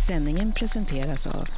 Sändningen presenteras av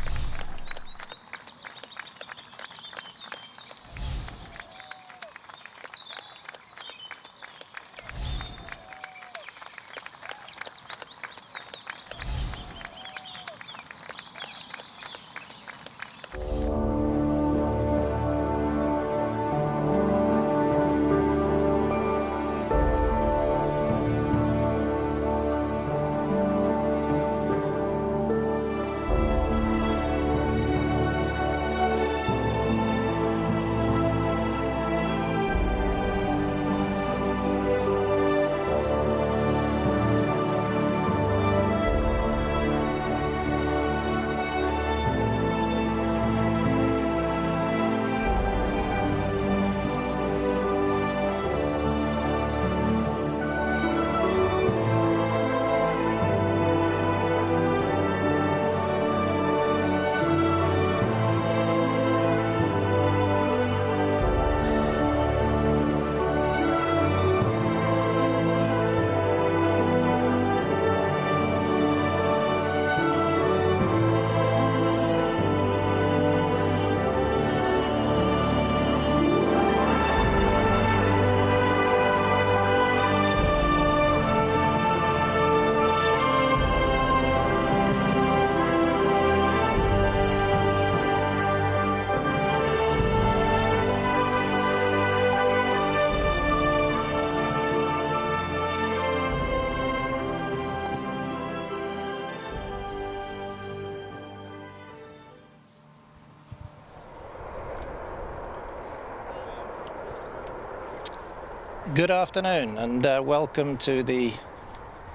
Good afternoon and welcome to the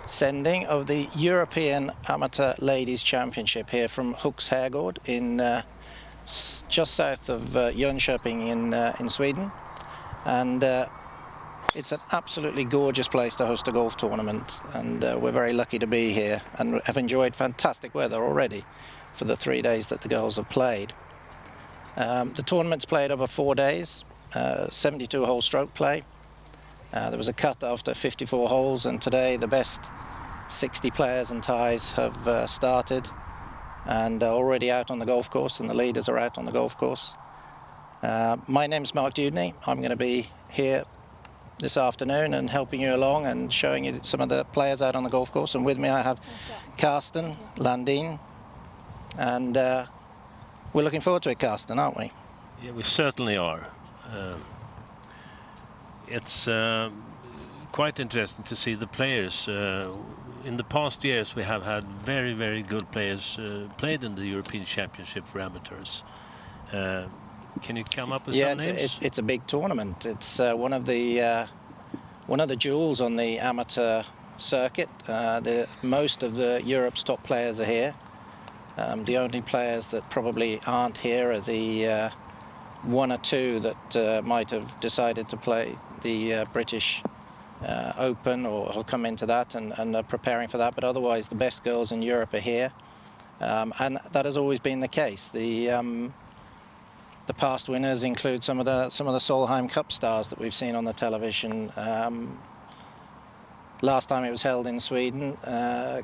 sending of the European Amateur Ladies Championship here from Hooks Herrgård in just south of Jönköping in Sweden. And it's an absolutely gorgeous place to host a golf tournament, and we're very lucky to be here and have enjoyed fantastic weather already for the 3 days that the girls have played. The tournament's played over 4 days, 72 hole stroke play. There was a cut after 54 holes, and today the best 60 players and ties have started and are already out on the golf course, and the leaders are out on the golf course. My name's Mark Dudney. I'm going to be here this afternoon and helping you along and showing you some of the players out on the golf course. And with me I have Karsten Landin, and we're looking forward to it, Karsten, aren't we? Yeah, we certainly are. It's quite interesting to see the players. In the past years we have had very, very good players played in the European Championship for amateurs. Can you come up with some names? It's a big tournament. It's one of the jewels on the amateur circuit. Most of Europe's top players are here. The only players that probably aren't here are the one or two that might have decided to play the British Open or have come into that and are preparing for that. But otherwise, the best girls in Europe are here, and that has always been the case. The past winners include some of the Solheim Cup stars that we've seen on the television. Last time it was held in Sweden,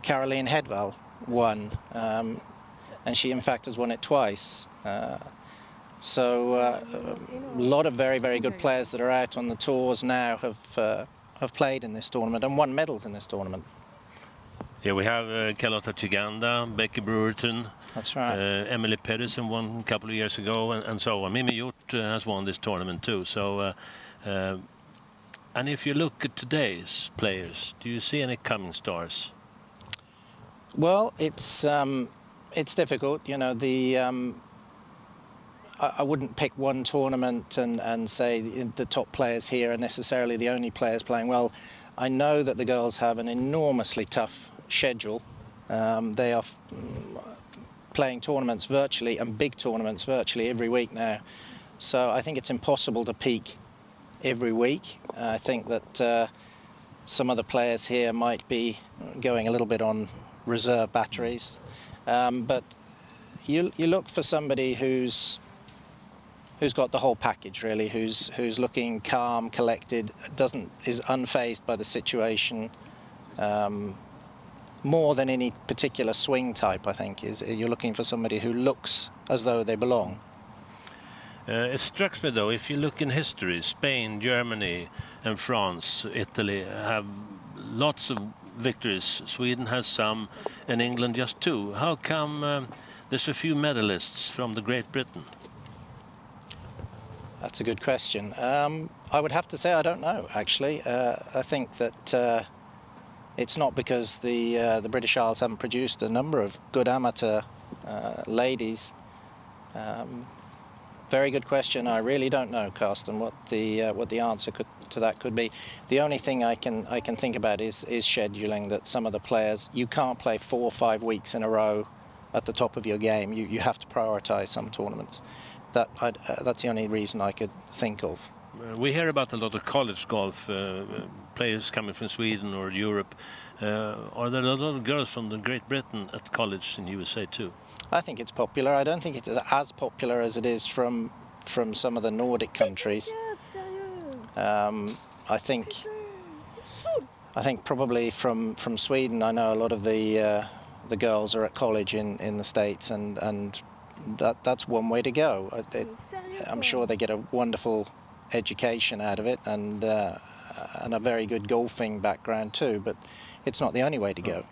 Caroline Hedvall won, and she in fact has won it twice. So a lot of very, very good players that are out on the tours now have played in this tournament and won medals in this tournament. Yeah, we have Carlotta Chiganda, Becky Brewerton. That's right. Emily Pettersson won a couple of years ago, and so on. Mimi Hjort has won this tournament too. So, and if you look at today's players, do you see any coming stars? Well, it's difficult. You know, I wouldn't pick one tournament and say the top players here are necessarily the only players playing well. I know that the girls have an enormously tough schedule. They are playing tournaments virtually, and big tournaments virtually every week now. So I think it's impossible to peak every week. I think that some of the players here might be going a little bit on reserve batteries. But you look for somebody who's got the whole package, really, who's looking calm, collected, is unfazed by the situation, more than any particular swing type, I think, is you're looking for somebody who looks as though they belong. It strikes me though, if you look in history, Spain, Germany and France, Italy have lots of victories. Sweden has some and England just 2. How come there's a few medalists from the Great Britain? That's a good question. I would have to say I don't know, actually. I think that it's not because the British Isles haven't produced a number of good amateur ladies. Very good question. I really don't know, Carsten, what the answer to that could be. The only thing I can think about is scheduling. That some of the players, you can't play 4 or 5 weeks in a row at the top of your game. You have to prioritise some tournaments. That's the only reason I could think of. We hear about a lot of college golf players coming from Sweden or Europe. Are there a lot of girls from the Great Britain at college in USA too? I think it's popular. I don't think it's as popular as it is from some of the Nordic countries. I think probably from Sweden. I know a lot of the girls are at college in the States, and that's one way to go. I'm sure they get a wonderful education out of it, and a very good golfing background too. But it's not the only way to go.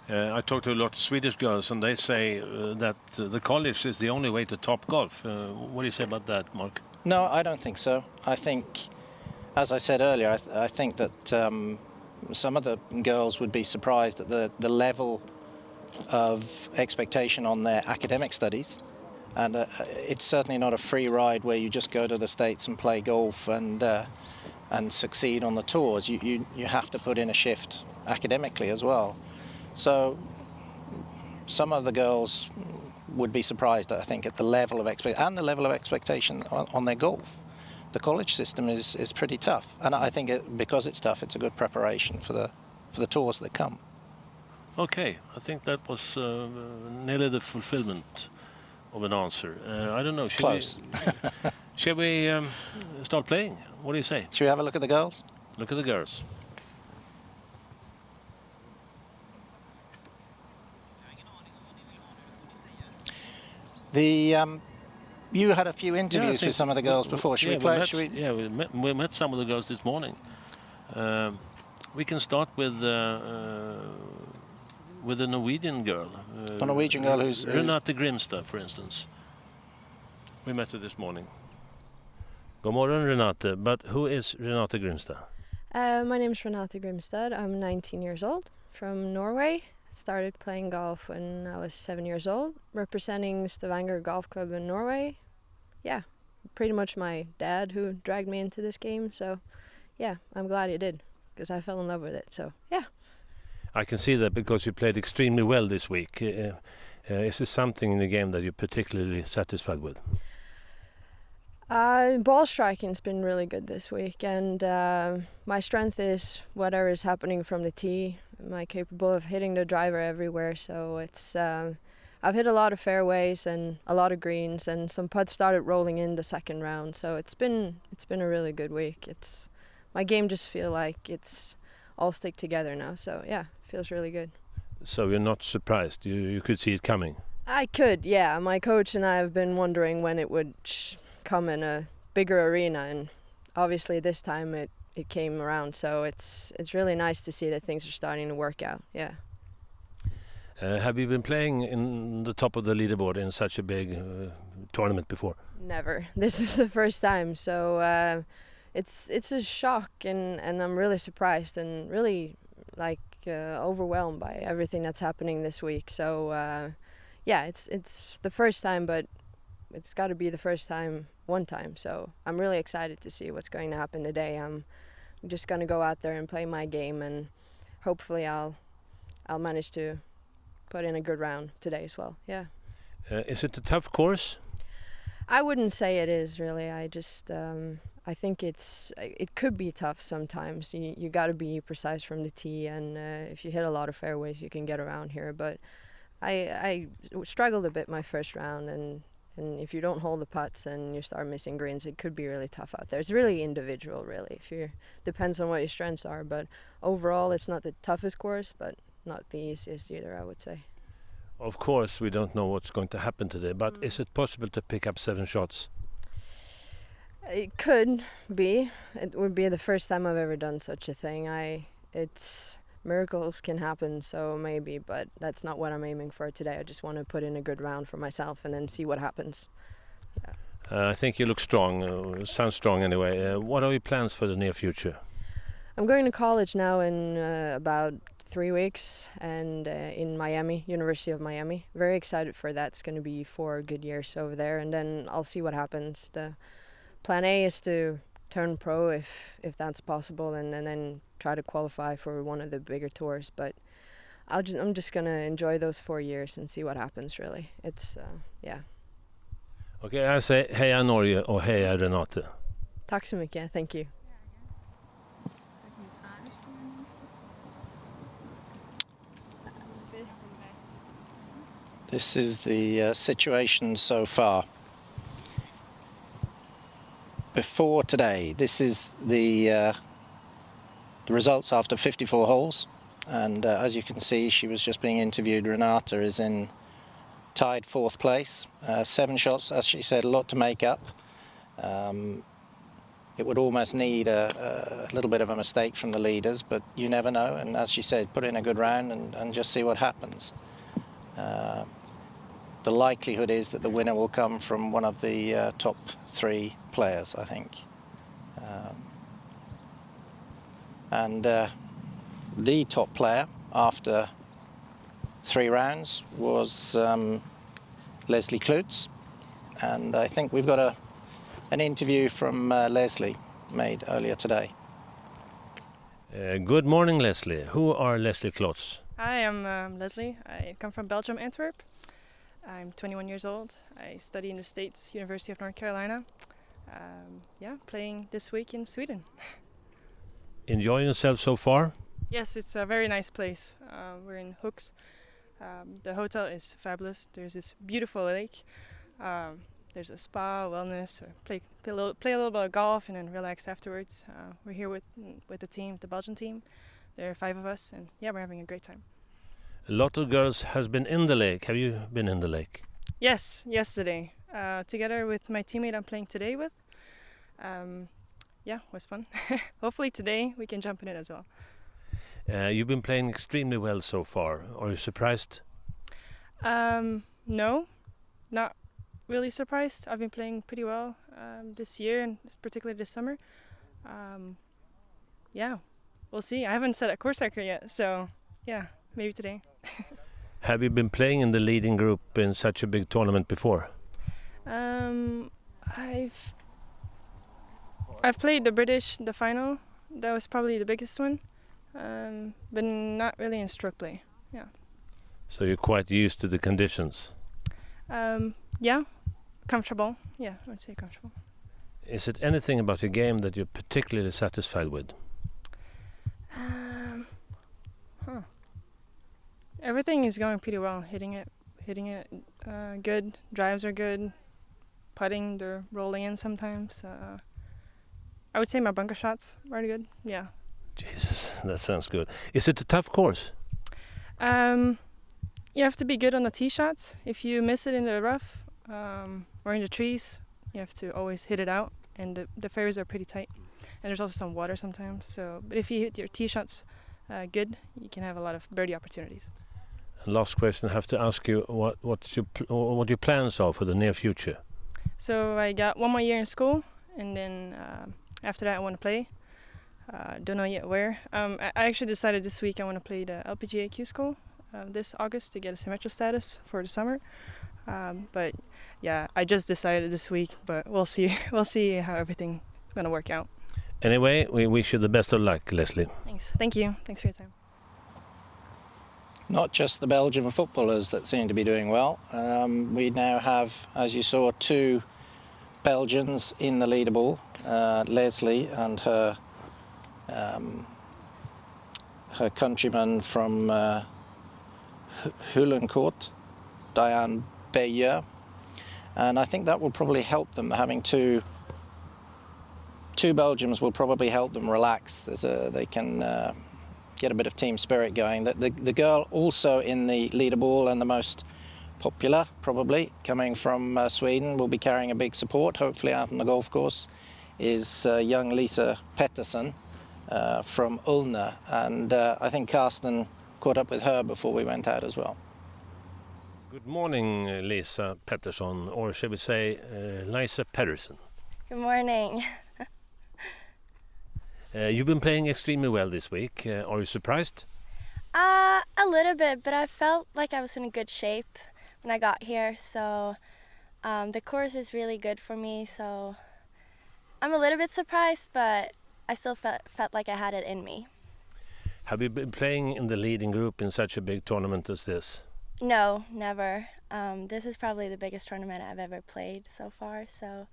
I talked to a lot of Swedish girls, and they say that the college is the only way to top golf. What do you say about that, Mark? No, I don't think so. I think, as I said earlier, I think that some of the girls would be surprised at the level of expectation on their academic studies. And it's certainly not a free ride where you just go to the States and play golf and succeed on the tours. You have to put in a shift academically as well. So some of the girls would be surprised, I think, at the level of expectation on their golf. The college system is pretty tough, and I think because it's tough, it's a good preparation for the tours that come. Okay, I think that was nearly the fulfillment of an answer. I don't know. Close. Shall we start playing? What do you say? Should we have a look at the girls? Look at the girls. You had a few interviews with some of the girls before. Should we play? Yeah, we met some of the girls this morning. We can start with a Norwegian girl. A Norwegian girl who's Renata Grimstad, for instance. We met her this morning. God morgon, Renata. But who is Renata Grimstad? My name is Renata Grimstad. I'm 19 years old, from Norway. Started playing golf when I was 7 years old, representing Stavanger Golf Club in Norway. Yeah, pretty much my dad who dragged me into this game. So, yeah, I'm glad he did, because I fell in love with it. So, yeah. I can see that because you played extremely well this week. Is there something in the game that you're particularly satisfied with? Ball striking's been really good this week, and my strength is whatever is happening from the tee. I'm capable of hitting the driver everywhere, so it's I've hit a lot of fairways and a lot of greens, and some putts started rolling in the second round. So it's been a really good week. My game just feel like it's all stick together now. So yeah, feels really good. So you're not surprised? You could see it coming? I could, yeah. My coach and I have been wondering when it would come in a bigger arena, and obviously this time it came around. So it's really nice to see that things are starting to work out. Yeah. Have you been playing in the top of the leaderboard in such a big tournament before? Never. This is the first time, so it's a shock, and I'm really surprised and really overwhelmed by everything that's happening this week. So yeah, it's the first time, but it's got to be the first time one time. So I'm really excited to see what's going to happen today. I'm just going to go out there and play my game, and hopefully I'll manage to put in a good round today as well. Yeah. Is it a tough course? I wouldn't say it is really. I just I think it could be tough sometimes. You got to be precise from the tee, and if you hit a lot of fairways, you can get around here. But I struggled a bit my first round, and if you don't hold the putts and you start missing greens, it could be really tough out there. It's really individual, really. Depends on what your strengths are. But overall, it's not the toughest course, but not the easiest either, I would say. Of course, we don't know what's going to happen today, but is it possible to pick up 7 shots? It could be. It would be the first time I've ever done such a thing. Miracles can happen, so maybe, but that's not what I'm aiming for today. I just want to put in a good round for myself and then see what happens. I think you look strong, sound strong anyway. What are your plans for the near future? I'm going to college now in about 3 weeks, and in Miami, University of Miami. Very excited for that. It's going to be 4 good years over there, and then I'll see what happens. The plan A is to turn pro if that's possible, and then try to qualify for one of the bigger tours. But I'm just going to enjoy those 4 years and see what happens, really. It's, yeah. Okay, I say heja Norge och heja Renata. Tack så mycket. Thank you. This is the situation so far. Before today, this is the results after 54 holes, and as you can see, she was just being interviewed. Renata is in tied 4th place, 7 shots, as she said, a lot to make up. It would almost need a little bit of a mistake from the leaders, but you never know, and as she said, put in a good round and just see what happens. The likelihood is that the winner will come from one of the top 3 players, I think. The top player after 3 rounds was Leslie Cluts, and I think we've got an interview from Leslie made earlier today. Good morning, Leslie. Who are Leslie Cluts? Hi, I'm Leslie. I come from Belgium, Antwerp. I'm 21 years old. I study in the States, University of North Carolina. Playing this week in Sweden. Enjoying yourself so far? Yes, it's a very nice place. We're in Hooks. The hotel is fabulous. There's this beautiful lake. There's a spa, wellness, or play a little bit of golf and then relax afterwards. We're here with the team, the Belgian team. There are 5 of us, and yeah, we're having a great time. A lot of girls has been in the lake. Have you been in the lake? Yes, yesterday. Together with my teammate I'm playing today with. It was fun. Hopefully today we can jump in it as well. You've been playing extremely well so far. Are you surprised? No, not really surprised. I've been playing pretty well this year, and particularly this summer. We'll see. I haven't set a course record yet, so yeah, maybe today. Have you been playing in the leading group in such a big tournament before? I've played the British, the final. That was probably the biggest one, but not really in stroke play. Yeah. So you're quite used to the conditions? Yeah, comfortable. Yeah, I would say comfortable. Is it anything about your game that you're particularly satisfied with? Everything is going pretty well. Hitting it good. Drives are good. Putting, they're rolling in sometimes. I would say my bunker shots are good. Yeah. Jesus, that sounds good. Is it a tough course? You have to be good on the tee shots. If you miss it in the rough or in the trees, you have to always hit it out. And the fairways are pretty tight. And there's also some water sometimes. But if you hit your tee shots good, you can have a lot of birdie opportunities. Last question, I have to ask you what your plans are for the near future. So I got 1 more year in school, and then after that I want to play. Don't know yet where. I actually decided this week I want to play the LPGA Q school this August to get a symmetrical status for the summer. But yeah, I just decided this week, but we'll see. We'll see how everything's gonna work out. Anyway, we wish you the best of luck, Leslie. Thanks. Thank you. Thanks for your time. Not just the Belgian footballers that seem to be doing well. We now have, as you saw, 2 Belgians in the leaderboard. Leslie and her countryman from Hulencourt, Diane Beyer. And I think that will probably help them. Having two Belgians will probably help them relax. They can get a bit of team spirit going. The girl also in the leaderboard and the most popular, probably, coming from Sweden, will be carrying a big support, hopefully out on the golf course, is young Lisa Pettersson from Ulna. And I think Karsten caught up with her before we went out as well. Good morning, Lisa Pettersson, or should we say Lisa Pettersson. Good morning. You've been playing extremely well this week. Are you surprised? A little bit, but I felt like I was in a good shape when I got here. So the course is really good for me. So I'm a little bit surprised, but I still felt like I had it in me. Have you been playing in the leading group in such a big tournament as this? No, never. This is probably the biggest tournament I've ever played so far. So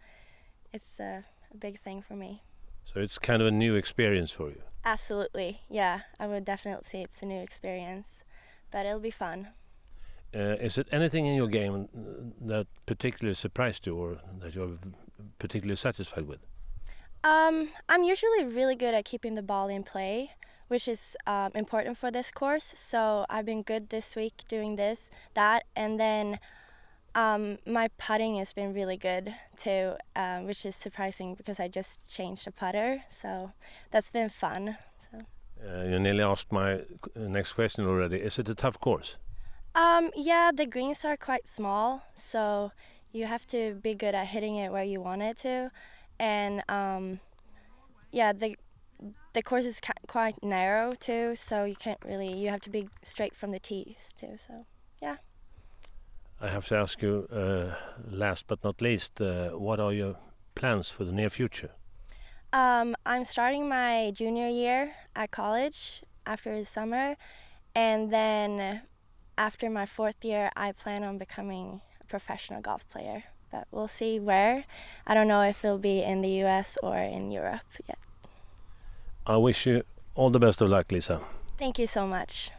it's a big thing for me. So it's kind of a new experience for you? Absolutely, yeah. I would definitely say it's a new experience, but it'll be fun. Is it anything in your game that particularly surprised you or that you're particularly satisfied with? I'm usually really good at keeping the ball in play, which is important for this course. So I've been good this week doing that, and then my putting has been really good too, which is surprising because I just changed a putter, so that's been fun. So. You nearly asked my next question already. Is it a tough course? Yeah, the greens are quite small, so you have to be good at hitting it where you want it to, and yeah, the course is quite narrow too, so you have to be straight from the tees too. So yeah. I have to ask you, last but not least, what are your plans for the near future? I'm starting my junior year at college after the summer, and then after my 4th year, I plan on becoming a professional golf player. But we'll see where. I don't know if it'll be in the US or in Europe yet. I wish you all the best of luck, Lisa. Thank you so much.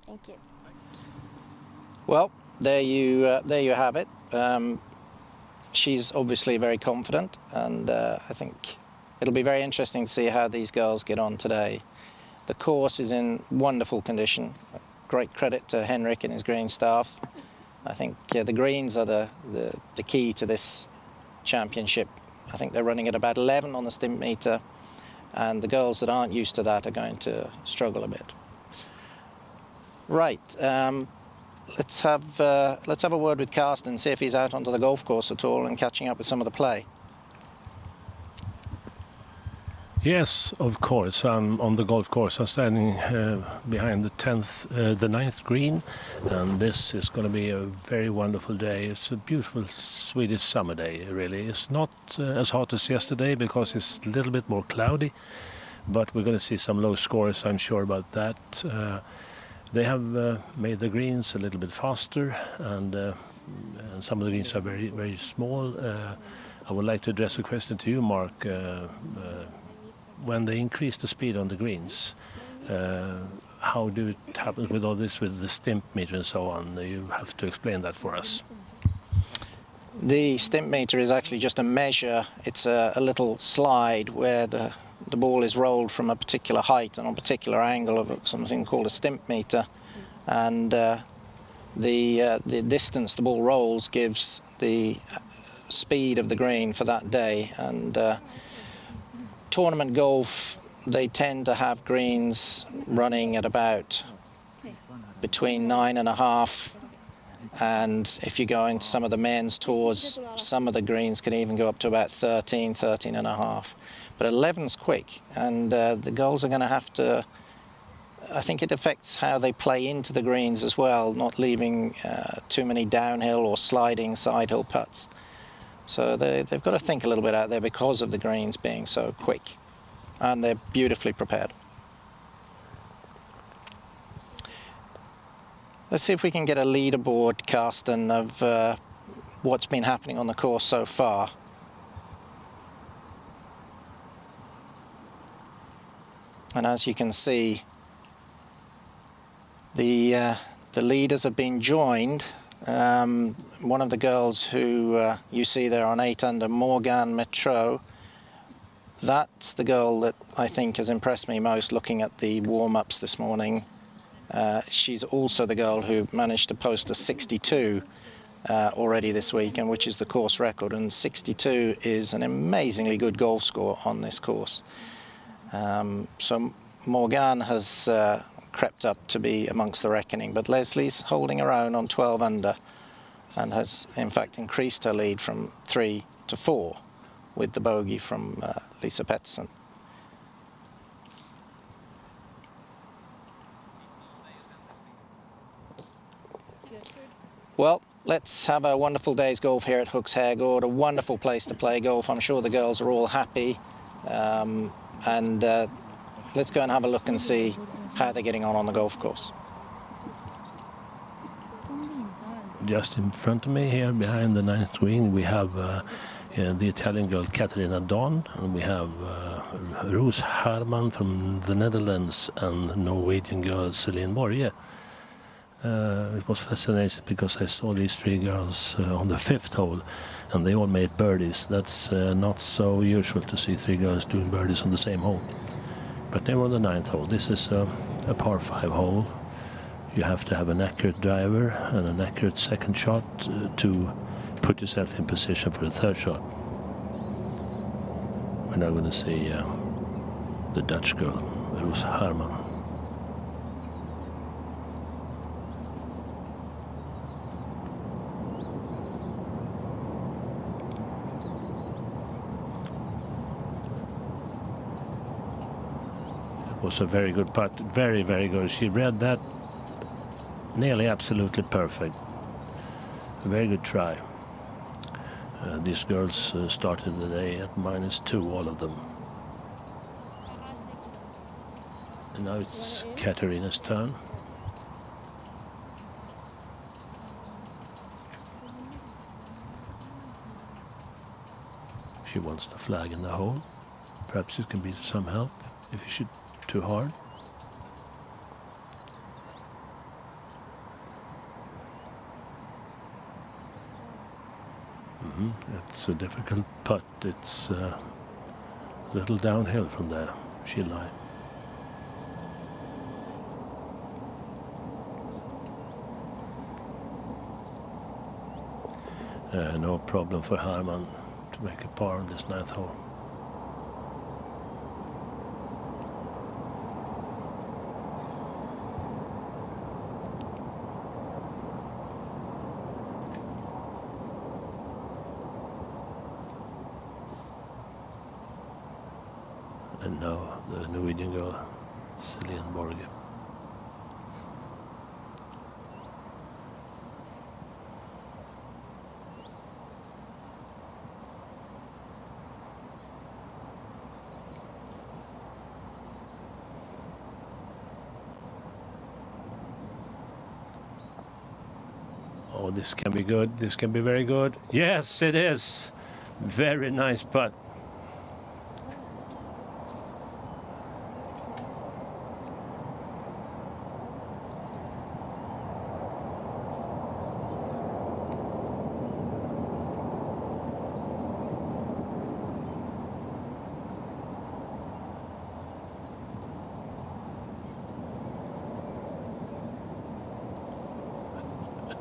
Thank you. Well, there you have it. She's obviously very confident, and I think it'll be very interesting to see how these girls get on today. The course is in wonderful condition. Great credit to Henrik and his green staff. I think the greens are the key to this championship. I think they're running at about 11 on the stimp meter, and the girls that aren't used to that are going to struggle a bit. Right. Let's have a word with Karsten, see if he's out onto the golf course at all and catching up with some of the play. Yes, of course. I'm on the golf course. I'm standing behind the 9th green, and this is going to be a very wonderful day. It's a beautiful Swedish summer day, really. It's not as hot as yesterday because it's a little bit more cloudy, but we're going to see some low scores, I'm sure about that. They have made the greens a little bit faster, and some of the greens are very, very small. I would like to address a question to you, Mark. When they increase the speed on the greens, how do it happen with all this, with the stimp meter and so on? You have to explain that for us. The stimp meter is actually just a measure. It's a little slide where the ball is rolled from a particular height and a particular angle of something called a stimp meter, and the distance the ball rolls gives the speed of the green for that day. And tournament golf, they tend to have greens running at about between 9.5, and if you go into some of the men's tours, some of the greens can even go up to about 13.5. But 11's quick, and the girls are going to have to, I think it affects how they play into the greens as well, not leaving too many downhill or sliding side hill putts. So they've got to think a little bit out there because of the greens being so quick, and they're beautifully prepared. Let's see if we can get a leaderboard, Karsten, of what's been happening on the course so far. And as you can see, the leaders have been joined. One of the girls who you see there on 8 under, Morgan Metro, that's the girl that I think has impressed me most looking at the warm-ups this morning. She's also the girl who managed to post a 62 already this week, and which is the course record, and 62 is an amazingly good golf score on this course. So Morgan has crept up to be amongst the reckoning, but Leslie's holding her own on 12 under and has in fact increased her lead from 3 to 4 with the bogey from Lisa Pettersson. Well, let's have a wonderful day's golf here at Hooks Hergård, a wonderful place to play golf. I'm sure the girls are all happy. Let's go and have a look and see how they're getting on the golf course. Just in front of me here, behind the 9th green, we have the Italian girl Caterina Don, and we have Roos Harman from the Netherlands, and the Norwegian girl Celine Borge. It was fascinating because I saw these 3 girls on the 5th hole, and they all made birdies. That's not so usual to see 3 girls doing birdies on the same hole. But they were on the 9th hole. This is a par 5 hole. You have to have an accurate driver and an accurate second shot to put yourself in position for the 3rd shot. We're now going to see the Dutch girl, Roos Harman. It was a very good putt, very, very good. She read that nearly absolutely perfect. A very good try. These girls started the day at -2, all of them. And now it's Katarina's turn. She wants the flag in the hole. Perhaps it can be some help if you shoot too hard. It's a difficult putt. It's a little downhill from there. She'll lie. No problem for Harman to make a par on this 9th hole. And now the Norwegian girl, Celine Borge. Oh, this can be good. This can be very good. Yes, it is. Very nice putt.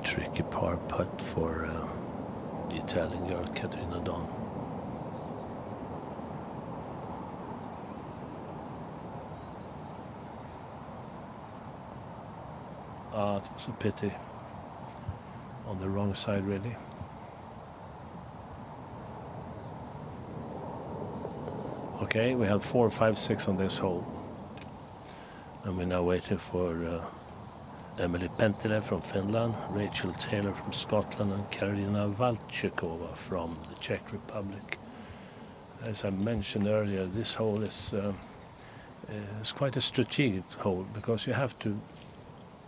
Tricky par putt for the Italian girl Caterina Don. It was a pity. On the wrong side, really. Okay, we have 4, 5, 6 on this hole. And we're now waiting for Emily Penttilä from Finland, Rachel Taylor from Scotland, and Karolina Valchikova from the Czech Republic. As I mentioned earlier, this hole is quite a strategic hole because you have to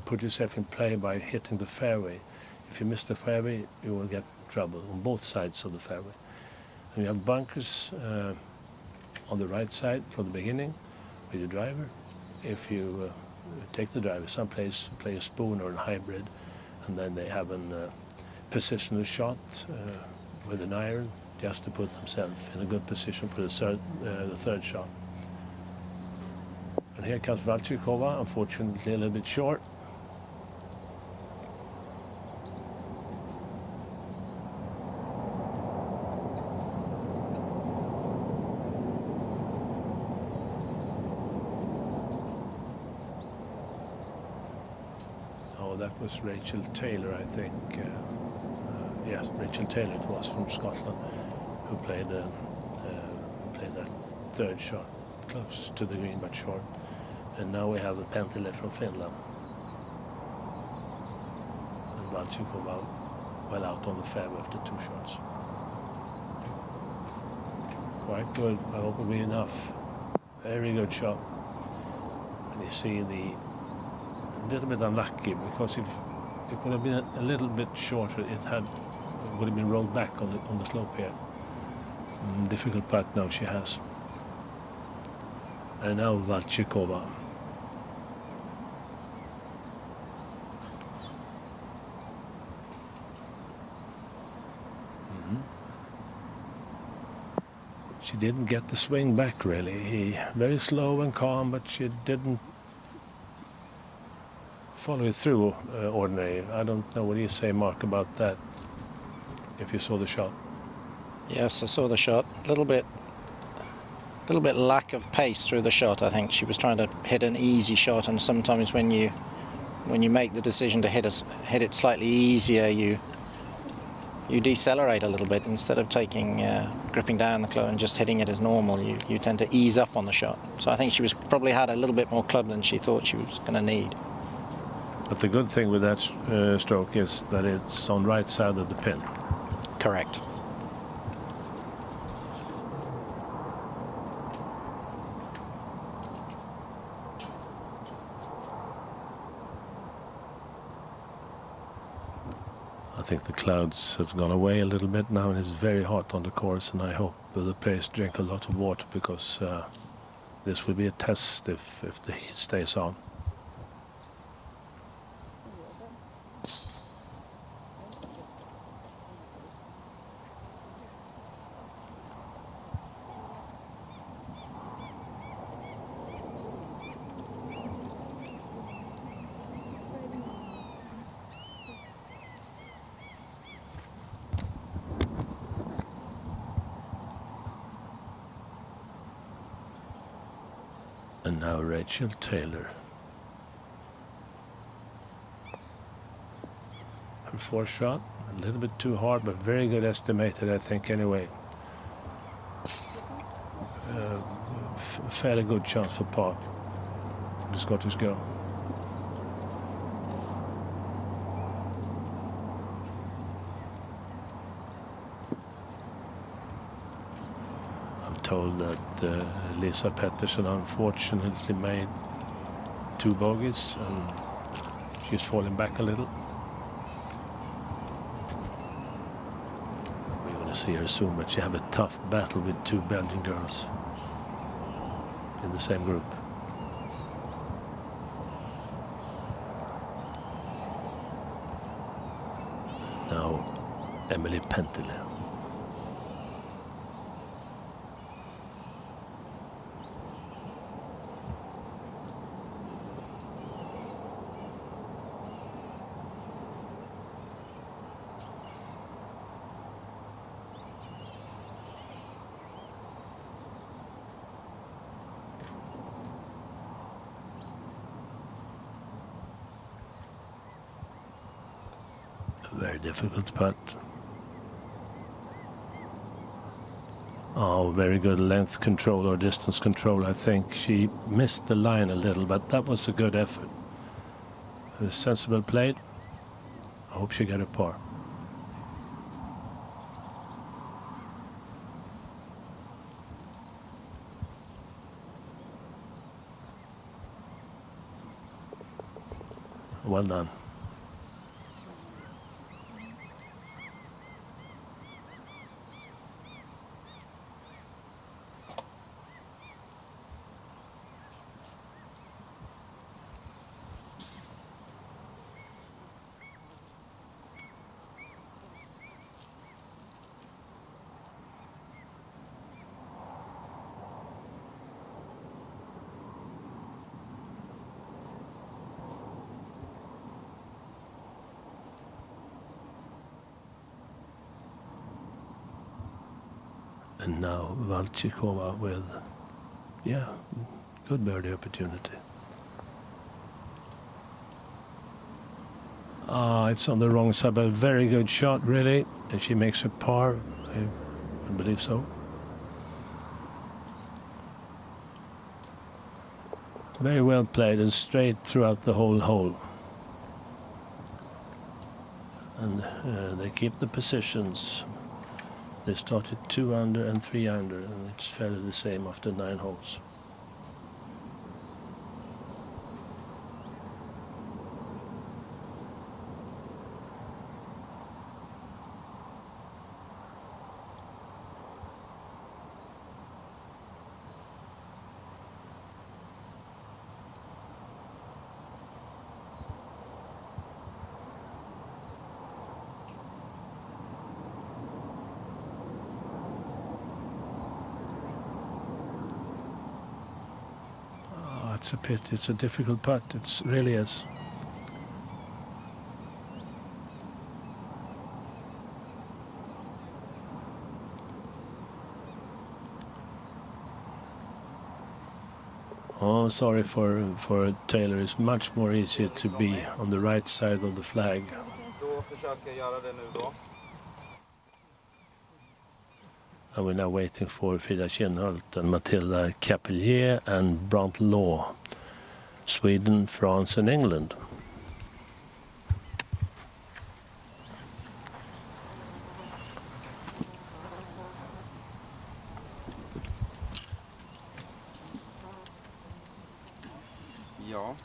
put yourself in play by hitting the fairway. If you miss the fairway, you will get trouble on both sides of the fairway. And you have bunkers on the right side from the beginning with your driver. If you take the driver someplace, play a spoon or a hybrid, and then they have a positional shot with an iron. just to put themselves in a good position for the third shot. And here comes Valchikova, unfortunately a little bit short. Oh, that was Rachel Taylor, I think. Yes, Rachel Taylor it was, from Scotland, who played that third shot close to the green but short. And now we have a Pentile from Finland. And Valchikova well out on the fairway after 2 shots. Quite good. I hope it'll be enough. Very good shot. And you see a little bit unlucky, because if it would have been a little bit shorter, it would have been rolled back on the slope here. Difficult putt now she has. And now Valchikova. She didn't get the swing back really. Very slow and calm, but she didn't follow it through ordinary. I don't know what you say, Mark, about that, if you saw the shot. Yes, I saw the shot. A little bit lack of pace through the shot. I think she was trying to hit an easy shot, and sometimes when you make the decision to hit it slightly easier, you decelerate a little bit instead of gripping down the club and just hitting it as normal. You tend to ease up on the shot. So I think she probably had a little bit more club than she thought she was going to need. But the good thing with that stroke is that it's on right side of the pin. Correct. I think the clouds has gone away a little bit now, and it's very hot on the course, and I hope the players drink a lot of water, because this will be a test if the heat stays on. And now Rachel Taylor. Her fourth shot, a little bit too hard, but very good estimated, I think, anyway. Fairly good chance for par for the Scottish girl. Told that Lisa Pettersson unfortunately made 2 bogeys, and she's falling back a little. We're going to see her soon, but she have a tough battle with 2 Belgian girls in the same group. Now Emily Pentile. Very difficult putt. Oh, very good length control or distance control. I think she missed the line a little, but that was a good effort. A sensible play. I hope she got a par. Well done. And now Valchikova with, good birdie opportunity. It's on the wrong side, but a very good shot, really. And she makes a par, I believe so. Very well played and straight throughout the whole hole. And they keep the positions. They started 2 under and 3 under, and it's fairly the same after 9 holes. It's a pit. It's a difficult putt. It really is. Oh, sorry for Taylor. It's much more easier to be on the right side of the flag. And we're now waiting for Frida Kinnholt and Matilda Capelier and Brant Law, Sweden, France and England. Ja.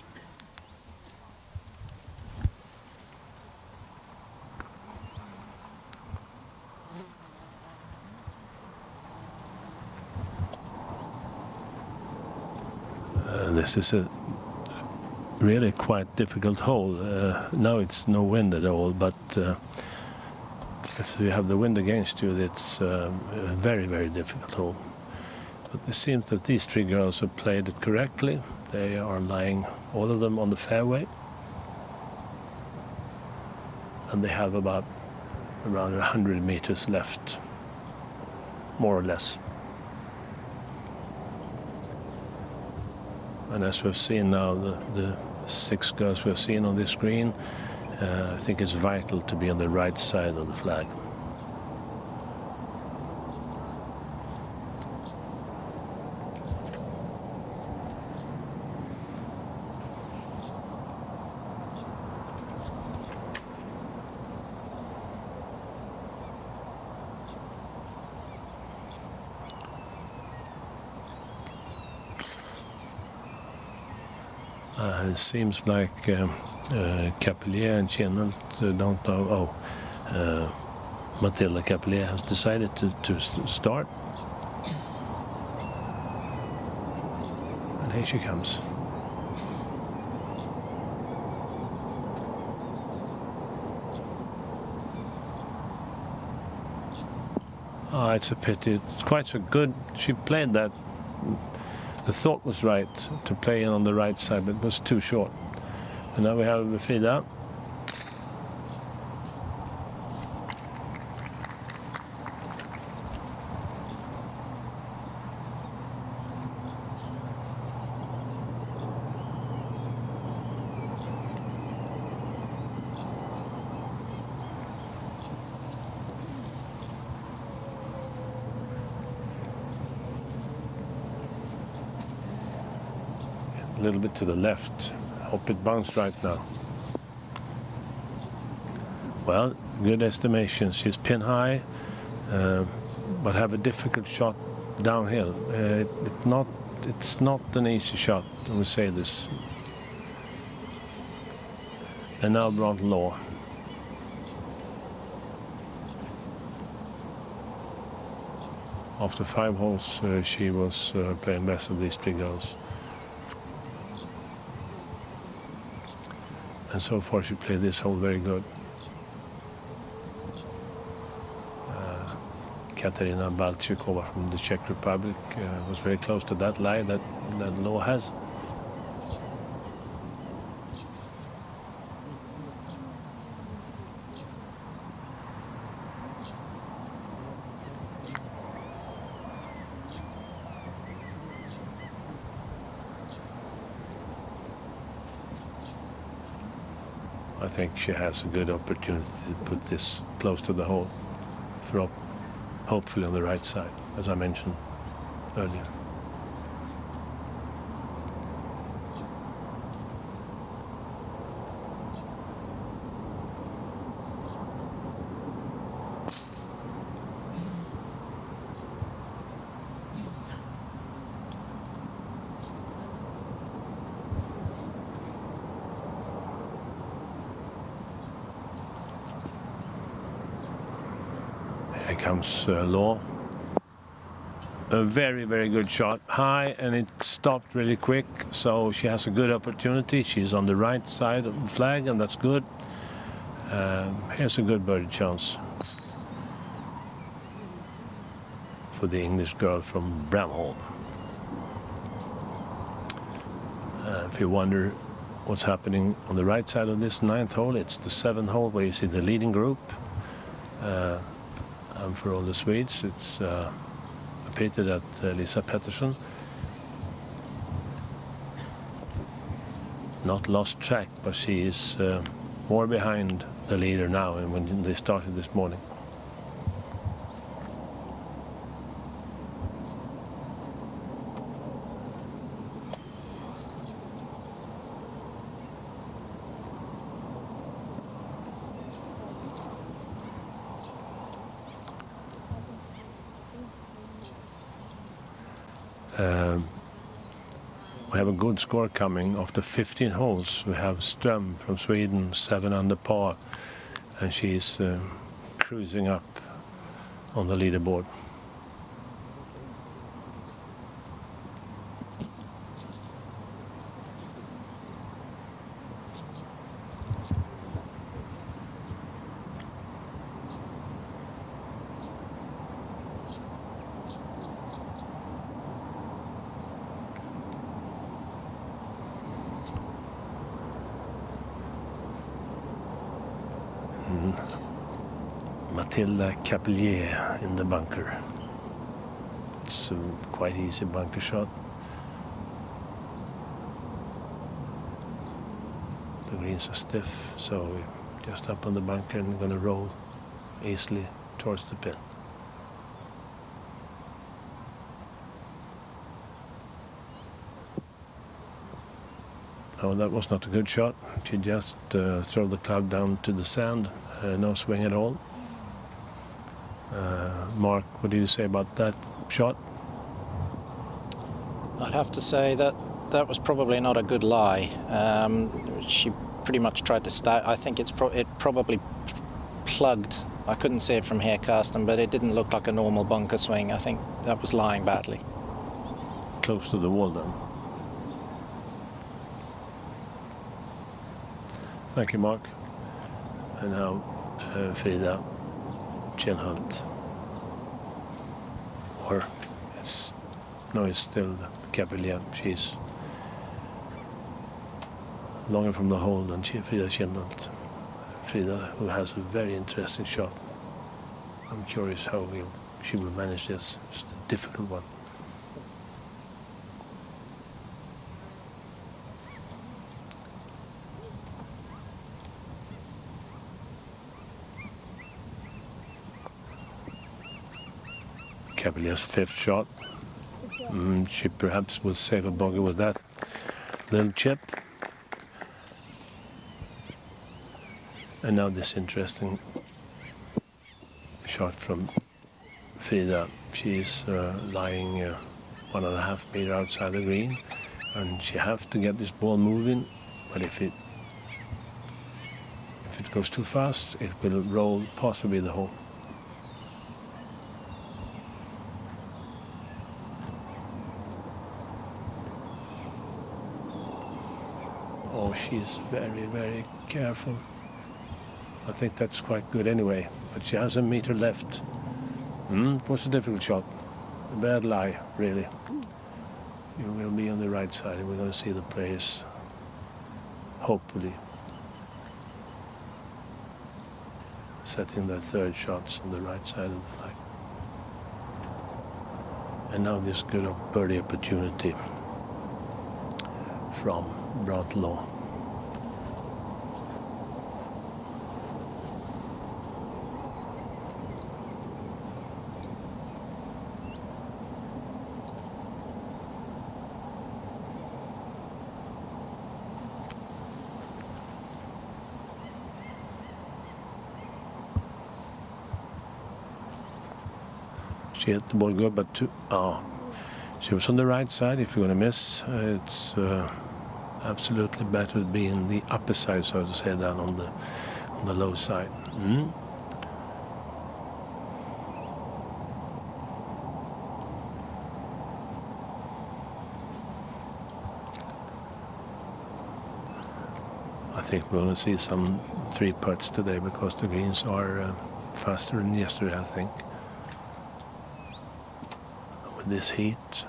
This is a really quite difficult hole. Now it's no wind at all, but if you have the wind against you, it's a very, very difficult hole. But it seems that these 3 girls have played it correctly. They are lying, all of them, on the fairway. And they have about around 100 meters left, more or less. And as we've seen now, the 6 girls we've seen on this green, I think it's vital to be on the right side of the flag. It seems like Capelier and Kinnholt don't know. Matilda Capelier has decided to start. And here she comes. It's a pity. It's quite so good. She played that. The thought was right to play in on the right side, but it was too short. And now we have Frida. A little bit to the left. Hope it bounced right now. Well, good estimation. She's pin high, but have a difficult shot downhill. It's not an easy shot, let me say this. And now Brant Law. After 5 holes, she was playing best of these 3 girls. And so far she played this hole very good. Katarina Balchikova from the Czech Republic was very close to that lie that Law has. think she has a good opportunity to put this close to the hole, hopefully on the right side, as I mentioned earlier. Here comes Law. A very, very good shot. High, and it stopped really quick, so she has a good opportunity. She's on the right side of the flag, and that's good. Here's a good birdie chance for the English girl from Bramhall. If you wonder what's happening on the right side of this 9th hole, it's the 7th hole where you see the leading group. And for all the Swedes, it's a pity that Lisa Pettersson not lost track, but she is more behind the leader now than when they started this morning. We have a good score coming after 15 holes. We have Ström from Sweden, 7 under par, and she's cruising up on the leaderboard. Matilda Capelier in the bunker. It's a quite easy bunker shot. The greens are stiff, so we're just up on the bunker and going to roll easily towards the pin. Oh, that was not a good shot. She just threw the club down to the sand. No swing at all. Mark, what do you say about that shot? I'd have to say that that was probably not a good lie. She pretty much tried to start. I think it probably plugged. I couldn't see it from here, Carsten, but it didn't look like a normal bunker swing. I think that was lying badly. Close to the wall then. Thank you, Mark. And now Frida Kjellholt. Or it's still Capelier. She's longer from the hole than Frida Kjellholt. Frida, who has a very interesting shot. I'm curious how she will manage this. It's a difficult one. Capelier's 5th shot. She perhaps will save a bogey with that little chip. And now this interesting shot from Frida. She's lying 1.5 meters outside the green, and she has to get this ball moving. But if it goes too fast, it will roll possibly the hole. Oh, she's very, very careful. I think that's quite good anyway, but she has a meter left. It was a difficult shot. A bad lie, really. You will be on the right side, and we're going to see the players, hopefully, setting their 3rd shots on the right side of the flag. And now this good birdie opportunity from Brantlaw. She hit the ball good, but she was on the right side. If you're going to miss, it's absolutely better to be in the upper side, so to say, than on the low side. I think we're going to see some 3 putts today because the greens are faster than yesterday, I think. With this heat,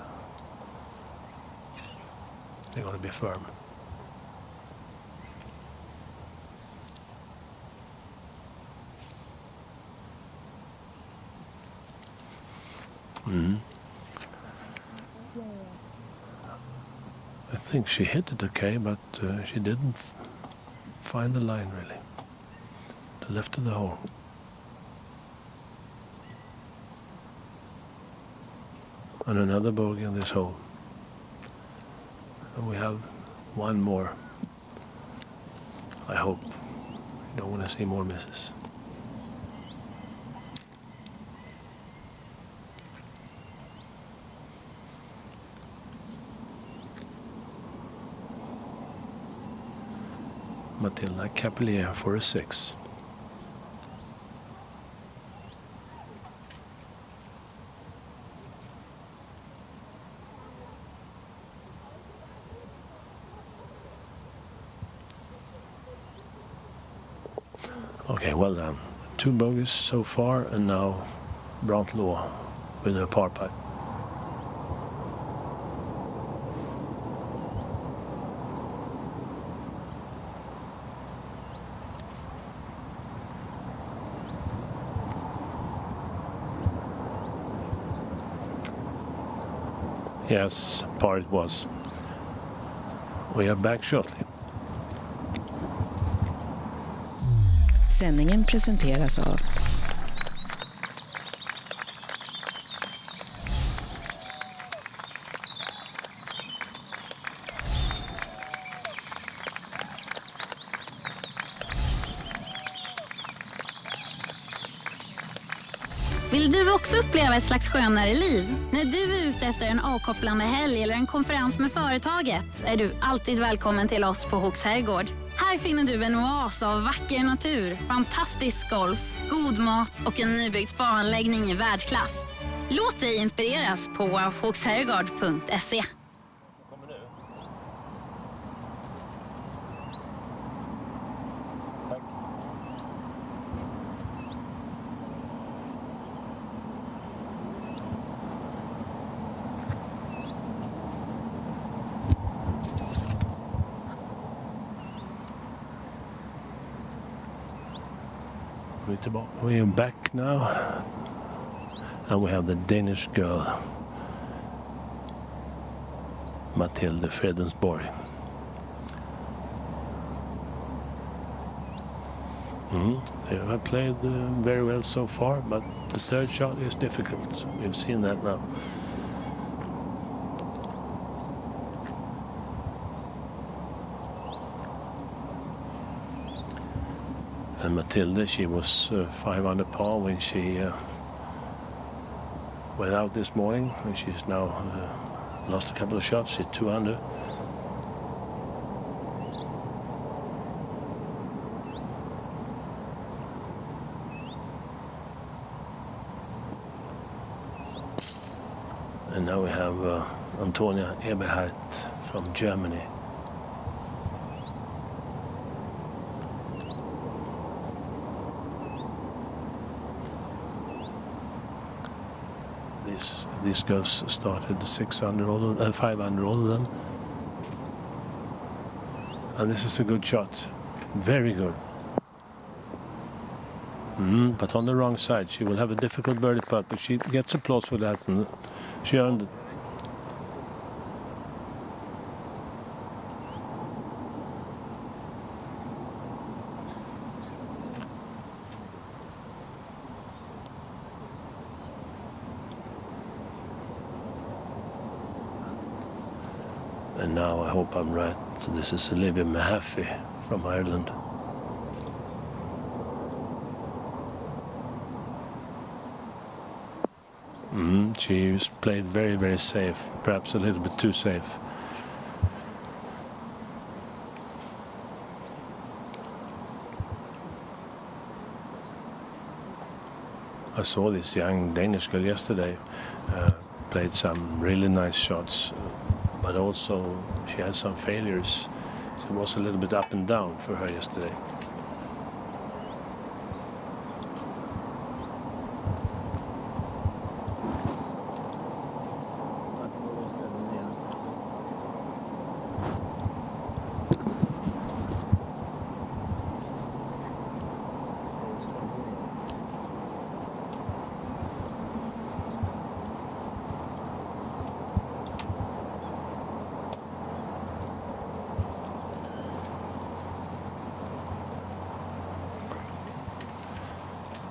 they're going to be firm. I think she hit it okay, but she didn't find the line really. The left of the hole. And another bogey on this hole. And we have one more. I hope. I don't want to see more misses. Matilda Capelier for a 6. Okay, well done. 2 bogeys so far, and now Brantlaw with a par putt. Yes, par it was. We are back shortly. Sändningen presenteras av Vill du också uppleva ett slags skönare liv? När du är ute efter en avkopplande helg eller en konferens med företaget är du alltid välkommen till oss på Hooks Herrgård. Här finner du en oas av vacker natur, fantastisk golf, god mat och en nybyggd spaanläggning i världsklass. Låt dig inspireras på hooksherrgård.se. We're back now, and we have the Danish girl, Mathilde Fredensborg. They have played very well so far, but the third shot is difficult. We've seen that now. And Matilda, she was 5 under par when she went out this morning, and she's now lost a couple of shots. She's 2 under. And now we have Antonia Eberhardt from Germany. These girls started 6 under, 5 under, all of them. And this is a good shot. Very good. But on the wrong side. She will have a difficult birdie putt, but she gets applause for that, and she earned it. And now I hope I'm right. This is Olivia Mahaffey from Ireland. She's played very, very safe, perhaps a little bit too safe. I saw this young Danish girl yesterday, played some really nice shots, but also she had some failures. So it was a little bit up and down for her yesterday.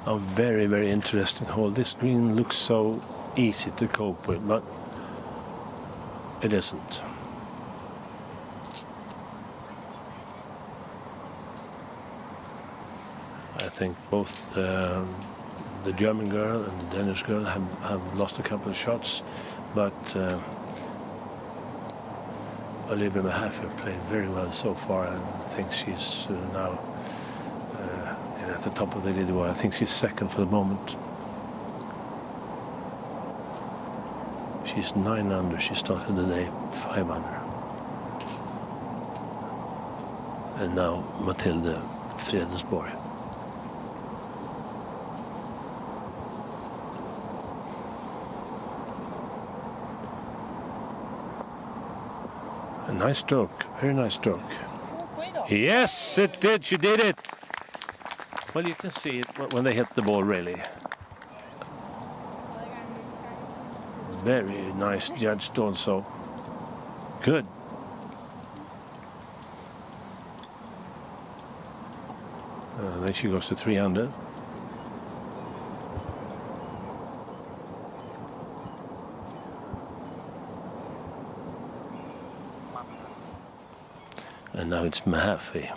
A very, very interesting hole. This green looks so easy to cope with, but it isn't. I think both the German girl and the Danish girl have lost a couple of shots, but Olivia Mahaffey played very well so far. I think she's now at the top of the leaderboard. I think she's second for the moment. She's 9 under. She started the day 5 under. And now Matilda Fredensborg. A nice stroke, very nice stroke. Yes, it did. She did it. Well, you can see it when they hit the ball, really. Very nice judged also. Good. Then she goes to 300. And now it's Mahaffey.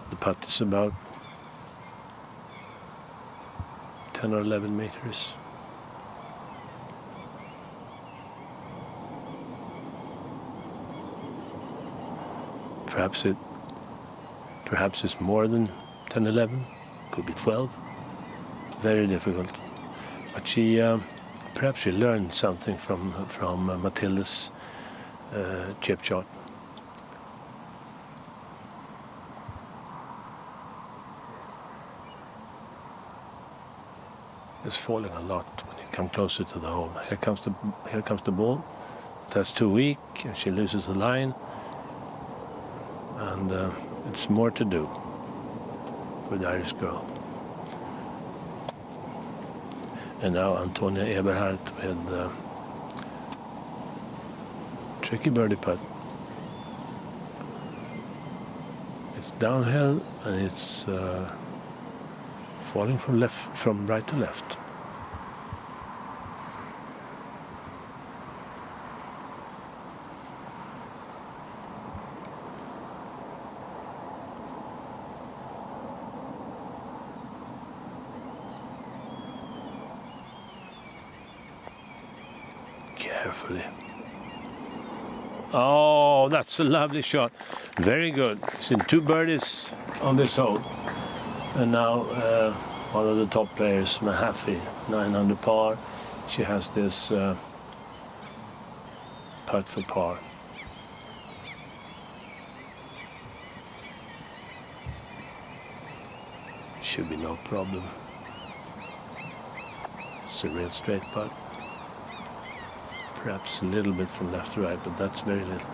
The putt is about 10 or 11 meters. Perhaps it's more than 10, 11, could be 12. Very difficult. But perhaps she learned something from Matilda's chip shot. It's falling a lot when you come closer to the hole. Here comes the ball. That's too weak, and she loses the line. And it's more to do for the Irish girl. And now Antonia Eberhardt with tricky birdie putt. It's downhill and it's falling from right to left. Carefully. Oh, that's a lovely shot. Very good. It's in 2 birdies on this hole. And now one of the top players, Mahaffey, 9 under par. She has this putt for par. Should be no problem. It's a real straight putt. Perhaps a little bit from left to right, but that's very little.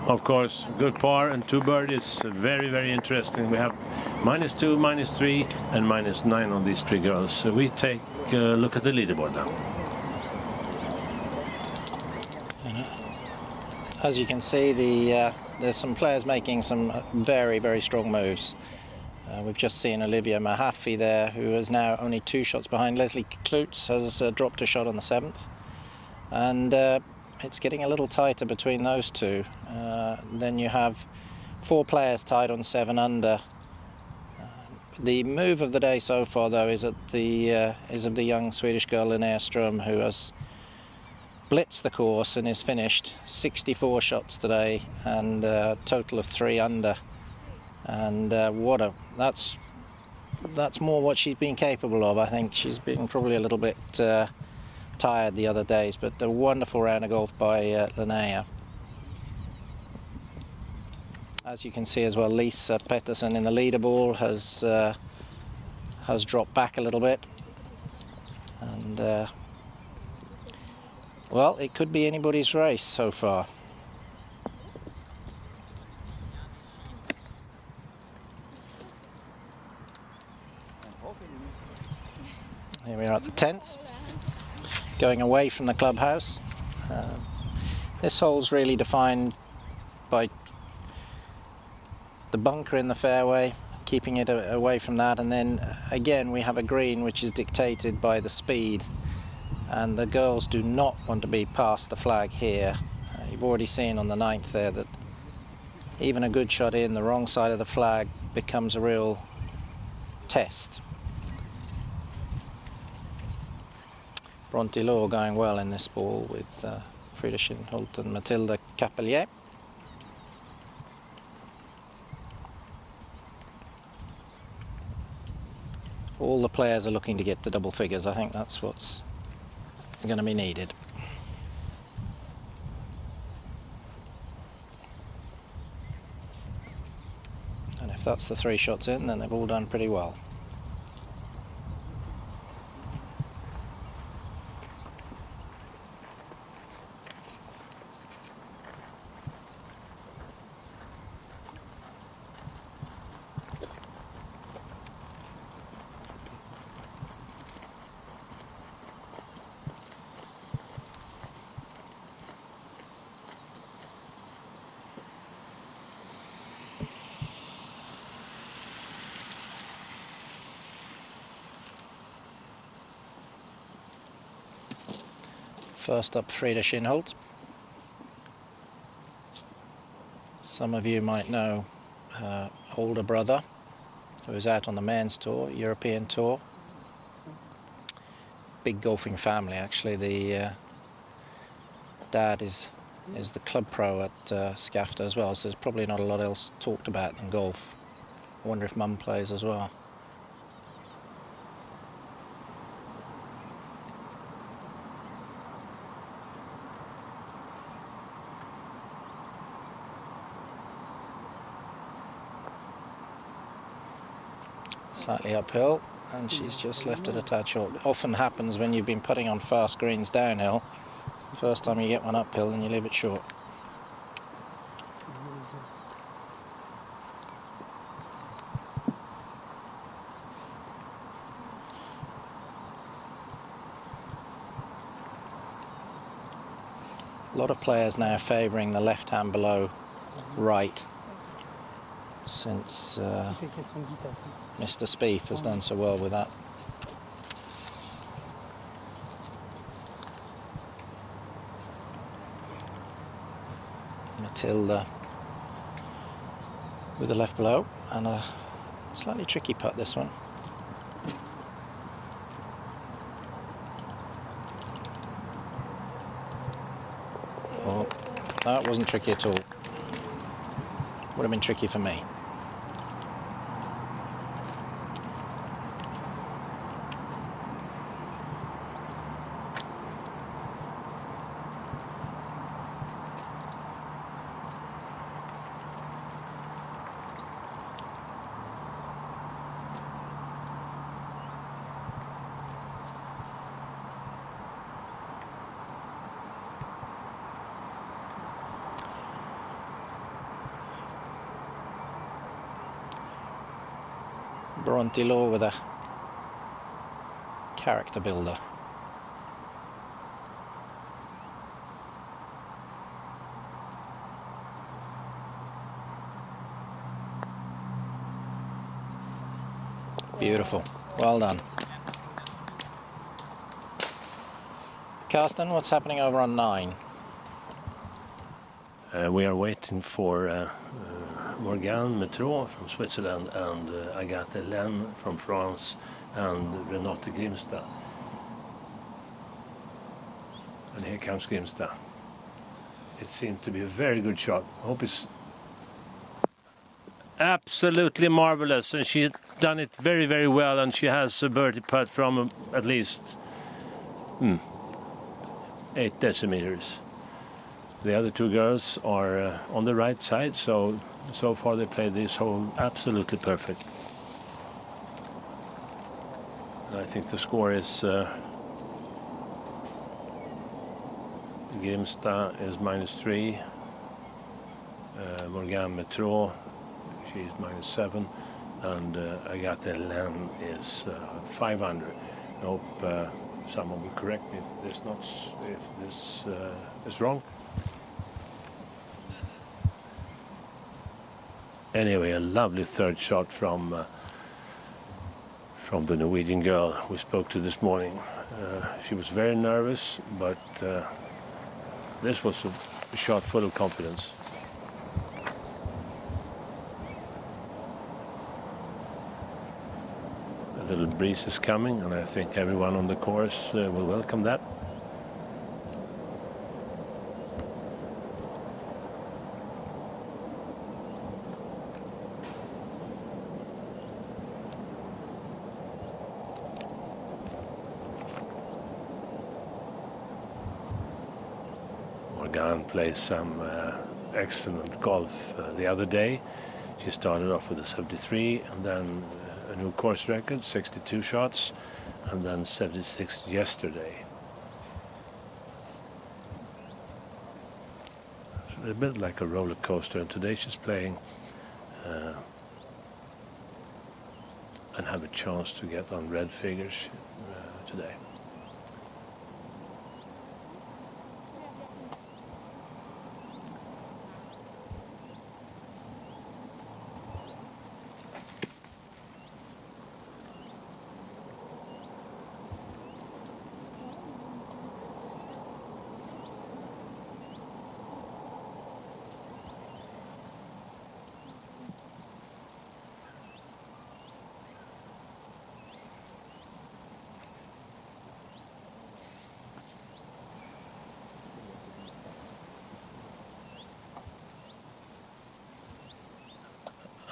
Of course, good par and 2 birdies. Very, very interesting. We have -2, -3, and -9 on these 3 girls. So we take a look at the leaderboard now. As you can see, there's some players making some very, very strong moves. We've just seen Olivia Mahaffey there, who is now only 2 shots behind. Leslie Cluts has dropped a shot on the 7th. And it's getting a little tighter between those two. Then you have 4 players tied on 7 under. The move of the day so far, though, is of the young Swedish girl Linnea Ström, who has blitzed the course and is finished 64 shots today and a total of 3 under. And that's more what she's been capable of. I think she's been probably a little bit tired the other days, but a wonderful round of golf by Linnea. As you can see as well, Lisa Pettersson in the leaderboard has dropped back a little bit, and well, it could be anybody's race so far. Here we are at the 10th, going away from the clubhouse. This hole's really defined by the bunker in the fairway, keeping it away from that, and then again we have a green which is dictated by the speed, and the girls do not want to be past the flag here. You've already seen on the 9th there that even a good shot in the wrong side of the flag becomes a real test. Bronte Law going well in this ball with Frida Schindholt and Mathilde Capelier. All the players are looking to get to double figures. I think that's what's going to be needed. And if that's the 3 shots in, then they've all done pretty well. First up, Frida Schindholt. Some of you might know her older brother, who is out on the men's tour, European tour. Big golfing family, actually. The dad is the club pro at Skafta as well, so there's probably not a lot else talked about than golf. I wonder if mum plays as well. Slightly uphill, and she's just left it a tad short. It often happens when you've been putting on fast greens downhill. First time you get one uphill and you leave it short. A lot of players now favouring the left hand below right, since Mr. Spieth has done so well with that. Matilda with the left below, and a slightly tricky putt this one. Oh, no, it wasn't tricky at all. Would have been tricky for me. Brontillo with a character builder. Beautiful. Well done. Carsten, what's happening over on 9? We are waiting for Morgan Metro from Switzerland and Agathe Len from France and Renata Grimstad. And here comes Grimstad. It seems to be a very good shot. I hope it's absolutely marvelous, and she's done it very, very well, and she has a birdie putt from at least 8 decimeters. The other two girls are on the right side, so far they played this hole absolutely perfect. And I think the score is Grimstad is -3, Morgan Metro, she's -7, and Agathe Len is 5 under. I hope someone will correct me if this is wrong. Anyway, a lovely third shot from the Norwegian girl we spoke to this morning. She was very nervous, but this was a shot full of confidence. A little breeze is coming, and I think everyone on the course will welcome that. Morgan plays some excellent golf the other day. She started off with a 73 and then a new course record, 62 shots, and then 76 yesterday. It's a bit like a roller coaster, and today she's playing and have a chance to get on red figures today.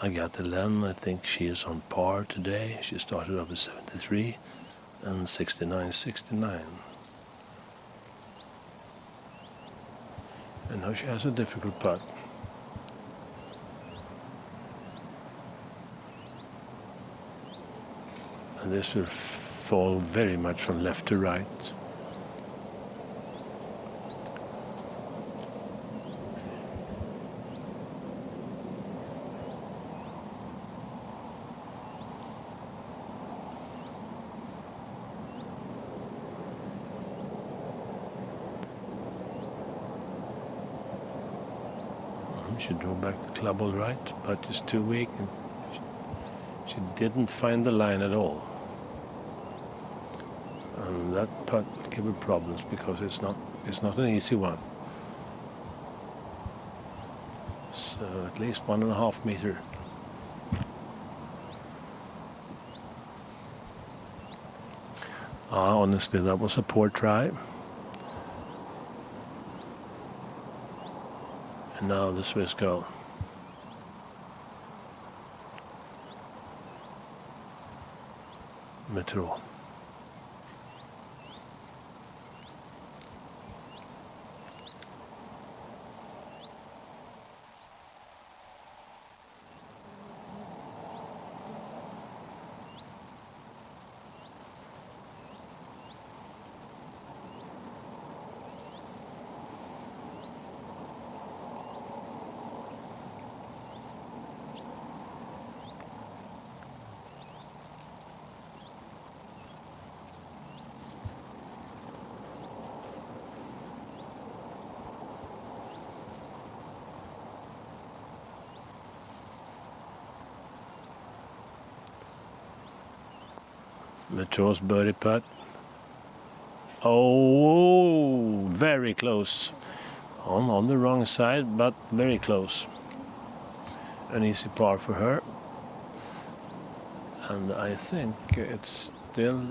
Agathe Len, I think she is on par today. She started off with 73 and 69. And now she has a difficult putt. And this will fall very much from left to right. She drew back the club all right, but it's too weak, and she didn't find the line at all. And that putt gave her problems because it's not an easy one. So at least 1.5 meters. Honestly, that was a poor try. And now the Swiss girl. Metro. Meteor's birdie putt. Oh, very close. On the wrong side, but very close. An easy par for her. And I think it's still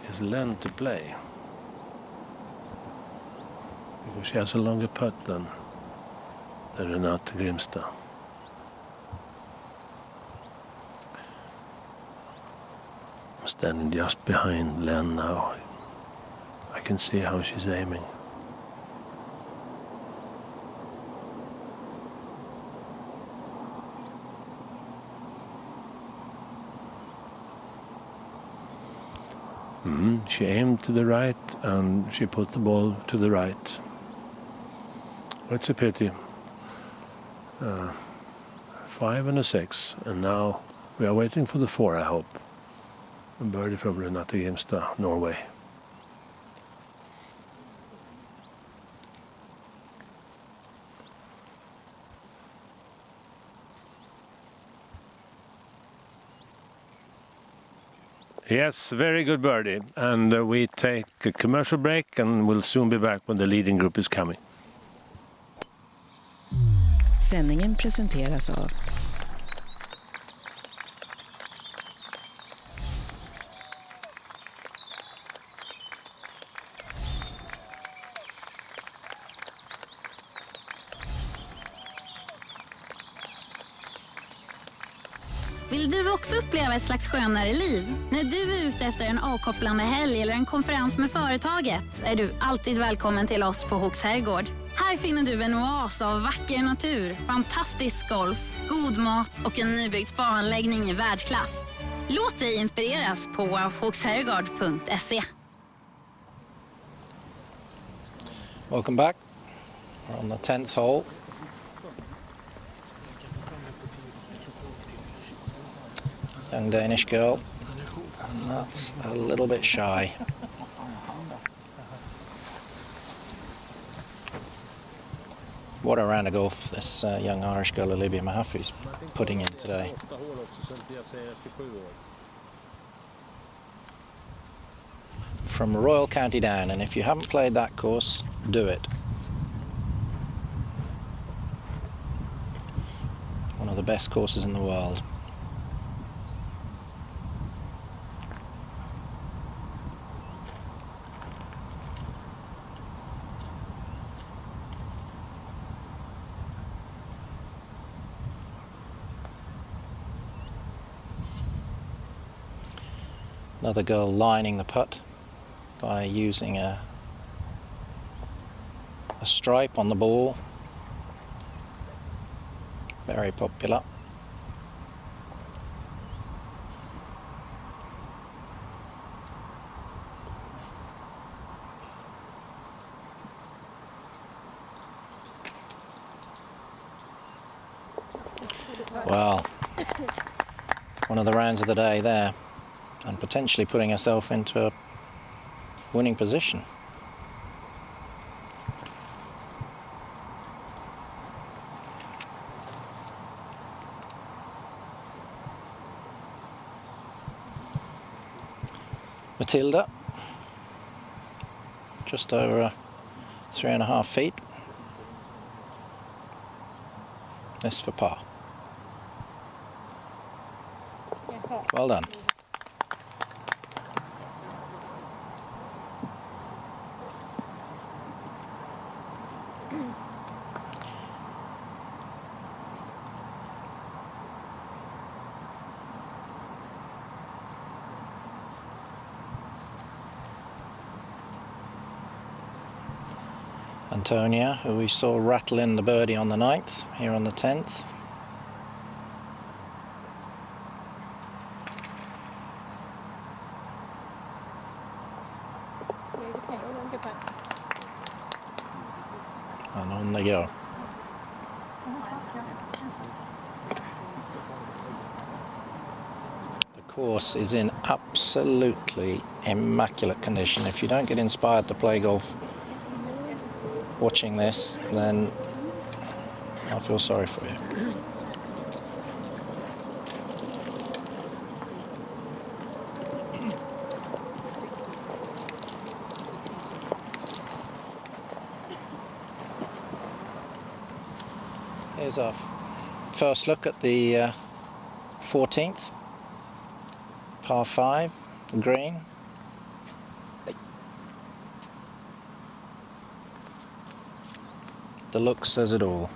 is Len to play. Because she has a longer putt than Renata Grimstad. I'm standing just behind Len now. I can see how she's aiming. She aimed to the right and she put the ball to the right. It's a pity. 5 and a 6, and now we are waiting for the 4, I hope. A birdie from Renata Grimstad, Norway. Yes, very good birdie. And we take a commercial break and we'll soon be back when the leading group is coming. Sändningen presenteras av Vill du också uppleva ett slags skönare liv? När du är ute efter en avkopplande helg eller en konferens med företaget är du alltid välkommen till oss på Hooks Herrgård. Här finner du en oas av vacker natur, fantastisk golf, god mat och en nybyggd spaanläggning i världsklass. Låt dig inspireras på hooksherrgård.se. Welcome back. We're on the 10th hole. Young Danish girl, and that's a little bit shy. What a round of golf this young Irish girl Olivia Mahaffey's putting in today. From Royal County Down, and if you haven't played that course, do it. One of the best courses in the world. Another girl lining the putt by using a stripe on the ball. Very popular. Well, one of the rounds of the day there, and potentially putting herself into a winning position. Matilda, just over 3.5 feet. This for par. Well done. Antonia, who we saw rattle in the birdie on the 9th, here on the 10th. And on they go. The course is in absolutely immaculate condition. If you don't get inspired to play golf watching this, then I feel sorry for you. Here's our first look at the 14th, par 5, green. The look says it all.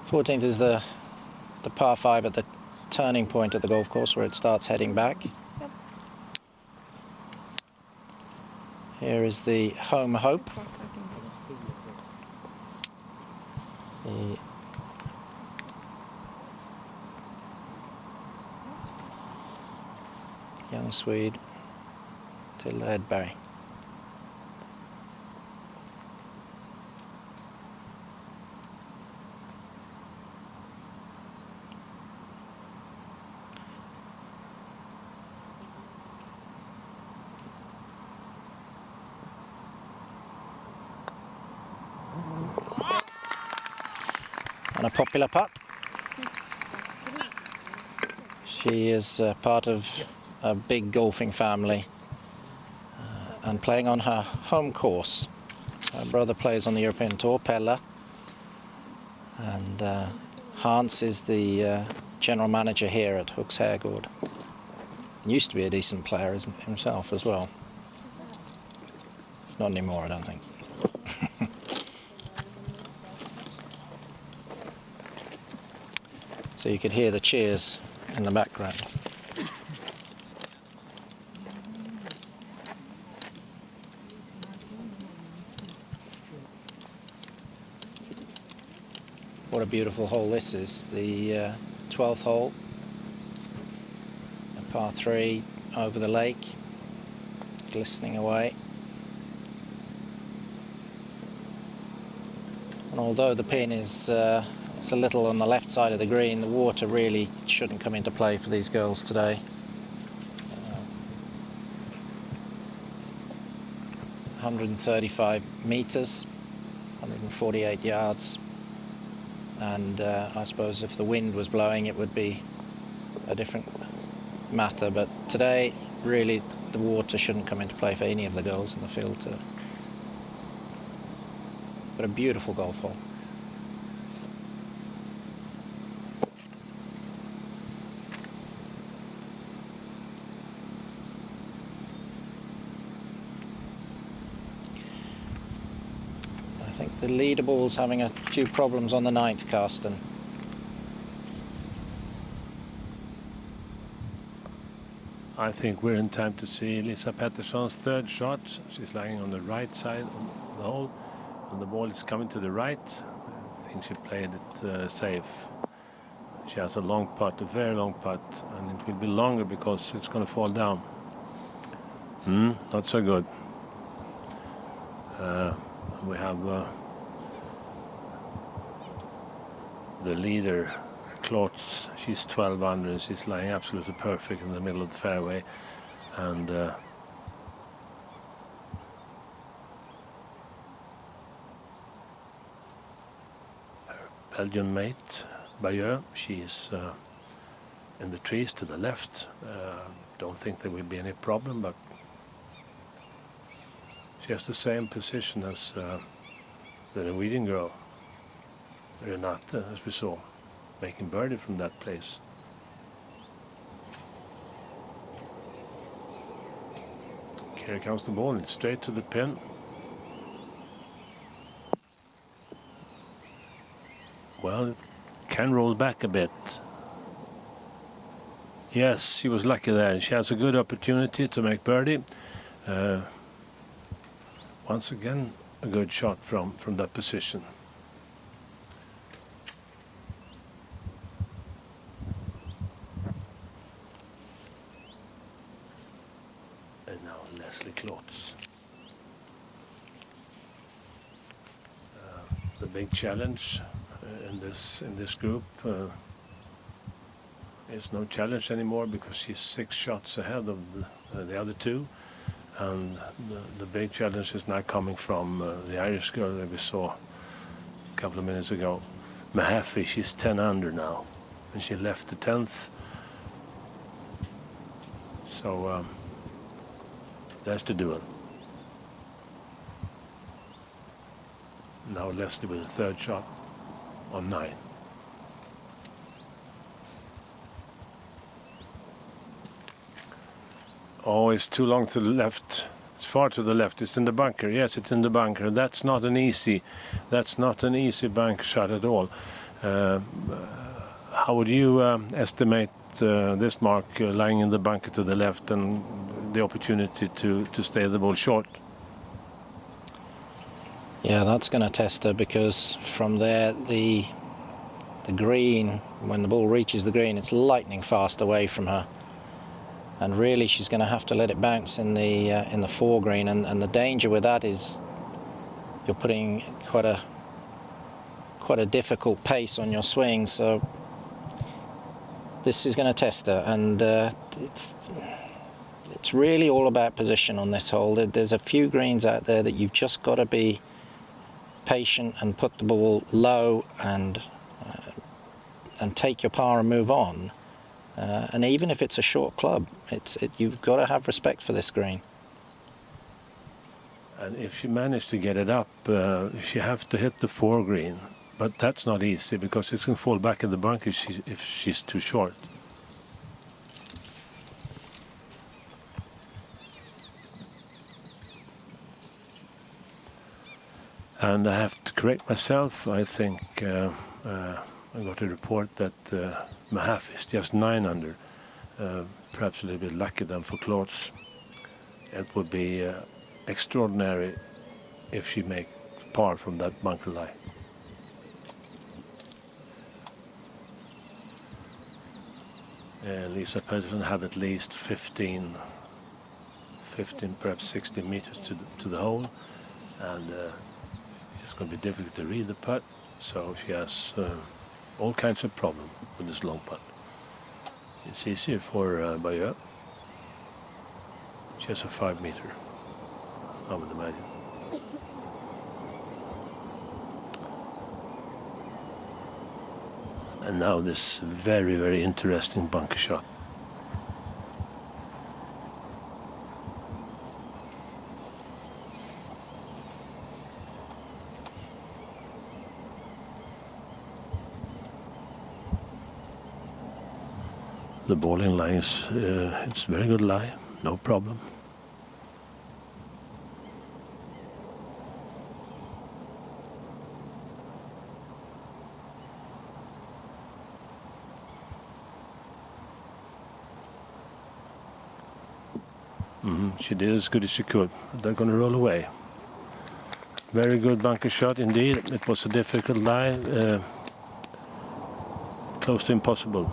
'14th is the par 5 at the turning point of the golf course where it starts heading back. Yep. Here is the home hope. The young Swede, Tilda Edberg. And a popular putt. She is part of a big golfing family and playing on her home course. Her brother plays on the European Tour, Pelle, and Hans is the general manager here at Hooks Hergård. Used to be a decent player himself as well. Not anymore, I don't think. So you could hear the cheers in the background. What a beautiful hole this is, the 12th hole, a par 3 over the lake, glistening away. And although the pin is it's a little on the left side of the green, the water really shouldn't come into play for these girls today. 135 meters, 148 yards, and I suppose if the wind was blowing it would be a different matter, but today really the water shouldn't come into play for any of the girls in the field today. But a beautiful golf hole. I think the leaderboard's having a few problems on the 9th, Carsten. I think we're in time to see Lisa Pettersson's third shot. She's lying on the right side of the hole, and the ball is coming to the right. I think she played it safe. She has a long putt, a very long putt, and it will be longer because it's going to fall down. Not so good. We have the leader, Cluts. She's 12 under and she's lying absolutely perfect in the middle of the fairway. And her Belgian mate, Bayeux, she is in the trees to the left. Don't think there will be any problem, but she has the same position as the Norwegian girl, Renata, as we saw, making birdie from that place. Here comes the ball, it's straight to the pin. Well, it can roll back a bit. Yes, she was lucky there. She has a good opportunity to make birdie. Once again, a good shot from that position. And now Leslie Cluts. The big challenge in this group is no challenge anymore because she's 6 shots ahead of the other two. And the big challenge is now coming from the Irish girl that we saw a couple of minutes ago. Mahaffey, she's 10 under now. And she left the 10th. So that's the duel. Now Leslie with a third shot on 9. Oh, it's too long to the left. It's far to the left. It's in the bunker. Yes, it's in the bunker. That's not an easy bunker shot at all. How would you estimate this mark lying in the bunker to the left and the opportunity to stay the ball short? Yeah, that's going to test her, because from there the green, when the ball reaches the green, it's lightning fast away from her, and really she's going to have to let it bounce in the foregreen, and the danger with that is you're putting quite a difficult pace on your swing. So this is going to test her, and it's really all about position on this hole. There's a few greens out there that you've just got to be patient and put the ball low and take your par and move on. And even if it's a short club, you've got to have respect for this green. And if you manage to get it up, if you have to hit the foregreen, but that's not easy because it can fall back in the bunker if she's too short. And I have to correct myself. I think I got a report that Mahaf is just 9 under. Perhaps a little bit lucky then for Cluts. It would be extraordinary if she makes par from that bunker lie. Lisa Pettersson have at least 15, perhaps 16 meters to the hole, and it's going to be difficult to read the putt, so she has all kinds of problems with this long putt. It's easier for Bayeux. She has a 5 meter, I would imagine. And now this very, very interesting bunker shot. The ball in line is it's very good lie, no problem. She did as good as she could. They're going to roll away. Very good bunker shot indeed. It was a difficult lie, close to impossible.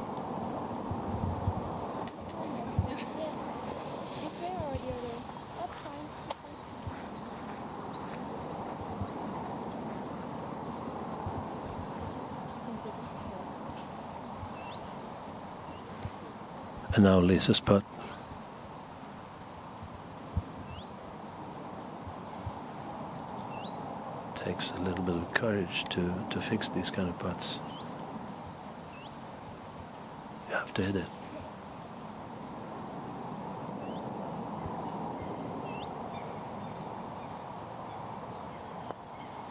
And now Lisa's putt. Takes a little bit of courage to fix these kind of putts. You have to hit it.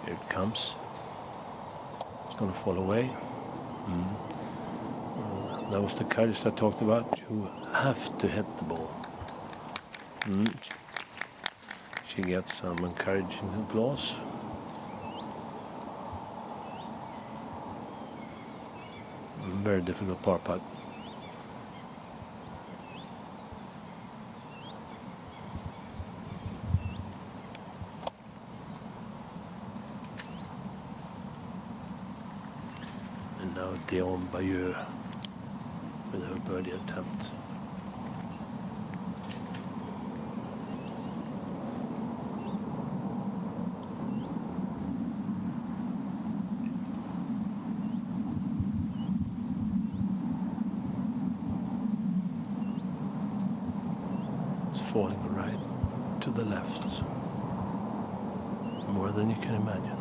Here it comes. It's going to fall away. That was the courage I talked about. You have to hit the ball. She gets some encouraging applause. Very difficult par putt. And now Dion Bayeux with her birdie attempt. Falling right to the left, more than you can imagine.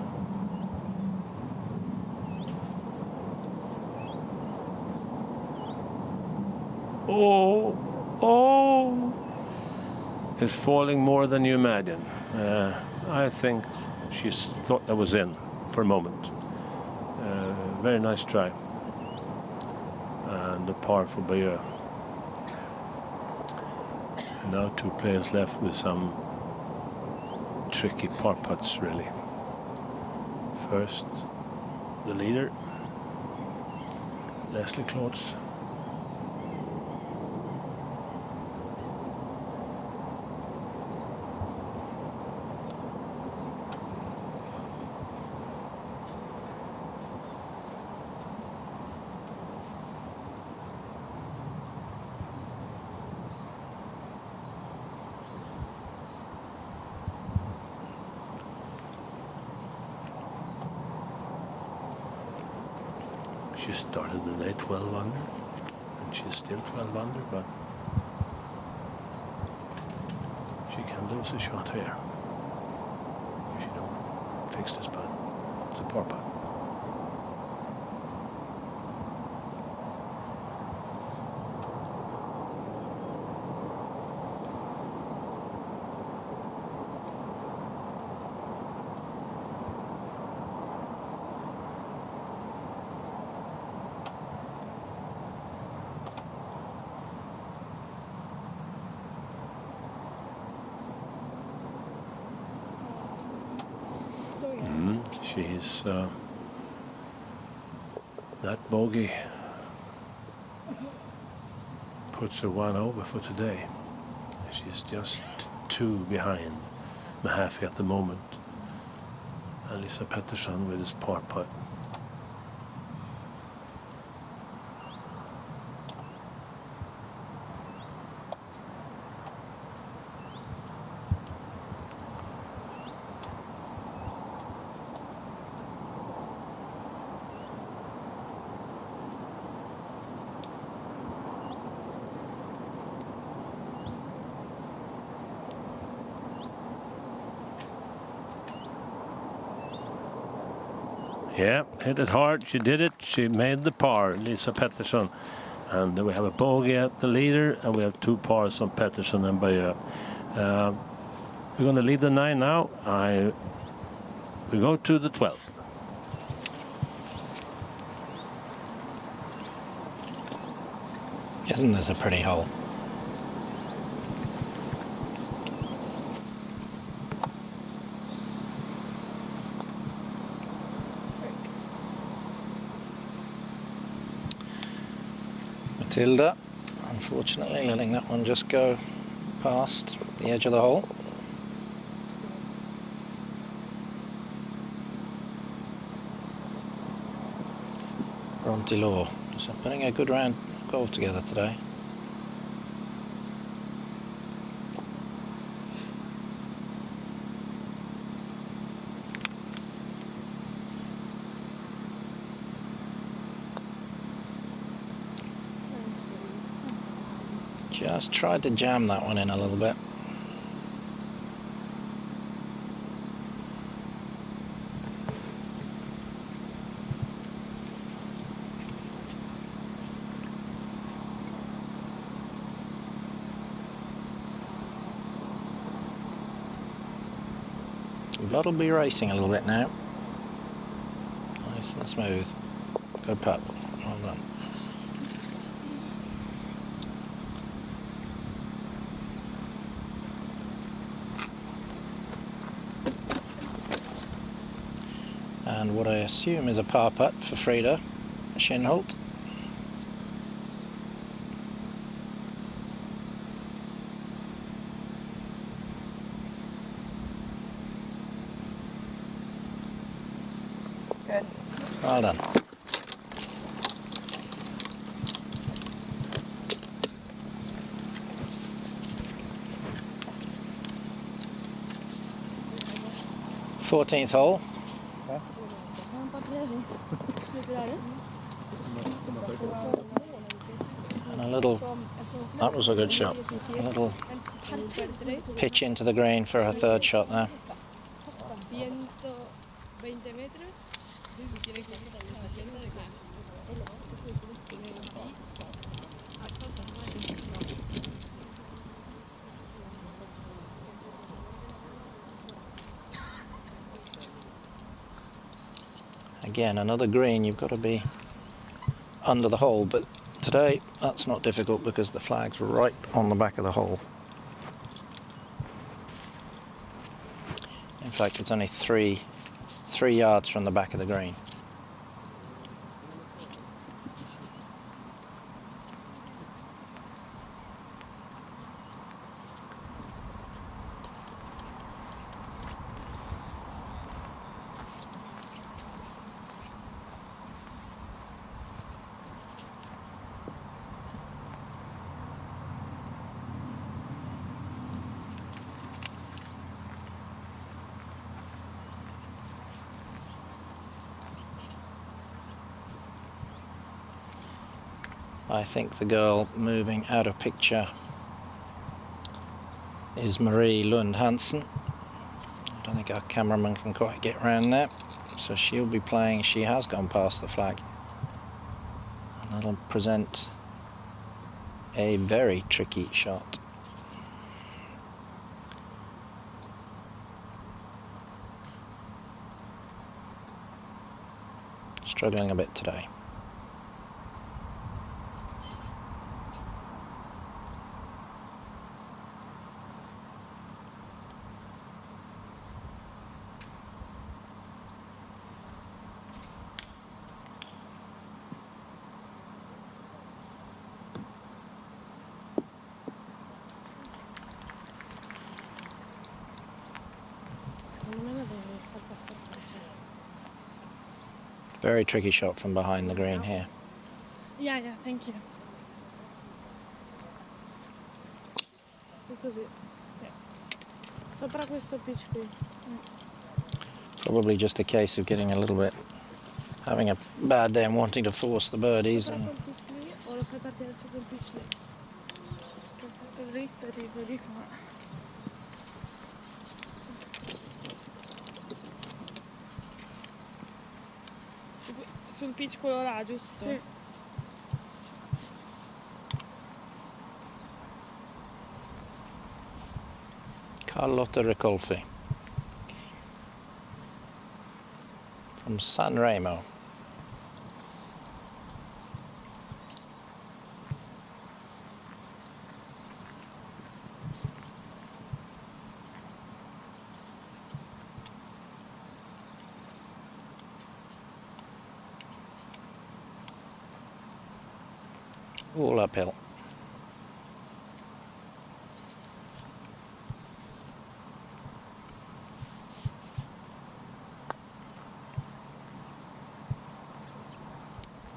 Oh! It's falling more than you imagine. I think she thought that was in. for a moment. Very nice try. And a par for Bayeux. Now 2 players left with some tricky par putts, really. First, the leader, Leslie Cluts. She started the day 12 under, and she's still 12 under, but she can lose a shot here if you don't fix this putt. It's a par putt. She's that bogey puts her 1 over for today. She's just 2 behind Mahaffey at the moment. And Lisa Pettersson with his par putt. Yeah, hit it hard. She did it. She made the par, Lisa Pettersson. And we have a bogey at the leader, and we have 2 pars on Pettersson and Bayeux. We're going to leave the 9 now. We go to the 12th. Isn't this a pretty hole? Matilda, unfortunately, letting that one just go past the edge of the hole. Bronte Law, just putting a good round of golf together today. Just tried to jam that one in a little bit. Blood will be racing a little bit now. Nice and smooth. Good putt. Well done. And what I assume is a par putt for Frida Schinholt. Good. Well done. Fourteenth hole. And a little, that was a good shot. A little pitch into the green for her 3rd shot there. Again, another green, you've got to be under the hole, but today that's not difficult because the flag's right on the back of the hole. In fact, it's only three yards from the back of the green. I think the girl moving out of picture is Marie Lund Hansen. I don't think our cameraman can quite get around there, so she'll be playing. She has gone past the flag, and that'll present a very tricky shot. Struggling a bit today. Very tricky shot from behind the green here. Yeah, thank you. Così. Sopra questo pitch qui. Probably just a case of getting a little bit, having a bad day and wanting to force the birdies. And sul pitch quello là, giusto? Sì. Carlotta Ricolfi from San Remo. All uphill.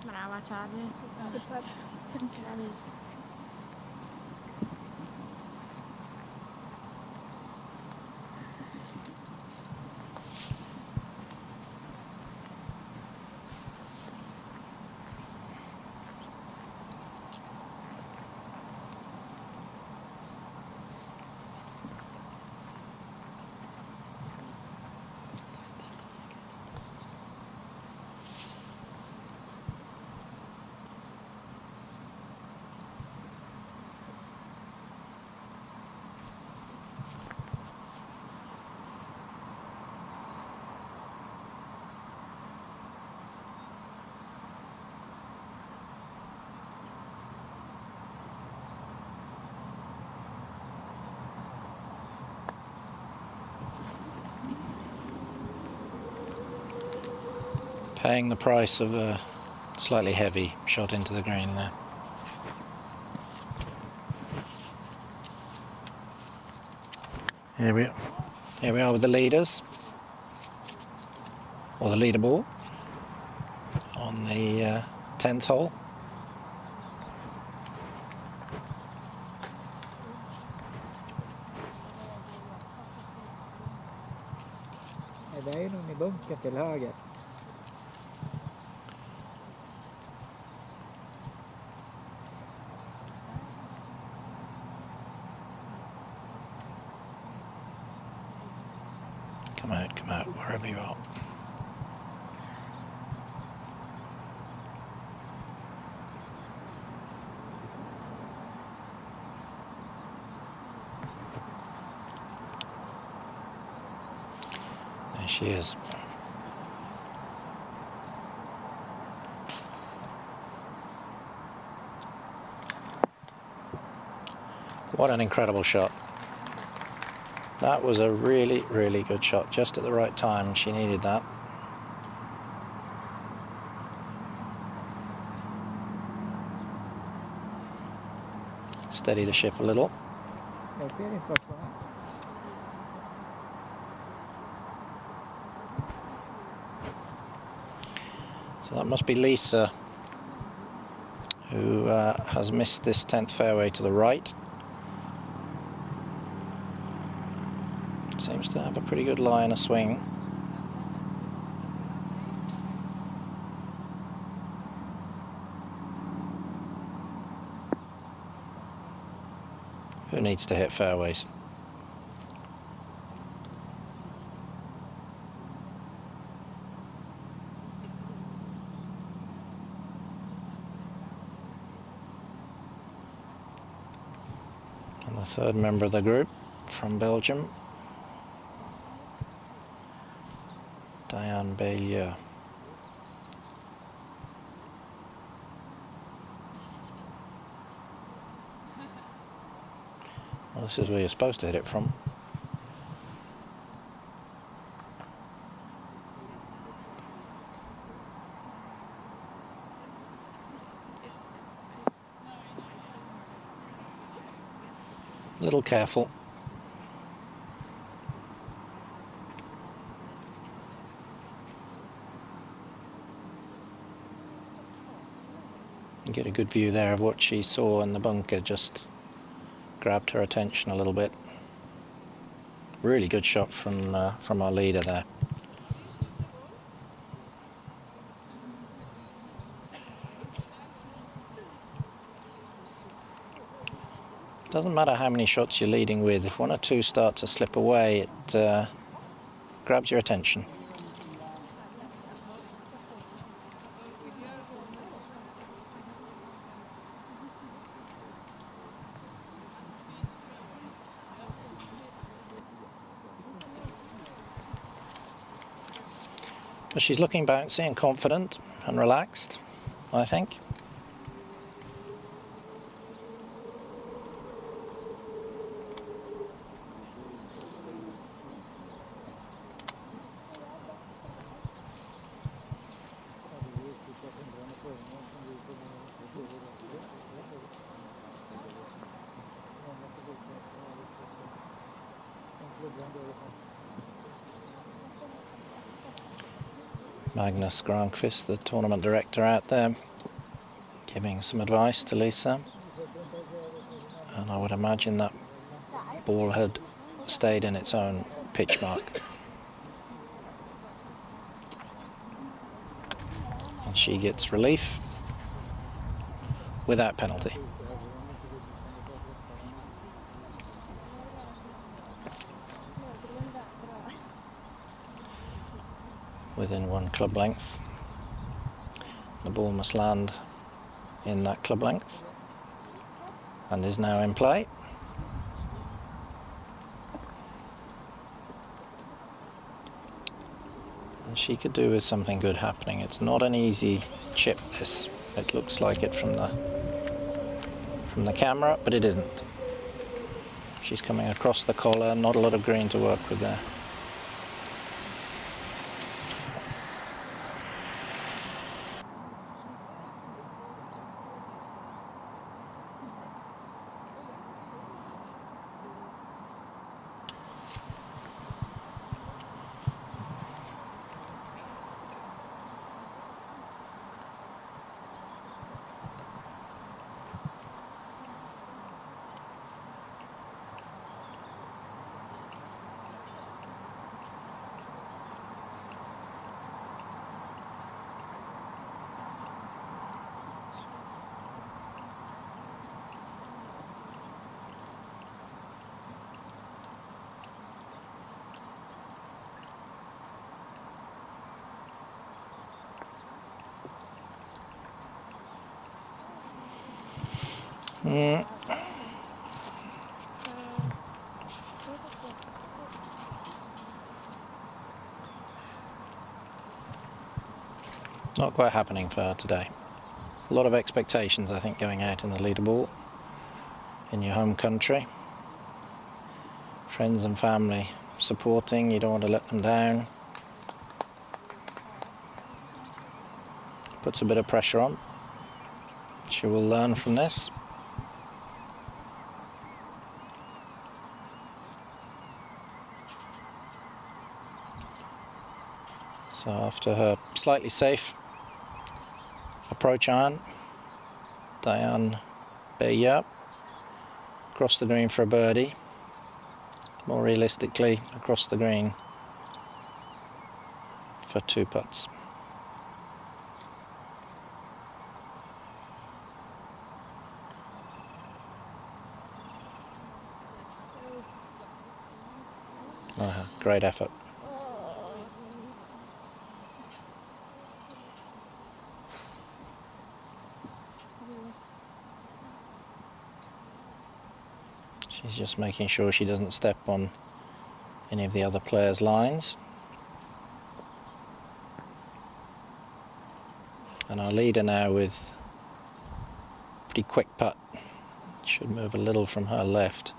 Brava Charlie. Paying the price of a slightly heavy shot into the green there. Here we are with the leaders, or the leaderboard, on the 10th hole. Det är någon i bunken till höger. Come out, wherever you are. There she is. What an incredible shot. That was a really, really good shot, just at the right time. She needed that. Steady the ship a little. So that must be Lisa, who has missed this 10th fairway to the right. Seems to have a pretty good lie and a swing. Who needs to hit fairways? And the third member of the group from Belgium, Diane Baylieu. Well, this is where you're supposed to hit it from. A little careful. You get a good view there of what she saw in the bunker, just grabbed her attention a little bit. Really good shot from our leader there. Doesn't matter how many shots you're leading with, if one or two start to slip away, it grabs your attention. But she's looking bouncy and confident and relaxed, I think. Magnus Granqvist, the tournament director, out there giving some advice to Lisa, and I would imagine that ball had stayed in its own pitch mark. And she gets relief without penalty. Within one club length. The ball must land in that club length and is now in play. And she could do with something good happening. It's not an easy chip, this. It looks like it from the camera, but it isn't. She's coming across the collar, not a lot of green to work with there. Not quite happening for her today. A lot of expectations, I think, going out in the leaderboard. in your home country. Friends and family supporting, you don't want to let them down. Puts a bit of pressure on. She will learn from this. So after her slightly safe approach iron, Diane Beyer across the green for a birdie. More realistically, across the green for 2 putts. Great effort. She's just making sure she doesn't step on any of the other players' lines. And our leader now with a pretty quick putt. Should move a little from her left.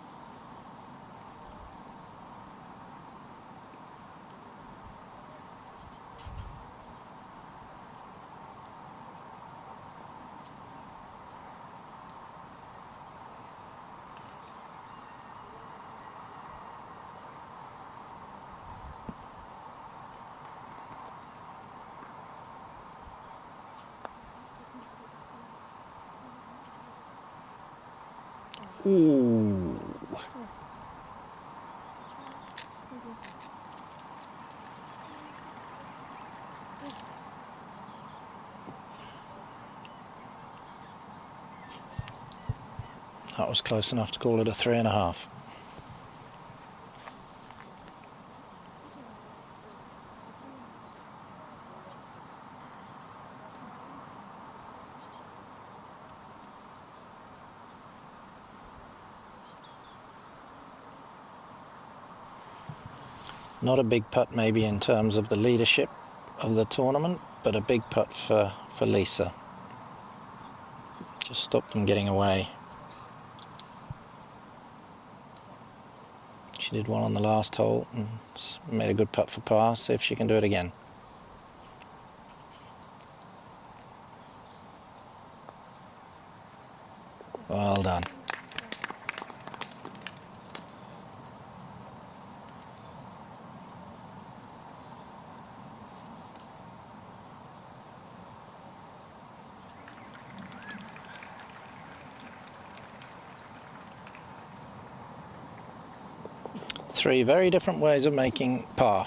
Ooh. That was close enough to call it a 3.5. Not a big putt maybe in terms of the leadership of the tournament, but a big putt for Lisa. Just stopped them getting away. She did one on the last hole and made a good putt for par. See if she can do it again. Well done. Three very different ways of making par.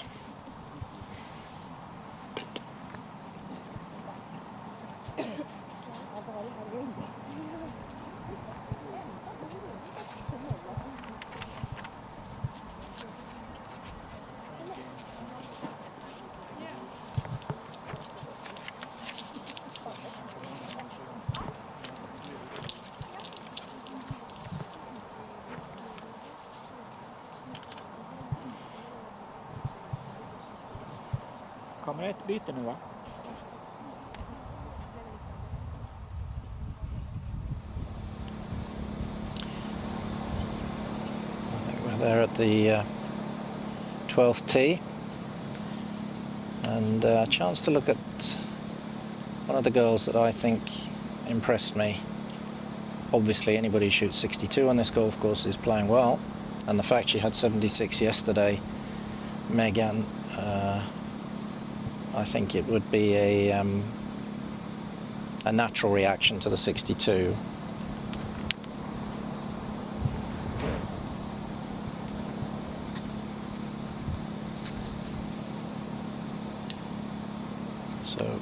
Kommer det ett byte nu va? I think we're there at the 12th tee. And a chance to look at one of the girls that I think impressed me. Obviously anybody who shoots 62 on this golf course is playing well. And the fact she had 76 yesterday, Megan, I think it would be a natural reaction to the 62. So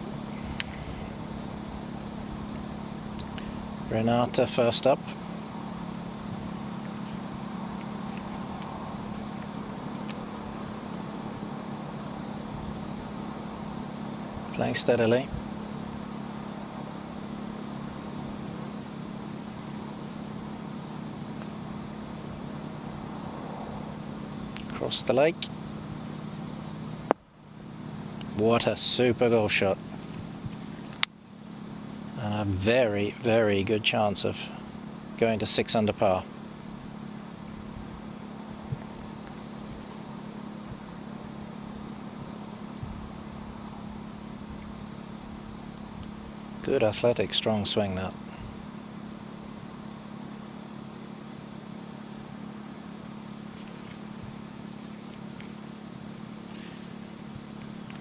Renata first up. Playing steadily. Across the lake. What a super golf shot. And a very, very good chance of going to 6 under par. Good athletic, strong swing that.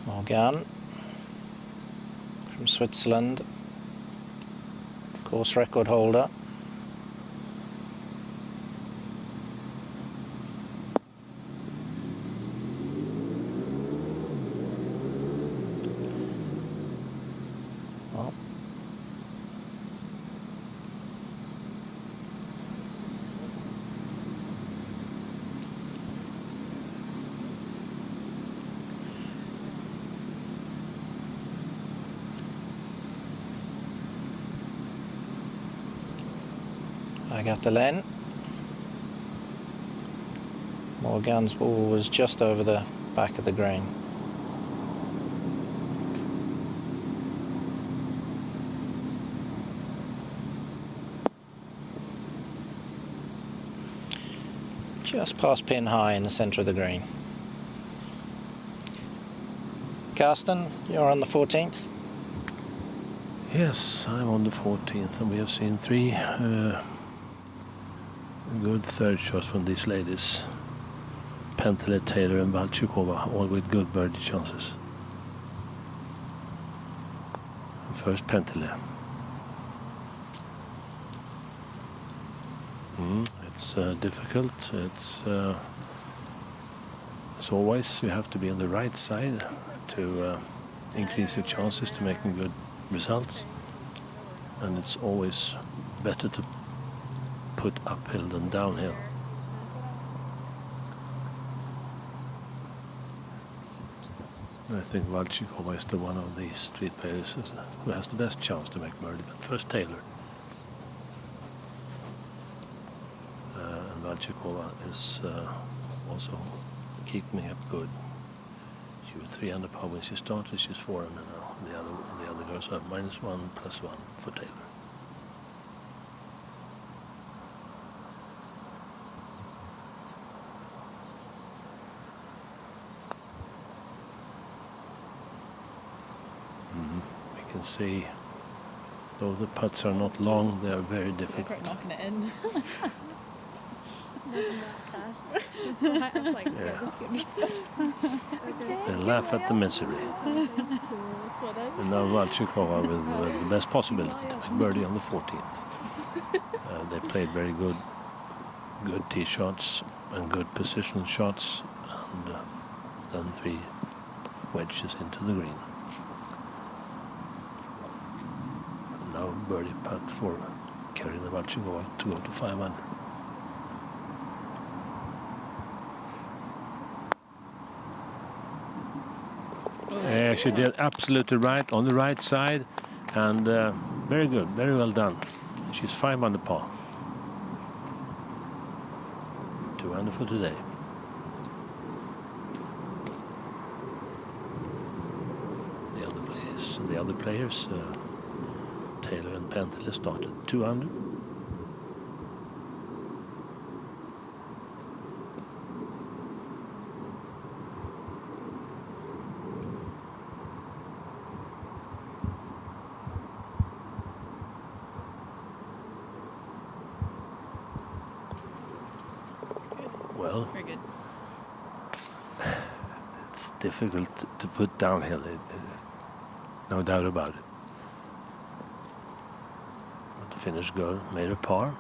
Morgan from Switzerland, course record holder. Well, I got the lane. Morgan's ball was just over the back of the green. Just past pin high in the centre of the green. Carsten, you're on the 14th. Yes, I'm on the 14th, and we have seen three good third shots from these ladies. Pentele, Taylor and Valchukova, all with good birdie chances. And first Pentele. It's difficult. It's as always, you have to be on the right side to increase your chances to making good results. And it's always better to put uphill than downhill. I think Valchukova is the one of these street players who has the best chance to make birdie. But first Taylor. And Valchukova is also keeping up good. She was 3 under par when she started. She's 4 under now. The other girls have -1, +1 for Taylor. We can see, though the putts are not long, they are very difficult. Knocking it in. They laugh at the misery. And now Valchukova with the best possibility to make birdie on the 14th. They played very good tee shots and good positional shots, and then 3 wedges into the green. And now birdie putt for Karina Valchukova to go to 5 under. She did absolutely right on the right side, and very good, very well done. She's 5 under par. 2 under for today. The other players, Taylor and Pentele, started 2 under. Well, very good. It's difficult to put downhill, no doubt about it. But the Finnish girl made a par.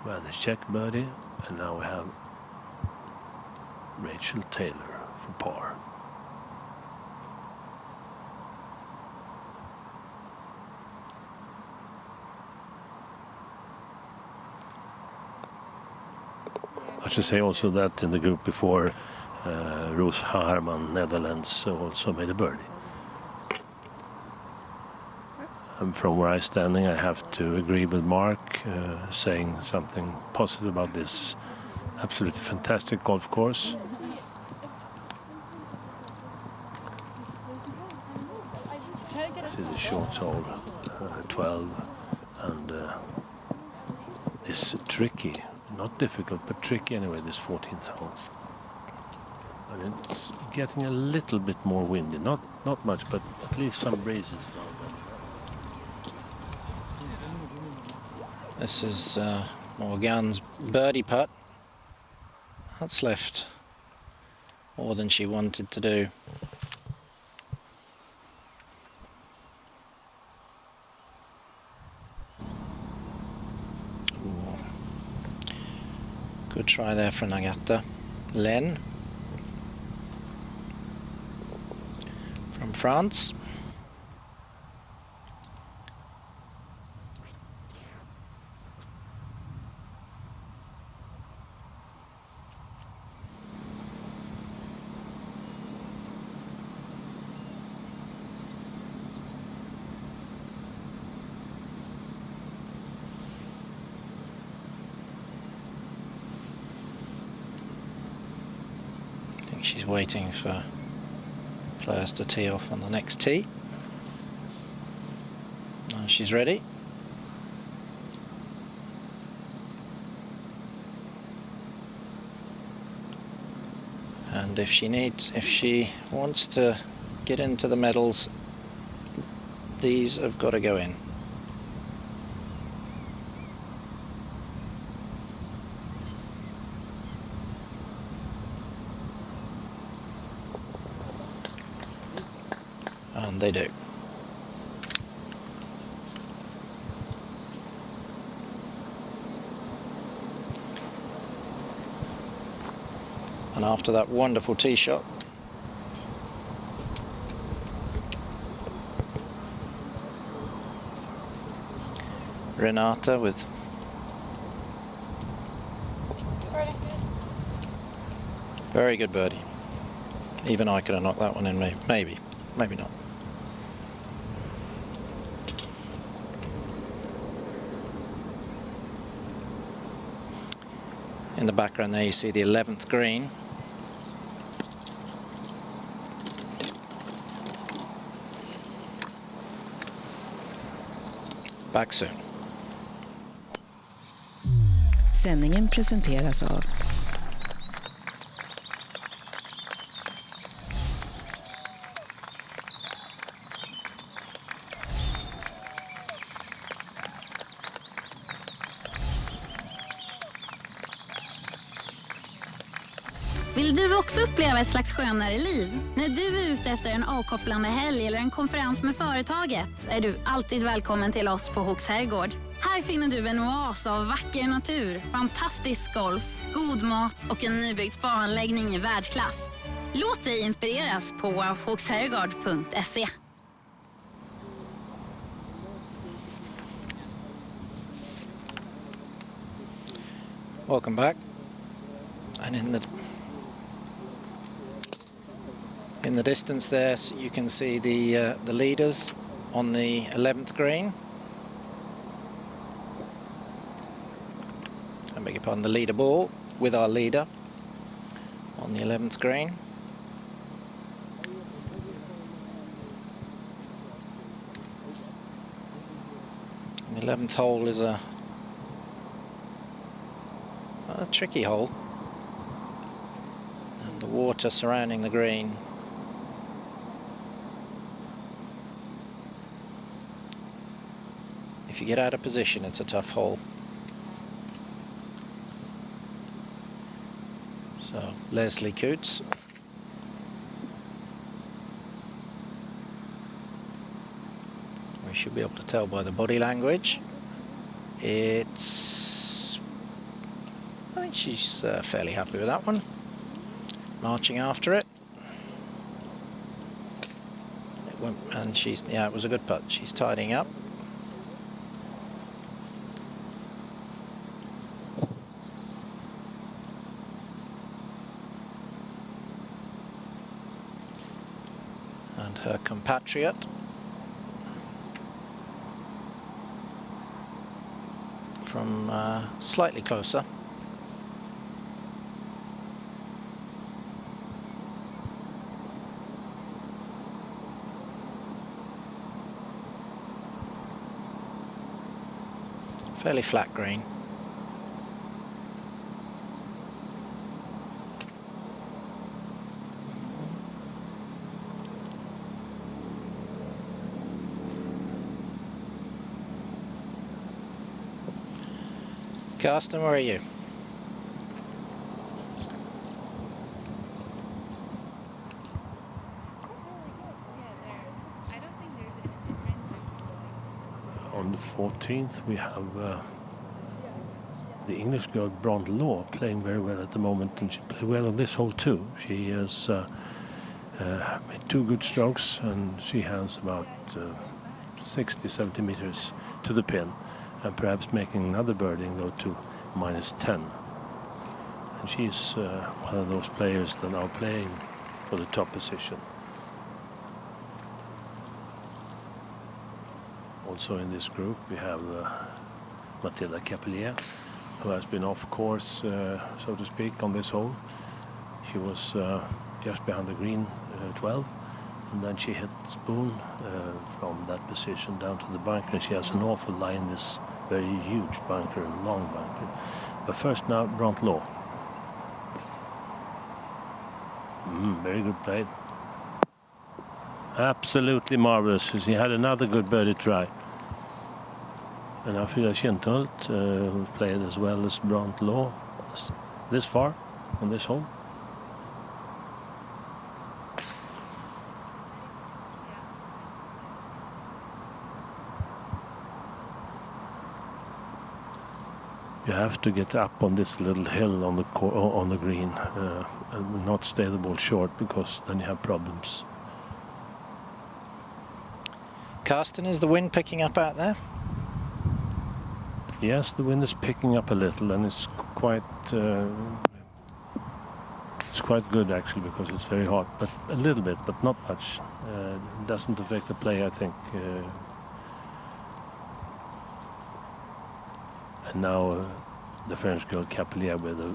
Well, the check birdie, and now we have Rachel Taylor for par. I should say also that in the group before, Roos Harman, Netherlands, also made a birdie. And from where I'm standing, I have to agree with Mark, saying something positive about this absolutely fantastic golf course. This is a short hole, 12, and it's tricky. Not difficult, but tricky anyway, this 14th hole. And it's getting a little bit more windy. Not much, but at least some breezes now. This is Morgan's birdie putt. That's left more than she wanted to do. Ooh. Good try there from Agatha. Len from France. She's waiting for players to tee off on the next tee. Now she's ready. And if she wants to get into the medals, these have got to go in. And they do. And after that wonderful tee shot, Renata with very good birdie. Even I could have knocked that one in, maybe not. In the background there you see the 11th green. Back soon. Sändningen presenteras av Vill du också uppleva ett slags skönare liv? När du är ute efter en avkopplande helg eller en konferens med företaget är du alltid välkommen till oss på Hooks Herrgård. Här finner du en oas av vacker natur, fantastisk golf, god mat och en nybyggd spaanläggning i världsklass. Låt dig inspireras på hooksherrgård.se. Welcome back. And in the distance there, so you can see the leaders on the 11th green. I beg your pardon, the leader ball with our leader on the 11th green. And the 11th hole is a tricky hole, and the water surrounding the green if you get out of position, it's a tough hole. So Leslie Coots we should be able to tell by the body language. I think she's fairly happy with that one. Marching after it. It went, and it was a good putt. She's tidying up. And her compatriot from slightly closer. Fairly flat green. Carsten, where are you? On the 14th, we have the English girl Bront Law playing very well at the moment, and she played well on this hole too. She has made 2 good strokes, and she has about 60-70 meters to the pin, and perhaps making another birding though to -10. And she's one of those players that are playing for the top position. Also in this group we have Matilda Capelier, who has been off course, so to speak, on this hole. She was just behind the green 12, and then she hit spoon from that position down to the bunker. She has an awful lie in this very huge bunker and long bunker. But first now, Bront Law. Very good play. Absolutely marvelous. She had another good birdie try. And Frida Kinthult, who played as well as Bront Law this far on this hole. You have to get up on this little hill on the green and not stay the ball short, because then you have problems. Carsten, is the wind picking up out there? Yes, the wind is picking up a little, and it's quite good actually, because it's very hot, but a little bit, but not much. It doesn't affect the play, I think. And now the French girl Capelier with a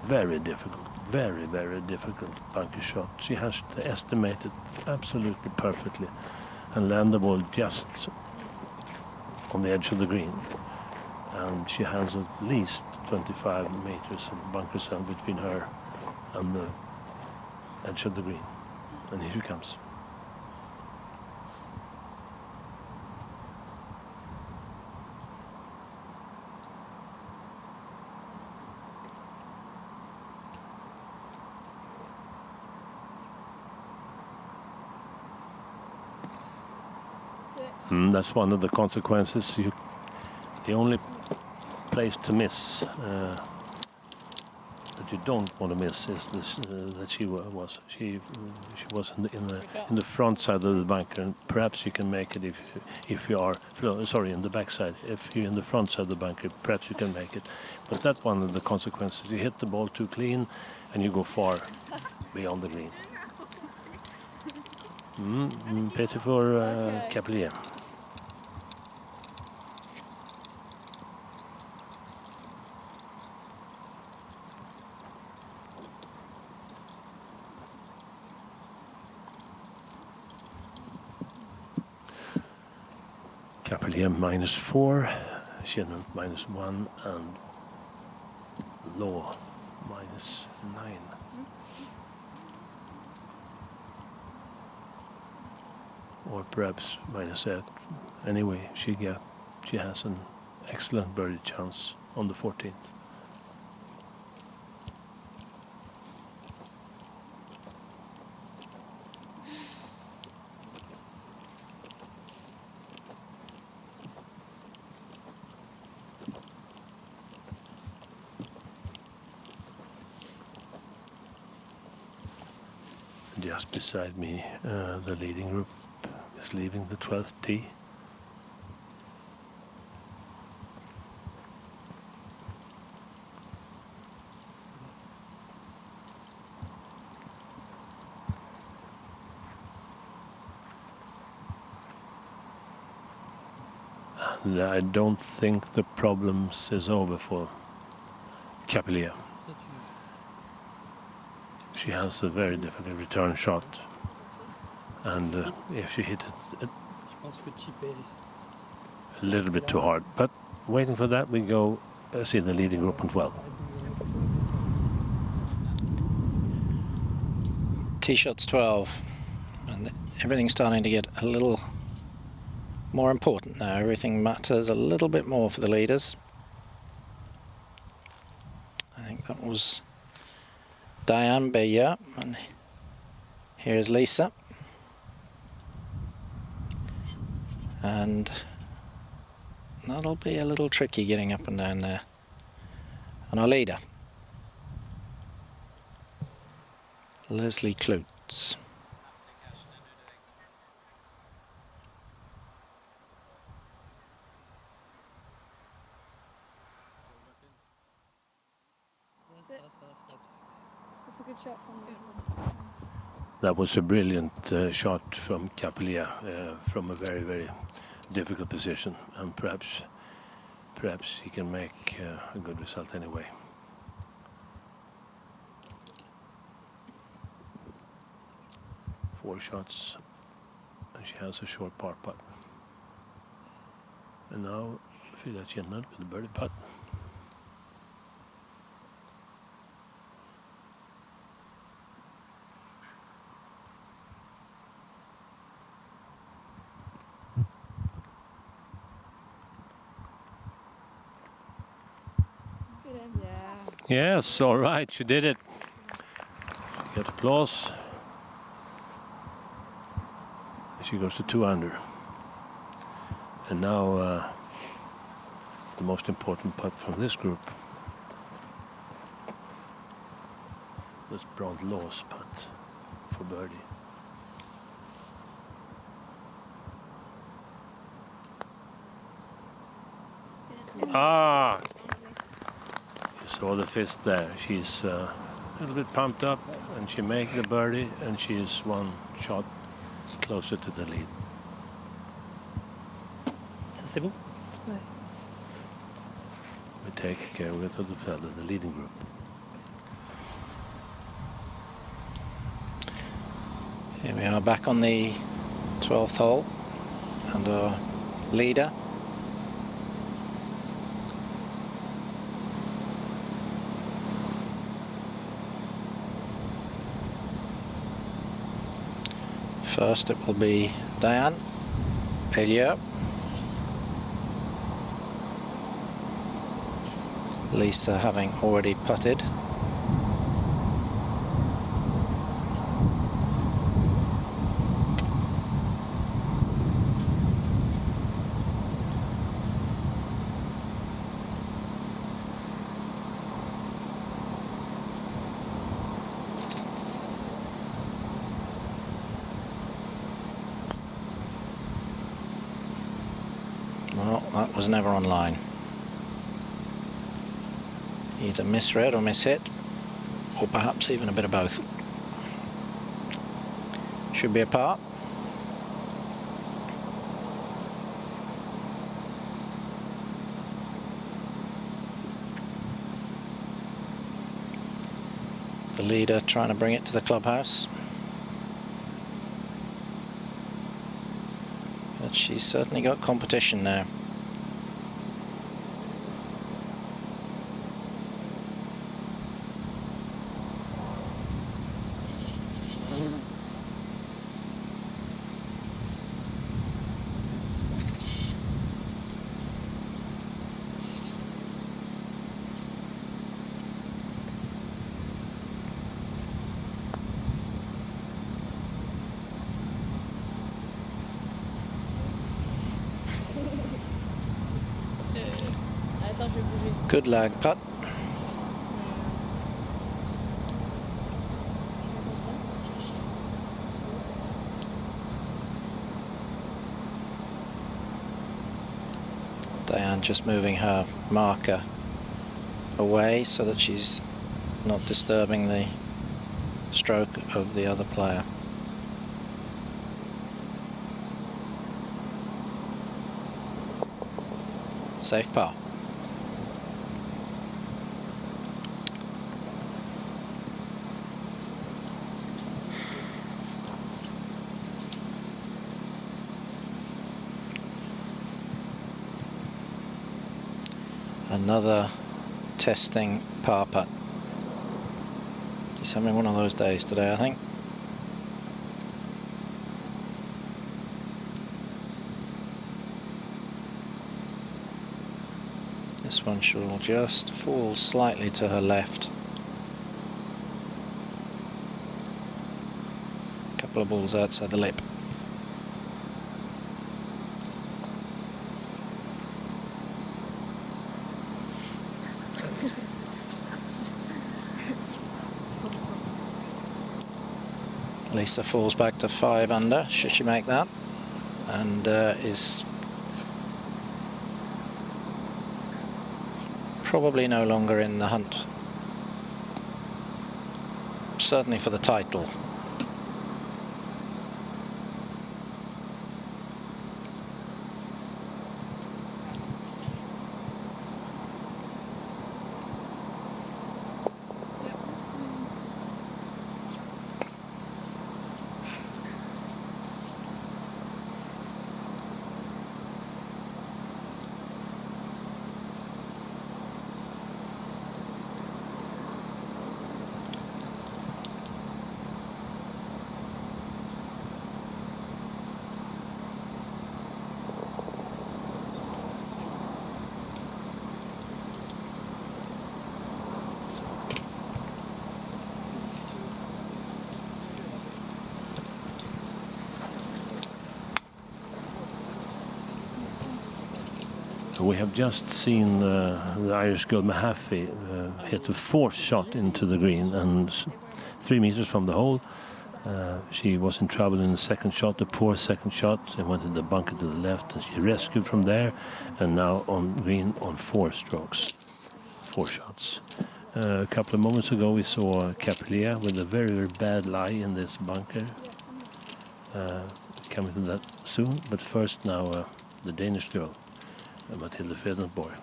very difficult bunker shot. She has to estimate it absolutely perfectly and land the ball just on the edge of the green. And she has at least 25 meters of bunker sand between her and the edge of the green. And here she comes. That's one of the consequences. The only place to miss that you don't want to miss is this, that she was in the front side of the bunker, and perhaps you can make it if you are in the back side. If you're in the front side of the bunker, perhaps you can make it. But that's one of the consequences. You hit the ball too clean, and you go far beyond the green. Pity for Capelier. Capelier -4, Kinthult -1, and Law -9. Or perhaps -8. Anyway, she has an excellent birdie chance on the 14th. Just beside me, the leading group is leaving the 12th tee. And I don't think the problems is over for Capelier. She has a very difficult return shot, and if she hit it a little bit too hard. But waiting for that, we go see the leading group on 12. Tee shots 12, and everything's starting to get a little more important now. Everything matters a little bit more for the leaders. That was Diane Beyer, and here's Lisa. And that'll be a little tricky getting up and down there. And our leader, Leslie Cluts. That's a good shot from there. That was a brilliant shot from Capelia from a very, very difficult position, and perhaps he can make a good result anyway. Four shots, and she has a short par putt. And now Frida Kinnared with the birdie putt. Yes, all right, she did it. She got applause. She goes to 2 under. And now the most important putt from this group was Bront Law's putt for birdie. Ah! Saw the fist there. She's a little bit pumped up, and she makes the birdie, and she is one shot closer to the lead. We go to the leading group. Here we are back on the 12th hole, and our leader, first it will be Diane Beyer. Lisa having already putted. Well, that was never on line. Either misread or mishit, or perhaps even a bit of both. Should be a par. The leader trying to bring it to the clubhouse. But she's certainly got competition now. Good lag putt. Diane just moving her marker away so that she's not disturbing the stroke of the other player. Safe par. Another testing par putt. He's having one of those days today, I think. This one shall just fall slightly to her left. A couple of balls outside the lip. Lisa falls back to 5 under, should she make that, and is probably no longer in the hunt, certainly for the title. We have just seen the Irish girl Mahaffey hit a 4th shot into the green, and 3 meters from the hole. She was in trouble in the 2nd shot, the poor 2nd shot, and went in the bunker to the left, and she rescued from there, and now on green on 4 strokes, 4 shots. A couple of moments ago we saw Capria with a very, very bad lie in this bunker. Coming to that soon, but first now the Danish girl, Mathilde Fredensborg.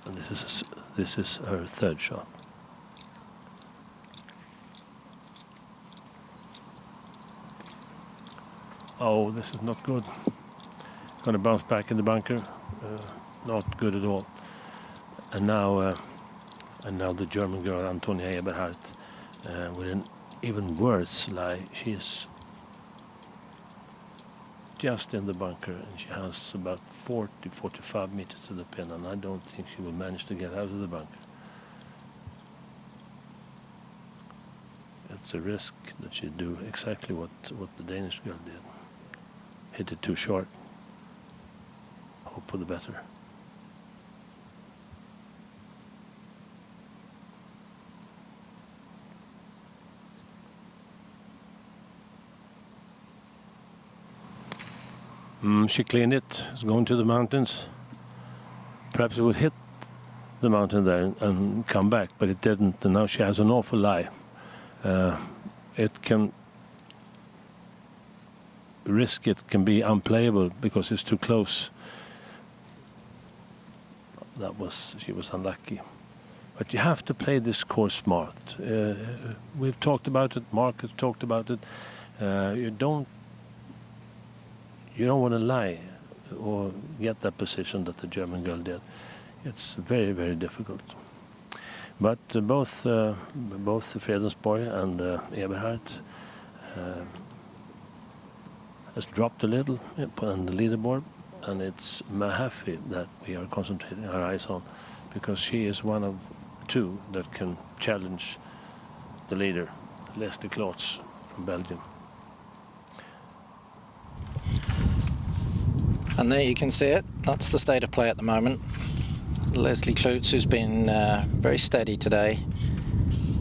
And this is her 3rd shot. Oh, this is not good. Going to bounce back in the bunker. Not good at all. And now the German girl Antonia Eberhardt with an even worse lie. She's just in the bunker, and she has about 40-45 meters to the pin, and I don't think she will manage to get out of the bunker. It's a risk that she do exactly what the Danish girl did. Hit it too short. Hope for the better. She cleaned it. It's going to the mountains. Perhaps it would hit the mountain there and come back, but it didn't. And now she has an awful lie. It can risk. It can be unplayable because it's too close. She was unlucky. But you have to play this course smart. We've talked about it. Mark has talked about it. You don't want to lie or get that position that the German girl did. It's very, very difficult. But both Fredensborg and Eberhardt has dropped a little on the leaderboard, and it's Mahaffey that we are concentrating our eyes on, because she is one of 2 that can challenge the leader, Cluts from Belgium. And there you can see it. That's the state of play at the moment. Leslie Cluts, who's been very steady today,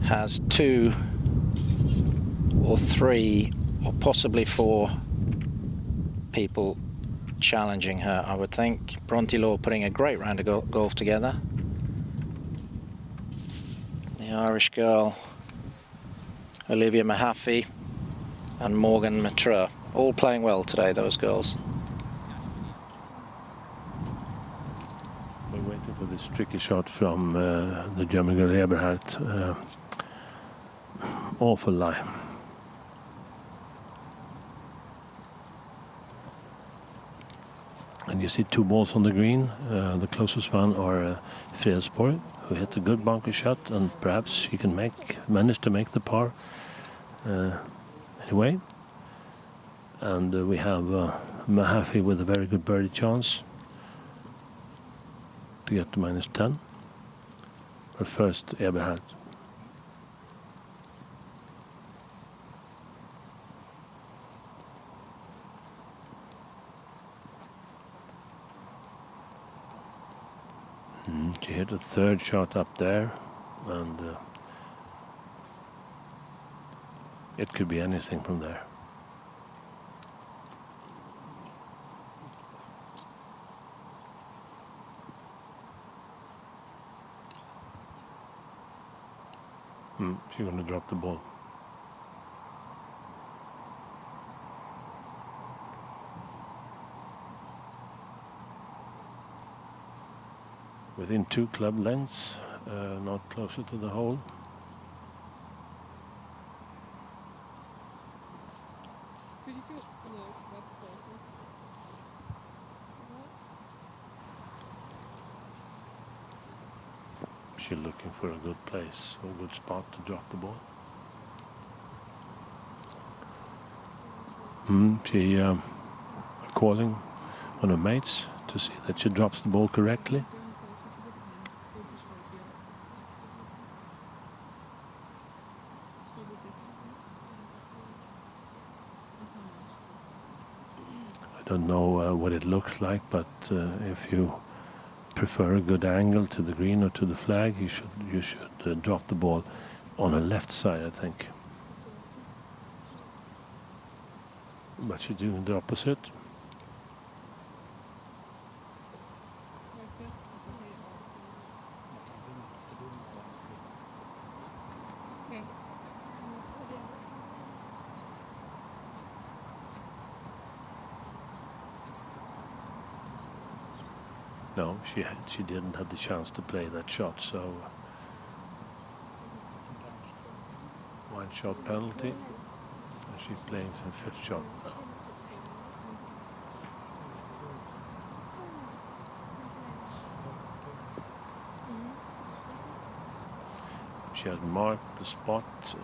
has 2 or 3 or possibly 4 people challenging her, I would think. Bronte Law putting a great round of golf together. The Irish girl, Olivia Mahaffey, and Morgan Matreux, all playing well today, those girls. We're waiting for this tricky shot from the German girl Eberhardt. Awful lie. And you see 2 balls on the green. The closest one are Fredensborg, who hit a good bunker shot, and perhaps she can manage to make the par anyway. And we have Mahaffey with a very good birdie chance. to get to -10. But first, Eberhard. She hit a third shot up there, and it could be anything from there. She's going to drop the ball. Within 2 club lengths, not closer to the hole. She's looking for a good place, a good spot to drop the ball. She calling on her mates to see that she drops the ball correctly. I don't know what it looks like, but if you prefer a good angle to the green or to the flag, you should drop the ball on her left side, I think. But she's doing the opposite. No, she didn't have the chance to play that shot, so one shot penalty, and she's playing her 5th shot. She had marked the spot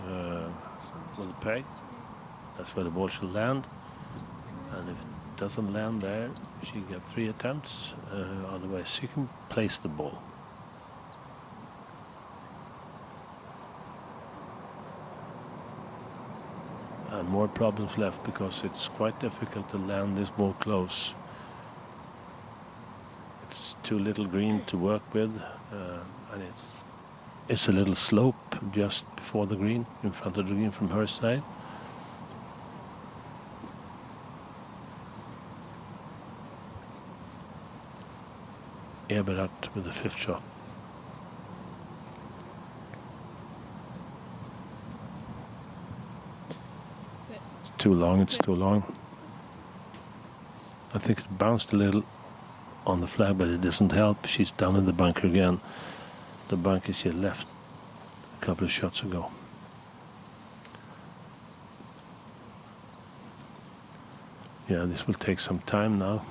with the peg. That's where the ball should land, and if it doesn't land there, she gets 3 attempts. Otherwise, she can place the ball. And more problems left because it's quite difficult to land this ball close. It's too little green to work with, and it's a little slope just before the green, in front of the green from her side. Eberhard with the 5th shot. It's too long, it's too long. I think it bounced a little on the flag, but it doesn't help. She's down in the bunker again. The bunker she left a couple of shots ago. Yeah, this will take some time now.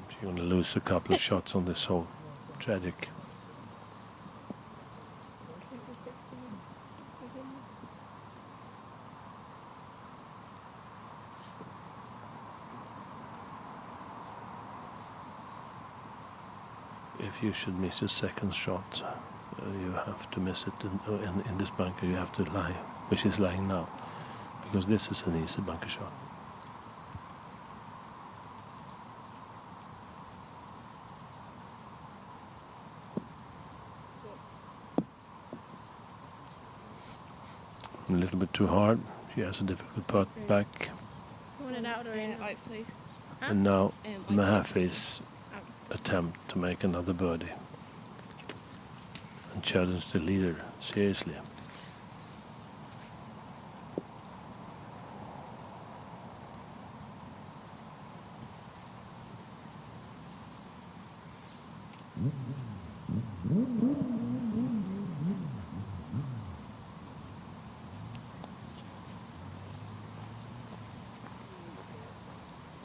She's going to lose a couple of shots on this hole. Tragic. If you should miss your 2nd shot, you have to miss it in this bunker. You have to lie, which is lying now, because this is an easy bunker shot. A little bit too hard. She has a difficult putt back. Want it out or in? Out, please. And now Mahaffey's attempt to make another birdie and challenge the leader seriously.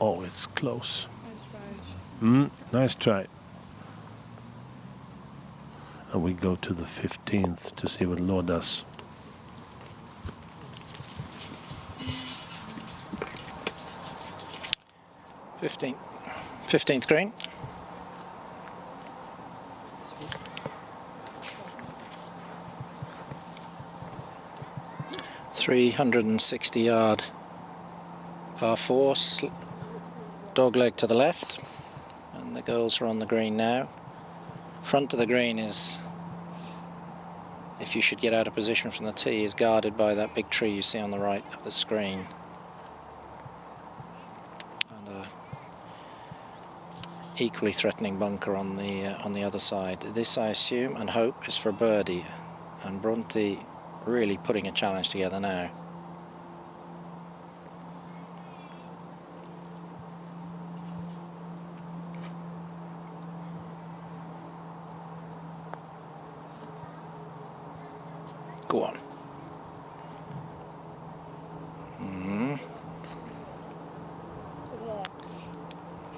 Oh, it's close. Nice try. And we go to the 15th to see what Law does. 15th green. .360-yard par 4, dog leg to the left, and the girls are on the green now. Front of the green is, if you should get out of position from the tee, is guarded by that big tree you see on the right of the screen. And a equally threatening bunker on the other side. This, I assume and hope, is for birdie, and Bronte really putting a challenge together now. Go on.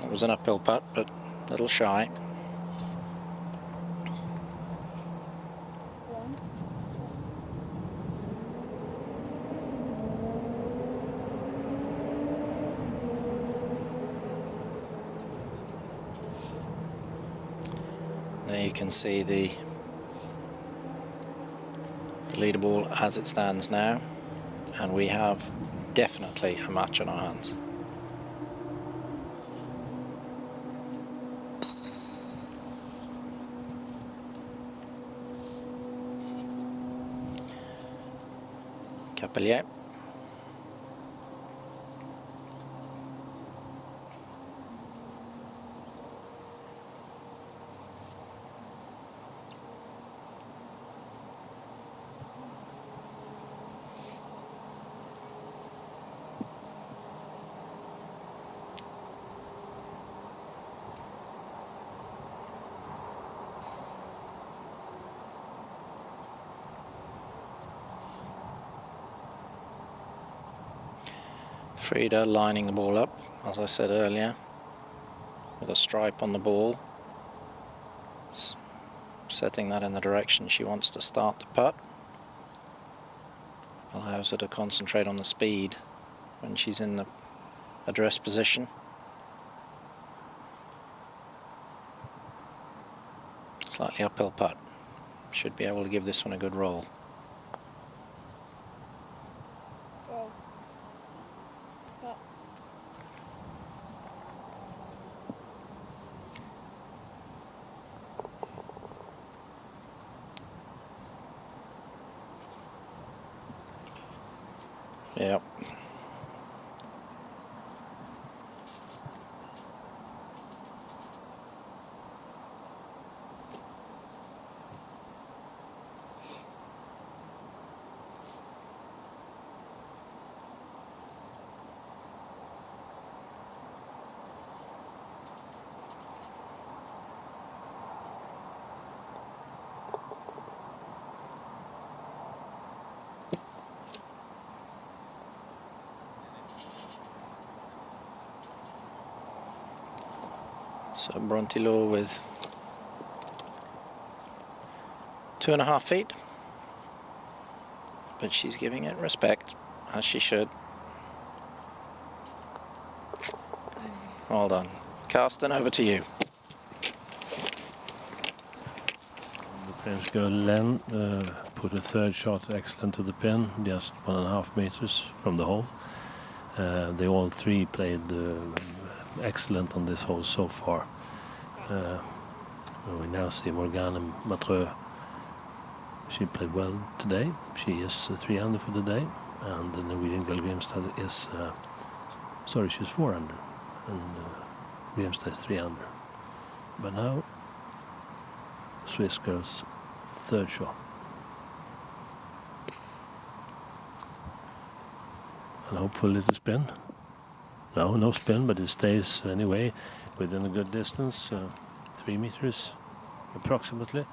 It was an uphill putt, but a little shy. There you can see the leaderboard as it stands now, and we have definitely a match on our hands. Capelier. Frida lining the ball up, as I said earlier, with a stripe on the ball, setting that in the direction she wants to start the putt. Allows her to concentrate on the speed when she's in the address position. Slightly uphill putt. Should be able to give this one a good roll. Yep. So Brontillo with 2.5 feet, but she's giving it respect, as she should. Well done. Carsten, over to you. The French girl Len put a third shot excellent to the pin, just 1.5 meters from the hole. They all three played excellent on this hole so far. We now see Morgane Matreux. She played well today. She is 3 under for the day, and the Norwegian girl Grimstad is she's 4 under, and Grimstad is 3 under. But now Swiss girl's third shot, and hopefully it's a spin. No spin, but it stays anyway within a good distance, 3 meters approximately.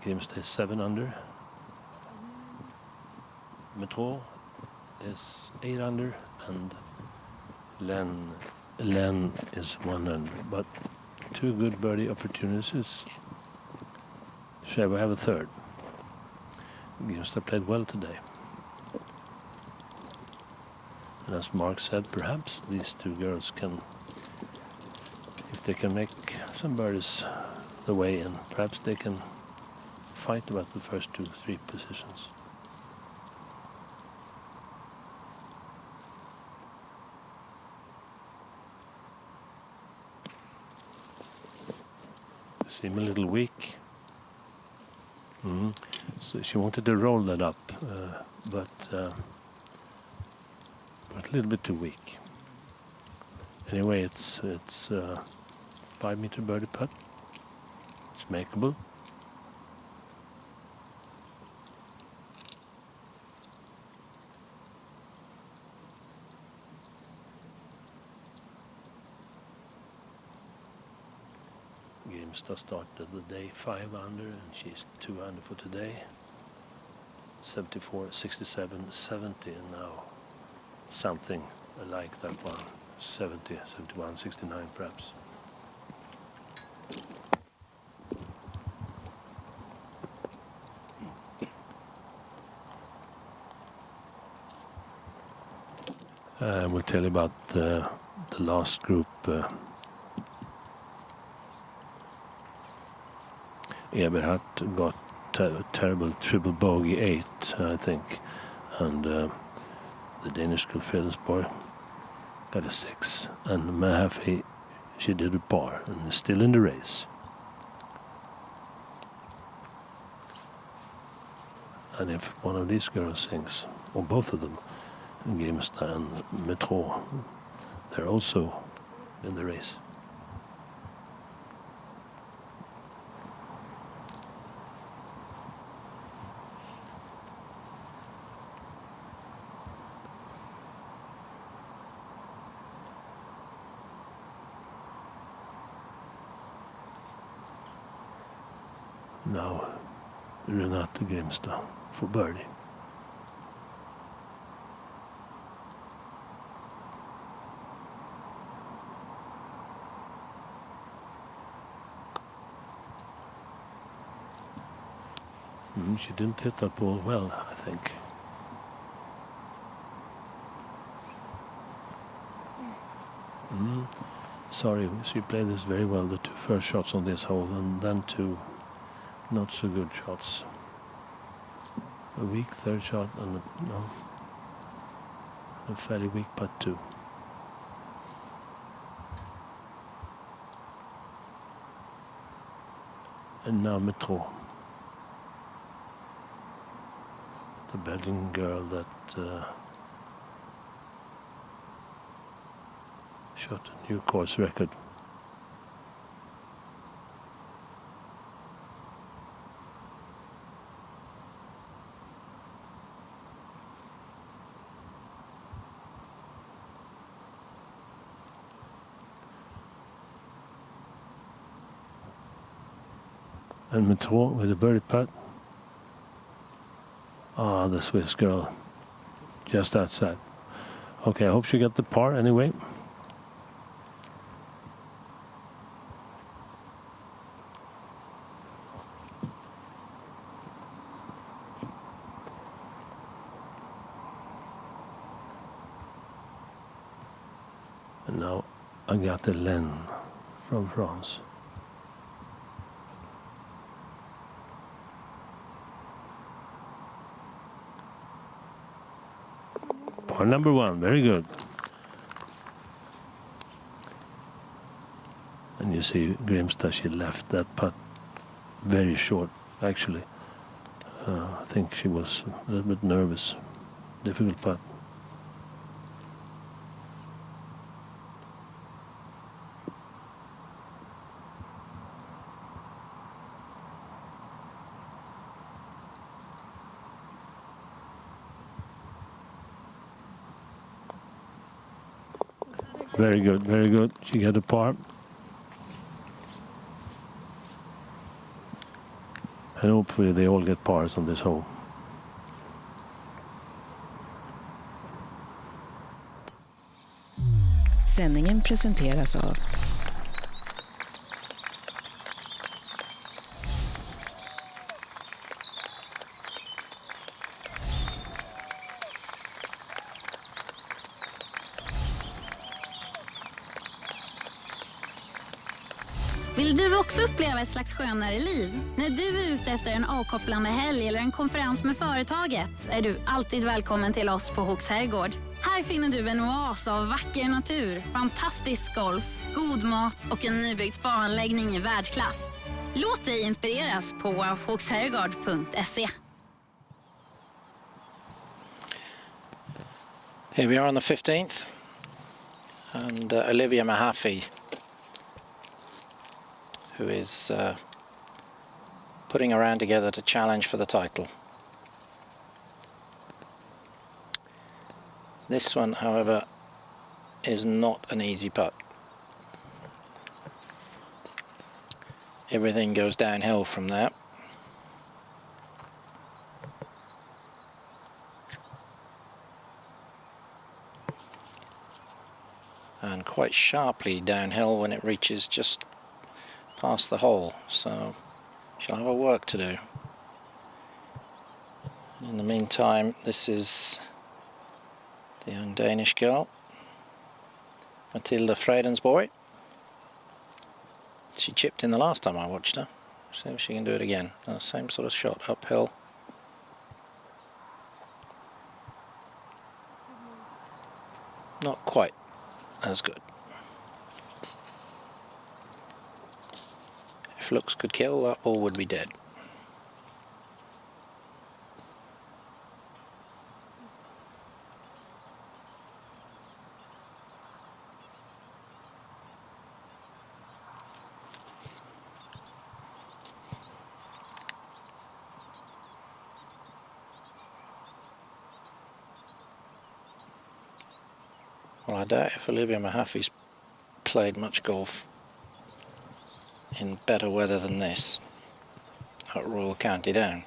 Grimstad is 7 under. Metro is 8 under, and Len is 1 under. But 2 good birdie opportunities. Shall we have a third? Grimstad played well today. And as Mark said, perhaps these two girls can, if they can make some birdies the way in, perhaps they can fight about the first 2-3 positions. Seem a little weak. So she wanted to roll that up, but a little bit too weak. Anyway, it's 5-meter birdie putt. It's makeable. Grimstad started the day 5 under, and she's 2 under for today. 74, 67, 70, and now something like that one. 70, 71, 69 perhaps. I will tell you about the last group. Eberhard got a terrible triple bogey 8, I think, and the Danish girl Fredensborg got a 6, and Mahaffey, she did a par and is still in the race. And if one of these girls sings, or both of them, Grimstad and Metro, they're also in the race. Now Renata Grimstad for birdie. She didn't hit that ball well, I think. Sorry, she played this very well, the 2 first shots on this hole, and then 2 not so good shots. A weak third shot and a fairly weak putt too. And now Metro, the Belgian girl that shot a new course record. And Metro with a birdie putt. Ah, the Swiss girl. Just outside. Okay, I hope she got the par anyway. And now Agathe Len from France. Par number 1, very good. And you see Grimstad, she left that putt very short, actually. I think she was a little bit nervous. Difficult putt. Very good, very good. She got a par. And hopefully they all get pars on this hole. Sändningen presenteras av Vill du också uppleva ett slags skönare liv? När du är ute efter en avkopplande helg eller en konferens med företaget är du alltid välkommen till oss på Hooks Herrgård. Här finner du en oas av vacker natur, fantastisk golf, god mat och en nybyggd spaanläggning i världsklass. Låt dig inspireras på hooksherrgård.se. Here we are on the 15th, and Olivia Mahaffey, who is putting her hand together to challenge for the title. This one, however, is not an easy putt. Everything goes downhill from there. And quite sharply downhill when it reaches just past the hole, so she'll have a work to do. In the meantime, this is the young Danish girl, Matilda Fredensborg. She chipped in the last time I watched her. See if she can do it again. Same sort of shot, uphill. Not quite as good. If looks could kill, that ball would be dead. Well, I doubt if Olivia Mahaffey's played much golf in better weather than this at Royal County Down.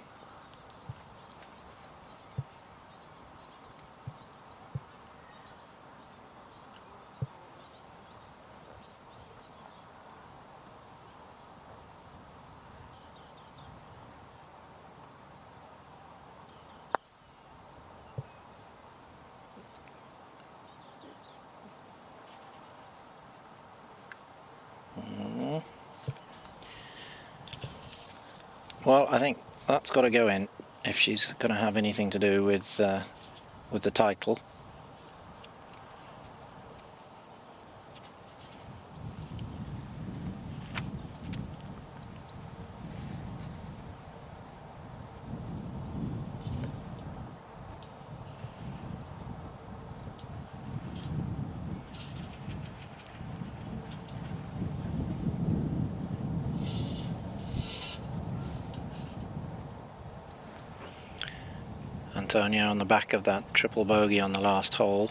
Well, I think that's got to go in if she's going to have anything to do with the title. Antonio on the back of that triple bogey on the last hole.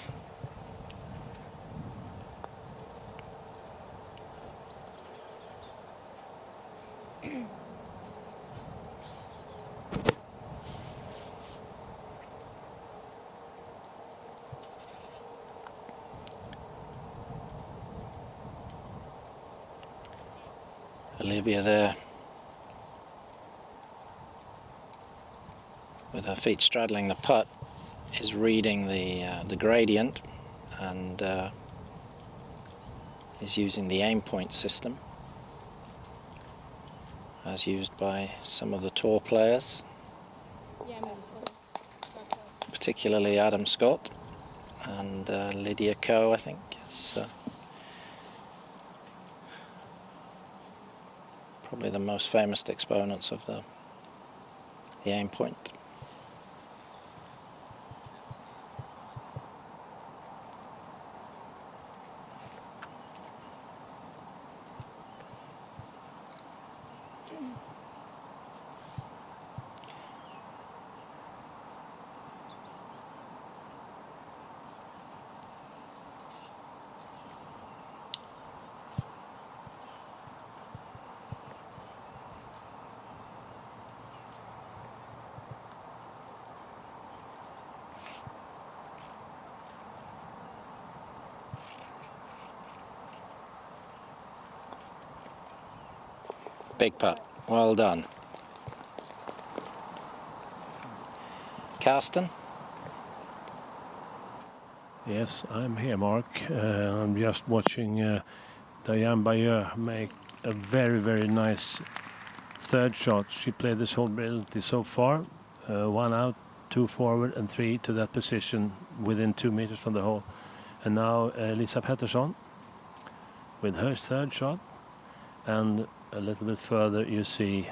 Olivia there with her feet straddling the putt is reading the gradient and is using the aim point system as used by some of the tour players, particularly Adam Scott and Lydia Ko, I think. So probably the most famous exponents of the aim point. Big putt, well done. Karsten? Yes, I'm here, Mark. I'm just watching Diane Bayeux make a very, very nice third shot. She played this whole brilliantly so far. 1 out, 2 forward and 3 to that position within 2 meters from the hole. And now Lisa Pettersson with her third shot. And a little bit further you see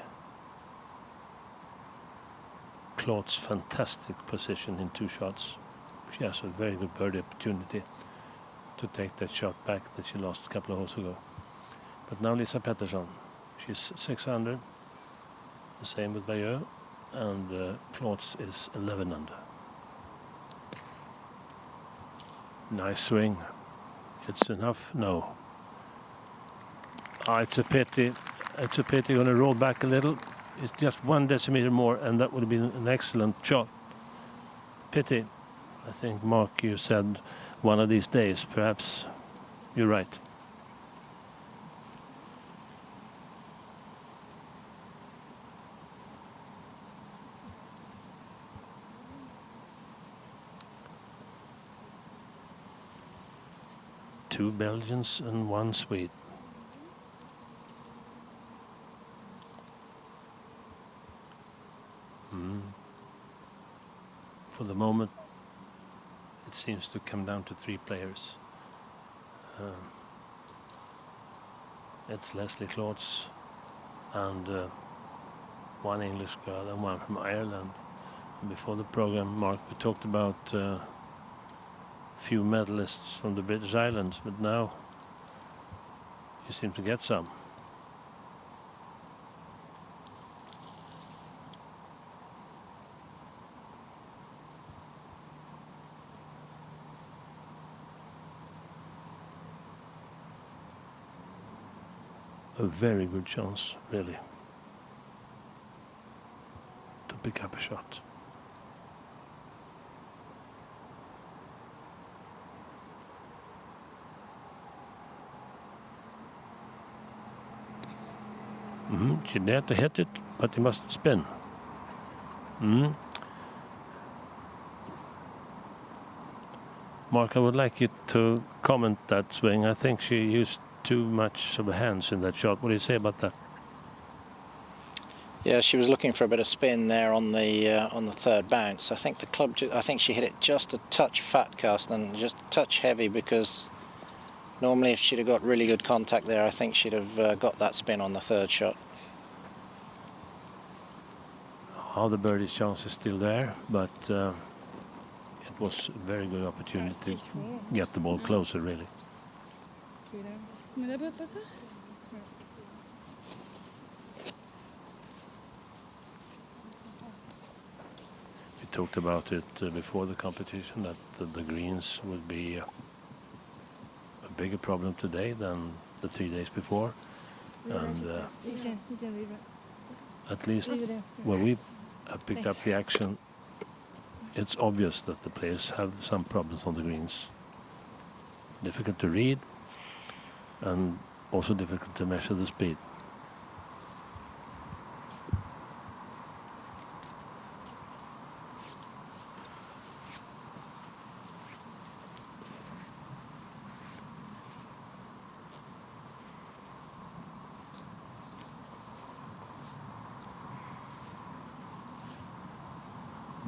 Cluts' fantastic position in 2 shots. She has a very good birdie opportunity to take that shot back that she lost a couple of holes ago. But now Lisa Pettersson, she's 6 under, the same with Bayeux, and Cluts is 11 under. Nice swing. It's enough? No. It's a pity. It's a pity. Going to roll back a little. It's just 1 decimeter more, and that would have been an excellent shot. Pity. I think, Mark, you said one of these days. Perhaps you're right. Two Belgians and 1 Swede. For the moment, it seems to come down to 3 players. It's Leslie Cluts and 1 English girl and 1 from Ireland. And before the program, Mark, we talked about few medalists from the British Islands, but now you seem to get some. A very good chance, really, to pick up a shot. She dared to hit it, but he must spin. Mark, I would like you to comment that swing. I think she used too much of her hands in that shot. What do you say about that? Yeah, she was looking for a bit of spin there on the third bounce. I think the club. I think she hit it just a touch fat cast and just a touch heavy, because normally if she'd have got really good contact there, I think she'd have got that spin on the third shot. How the birdie's chance is still there, but it was a very good opportunity to get the ball closer, really. We talked about it before the competition, that the greens would be a bigger problem today than the 3 days before, and at least where we have picked up the action, it's obvious that the players have some problems on the greens. Difficult to read and also difficult to measure the speed.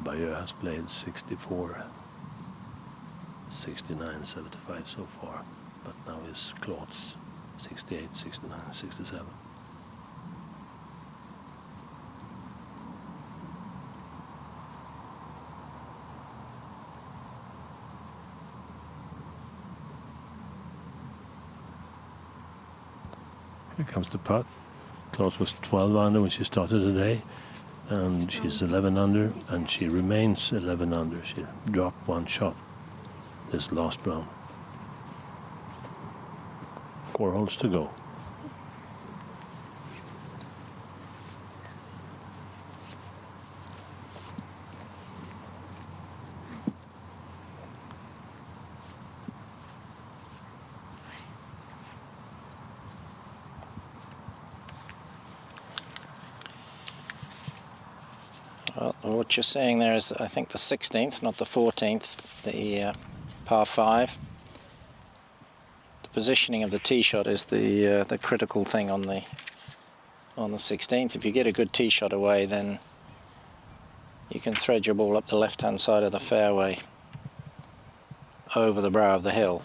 Bayeux has played 64, 69, 75 so far, but now is Cluts 68, 69, 67. Here comes the putt. Cluts was 12 under when she started today, and she's 11 under, and she remains 11 under. She dropped 1 shot this last round. 4 holes to go. Well, what you're seeing there is, I think, the 16th, not the 14th, the par 5. The positioning of the tee shot is the critical thing on the 16th. If you get a good tee shot away, then you can thread your ball up the left-hand side of the fairway over the brow of the hill.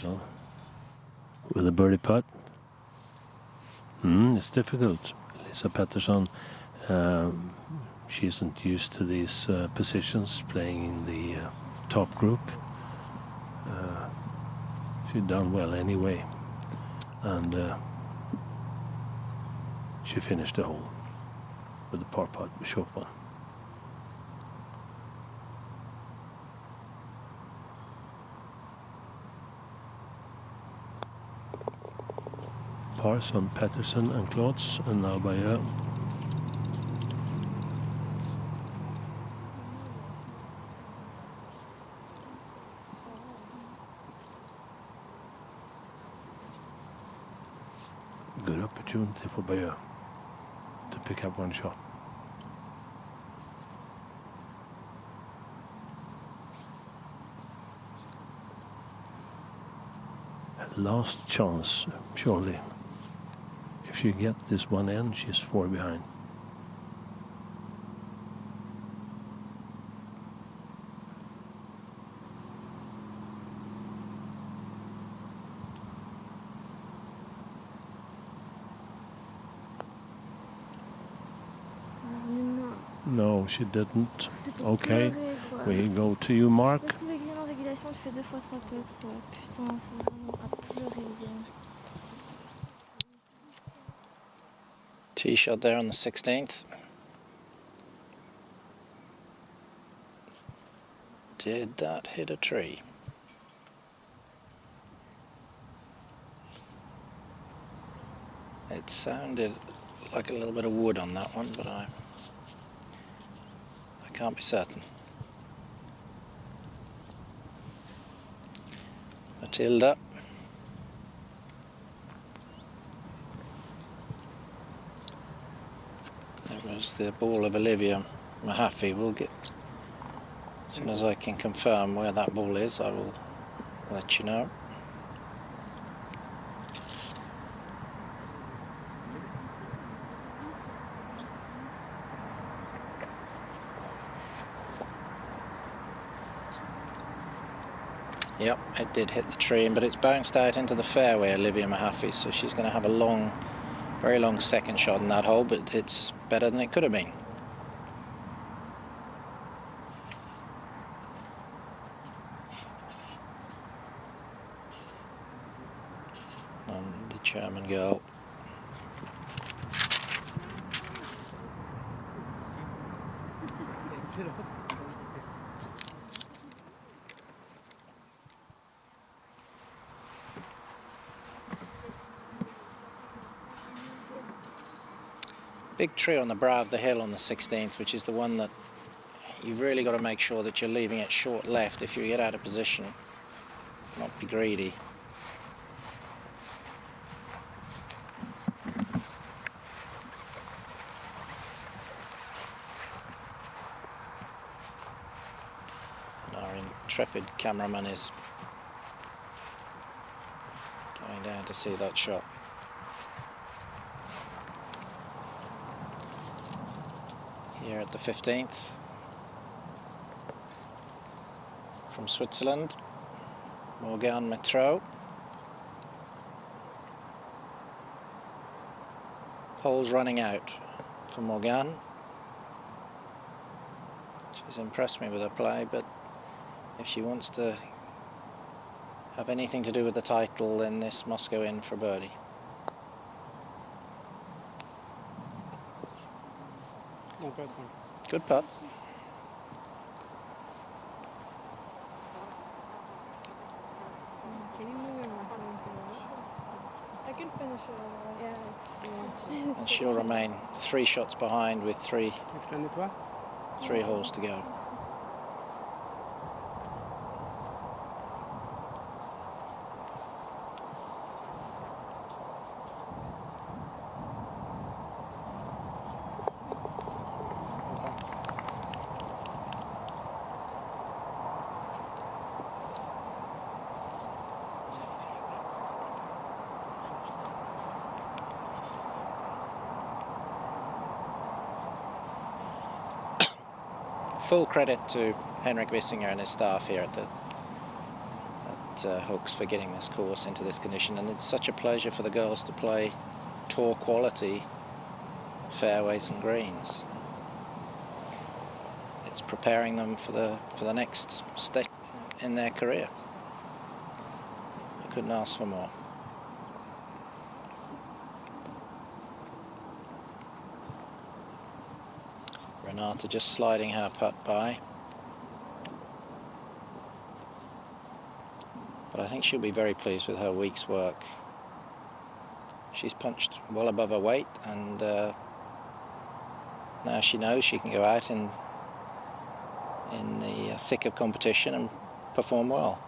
So, with a birdie putt. It's difficult. Lisa Pettersson, she isn't used to these positions, playing in the top group. She'd done well anyway, and she finished the hole with a par putt, a short one. Pars on Pettersson and Cluts, and now by good opportunity for Bayeux to pick up one shot. Last chance, surely. If she gets this one in, she's 4 behind. No, she didn't. Okay, we go to you, Mark. Tee shot there on the 16th. Did that hit a tree? It sounded like a little bit of wood on that one, but I can't be certain. Matilda. It was the ball of Olivia Mahaffey. We'll get, as soon as I can confirm where that ball is, I will let you know. Yep, it did hit the tree, but it's bounced out into the fairway, Olivia Mahaffey, so she's going to have a long, very long second shot in that hole, but it's better than it could have been. And the German girl. Big tree on the brow of the hill on the 16th, which is the one that you've really got to make sure that you're leaving it short left if you get out of position, not be greedy. And our intrepid cameraman is going down to see that shot. Here at the 15th, from Switzerland, Morgan Metro. Hole's running out for Morgan. She's impressed me with her play, but if she wants to have anything to do with the title, then this must go in for birdie. Good putt. And she'll remain 3 shots behind with three holes to go. full credit to Henrik Wissinger and his staff here at Hooks for getting this course into this condition, and it's such a pleasure for the girls to play tour quality fairways and greens. It's preparing them for the next step in their career. I couldn't ask for more. Renata just sliding her putt by. But I think she'll be very pleased with her week's work. She's punched well above her weight, and now she knows she can go out in the thick of competition and perform well.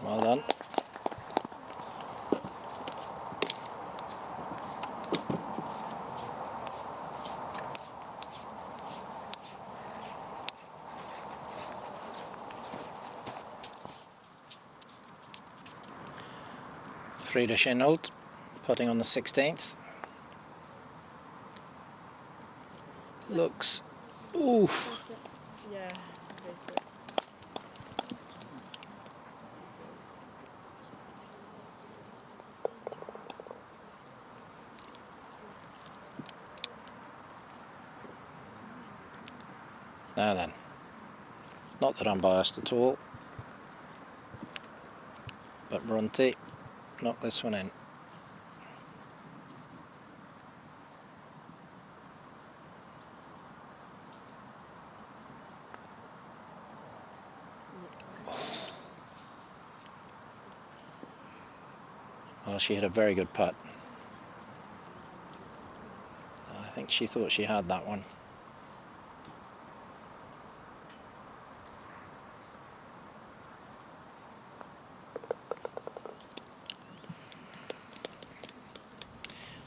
Well done. Frida Schindelt putting on the 16th. Looks, oof. Yeah. Now then, not that I'm biased at all, but Brunty knocked this one in. Well, she hit a very good putt. I think she thought she had that one.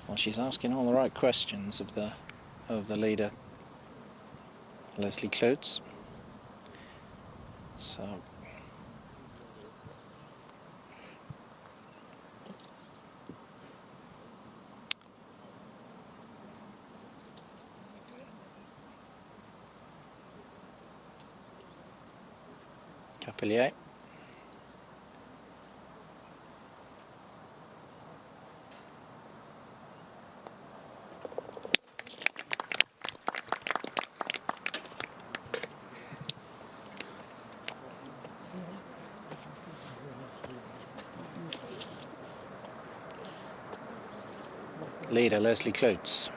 Well, she's asking all the right questions of the leader, Leslie Cluts. So Capillier. Leader Leslie Cluts,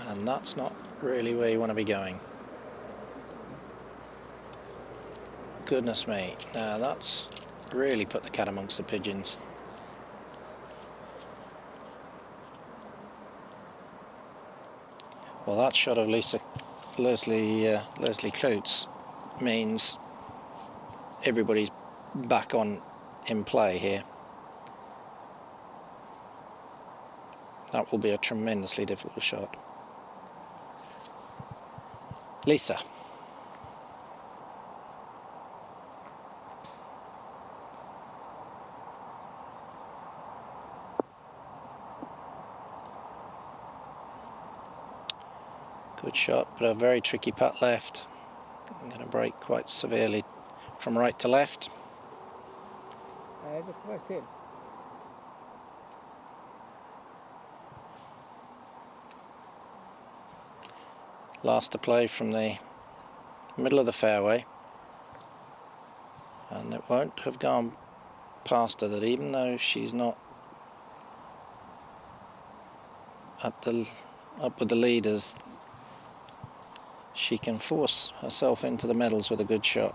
and that's not really where you want to be going. Goodness me, now that's really put the cat amongst the pigeons. Well, that shot of Leslie Cluts means everybody's back on in play here. That will be a tremendously difficult shot. Lisa. Good shot, but a very tricky putt left. I'm going to break quite severely from right to left. Det ska vara till. Last to play from the middle of the fairway, and it won't have gone past her that even though she's not up with the leaders, she can force herself into the medals with a good shot.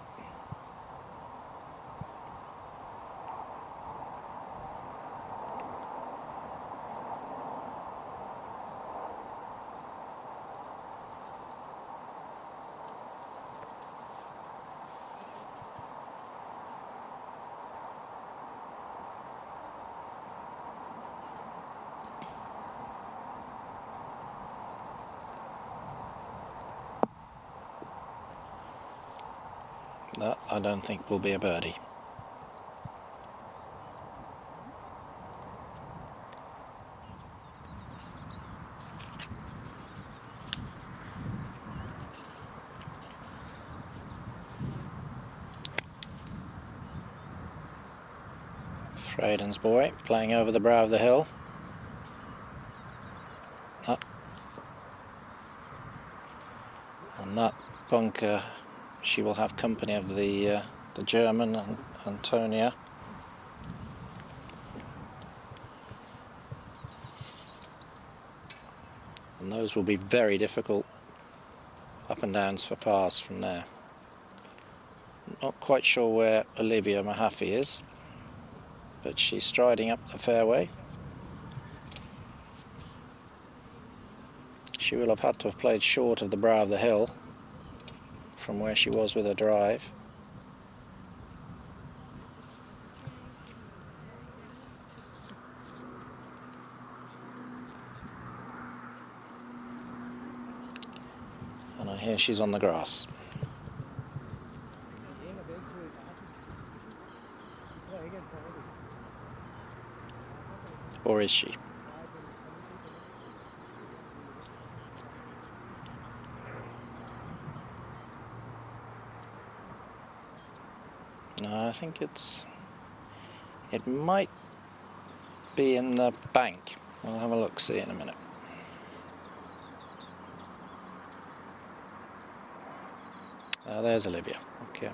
That I don't think will be a birdie. Freyden's boy playing over the brow of the hill. And that bunker, she will have company of the German and Antonia. And those will be very difficult up and downs for pars from there. Not quite sure where Olivia Mahaffey is, but she's striding up the fairway. She will have had to have played short of the brow of the hill from where she was with her drive. And I hear she's on the grass. Or is she? No, I think it might be in the bank. We'll have a look, see in a minute. There's Olivia. Okay.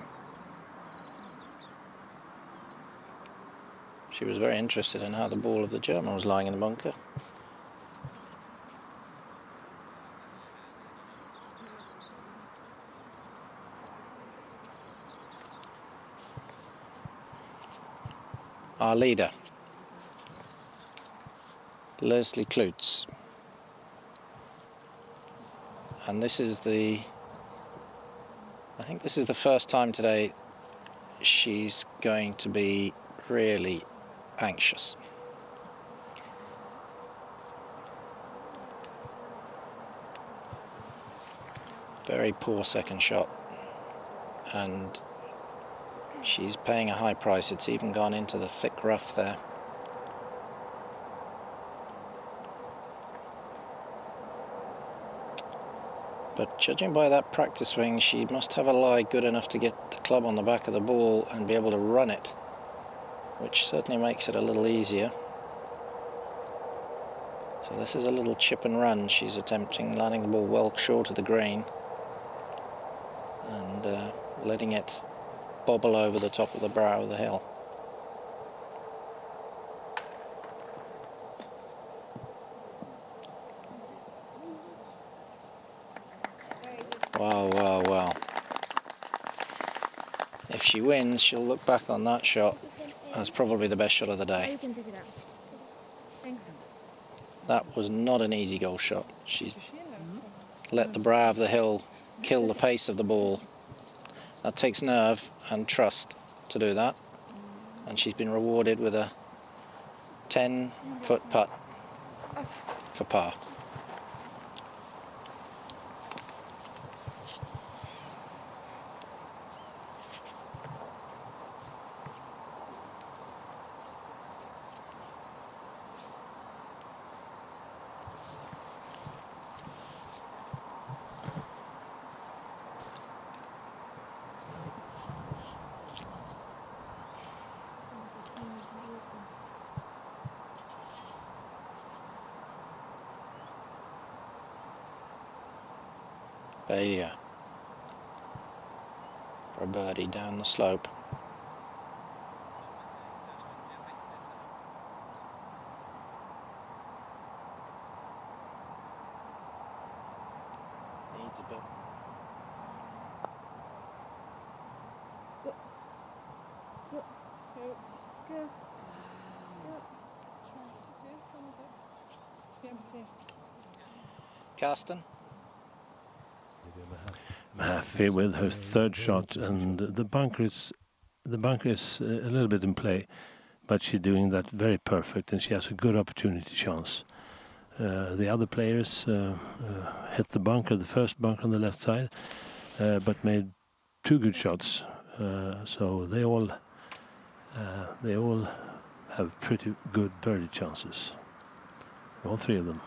She was very interested in how the ball of the German was lying in the bunker. Our leader, Leslie Cluts. And this is I think this is the first time today she's going to be really anxious. Very poor second shot, and she's paying a high price. It's even gone into the thick rough there. But judging by that practice swing, she must have a lie good enough to get the club on the back of the ball and be able to run it, which certainly makes it a little easier. So this is a little chip and run she's attempting, landing the ball well short of the green and letting it bobble over the top of the brow of the hill. Wow, wow, wow. If she wins, she'll look back on that shot as probably the best shot of the day. That was not an easy goal shot. She's let the brow of the hill kill the pace of the ball. That takes nerve and trust to do that. And she's been rewarded with a 10-foot putt for par. Failure for a birdie down the slope. Good. Karsten? Mahaffey with her third shot, and the bunker is a little bit in play, but she's doing that very perfect, and she has a good opportunity chance. The other players hit the bunker, the first bunker on the left side, but made two good shots. So they all have pretty good birdie chances. All three of them.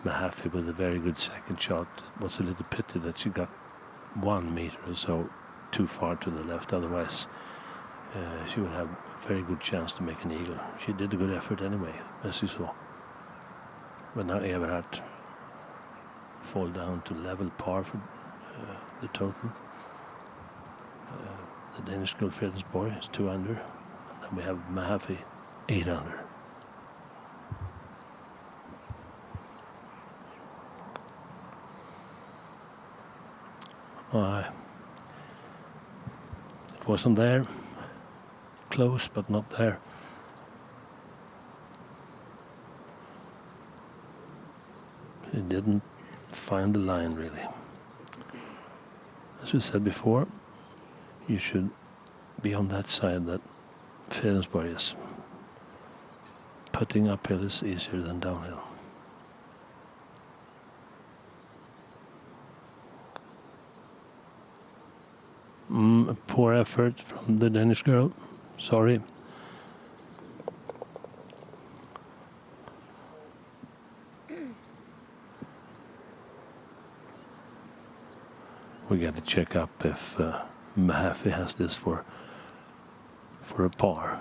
Mahaffey with a very good second shot. It was a little pity that she got 1 meter or so too far to the left. Otherwise, she would have a very good chance to make an eagle. She did a good effort anyway, as you saw. But now Everhardt fall down to level par for the total. The Danish girl Fredensborg is 2 under. And then we have Mahaffey 8 under. It wasn't there. Close, but not there. He didn't find the line, really. As we said before, you should be on that side that Fredensborg is. Putting uphill is easier than downhill. A poor effort from the Danish girl. Sorry. We got to check up if Mahaffey has this for a par.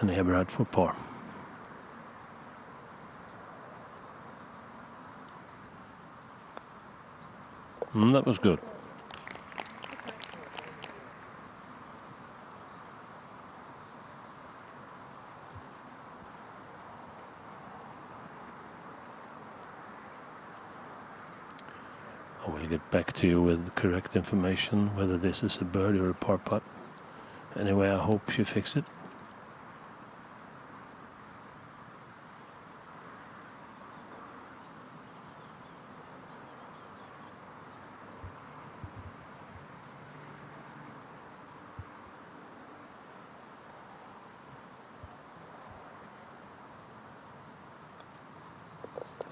And Everhardt for par. That was good. I will get back to you with correct information whether this is a birdie or a par putt. Anyway, I hope she fixed it.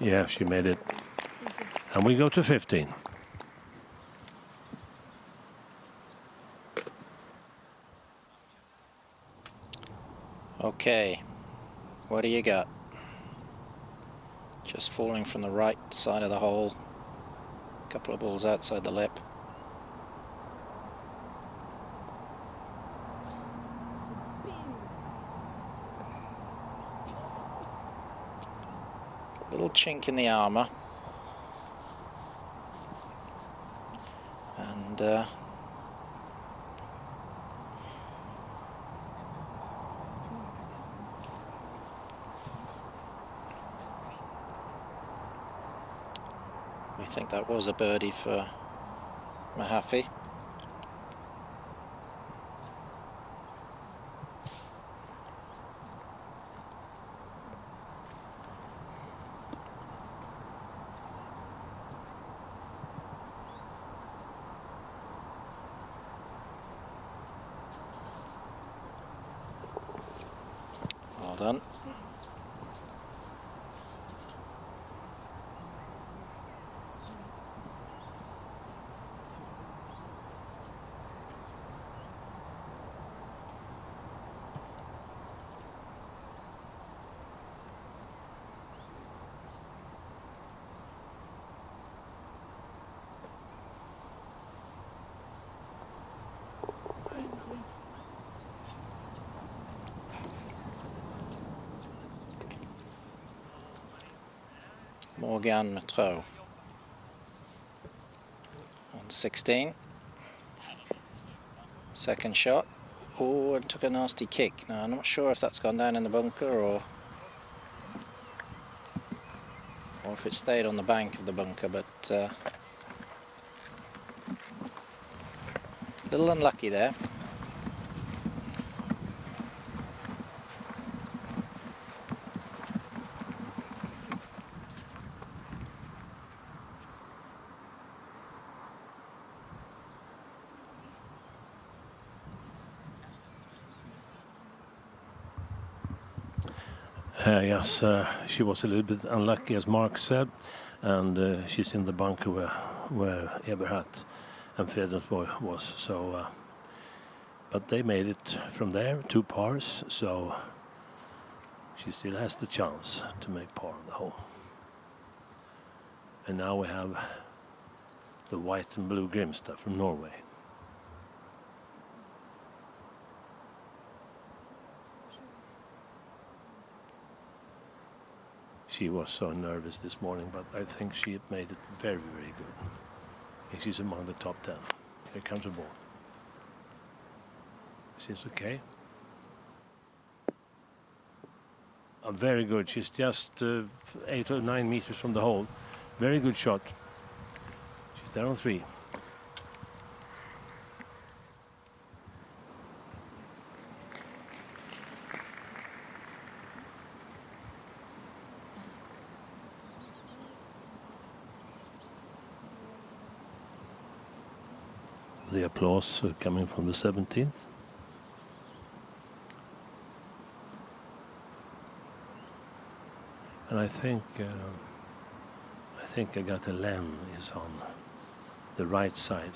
Yeah, she made it. And we go to 15. Okay, what do you got? Just falling from the right side of the hole. A couple of balls outside the lip. Little chink in the armour. And we think that was a birdie for Mahaffey. Well done. Morgan throw. 16. Second shot. Oh, and took a nasty kick. Now, I'm not sure if that's gone down in the bunker or if it stayed on the bank of the bunker, but a little unlucky there. Yes, she was a little bit unlucky, as Mark said, and she's in the bunker where Eberhardt and Fredensborg was. So, but they made it from there, 2 pars, so she still has the chance to make par on the hole. And now we have the white and blue Grimstad from Norway. She was so nervous this morning, but I think she made it very, very good. I think she's among the top 10. Here comes the ball. Seems okay. Very good. She's just 8 or 9 meters from the hole. Very good shot. She's there on 3. The applause coming from the 17th. And I think Agatha Len is on the right side.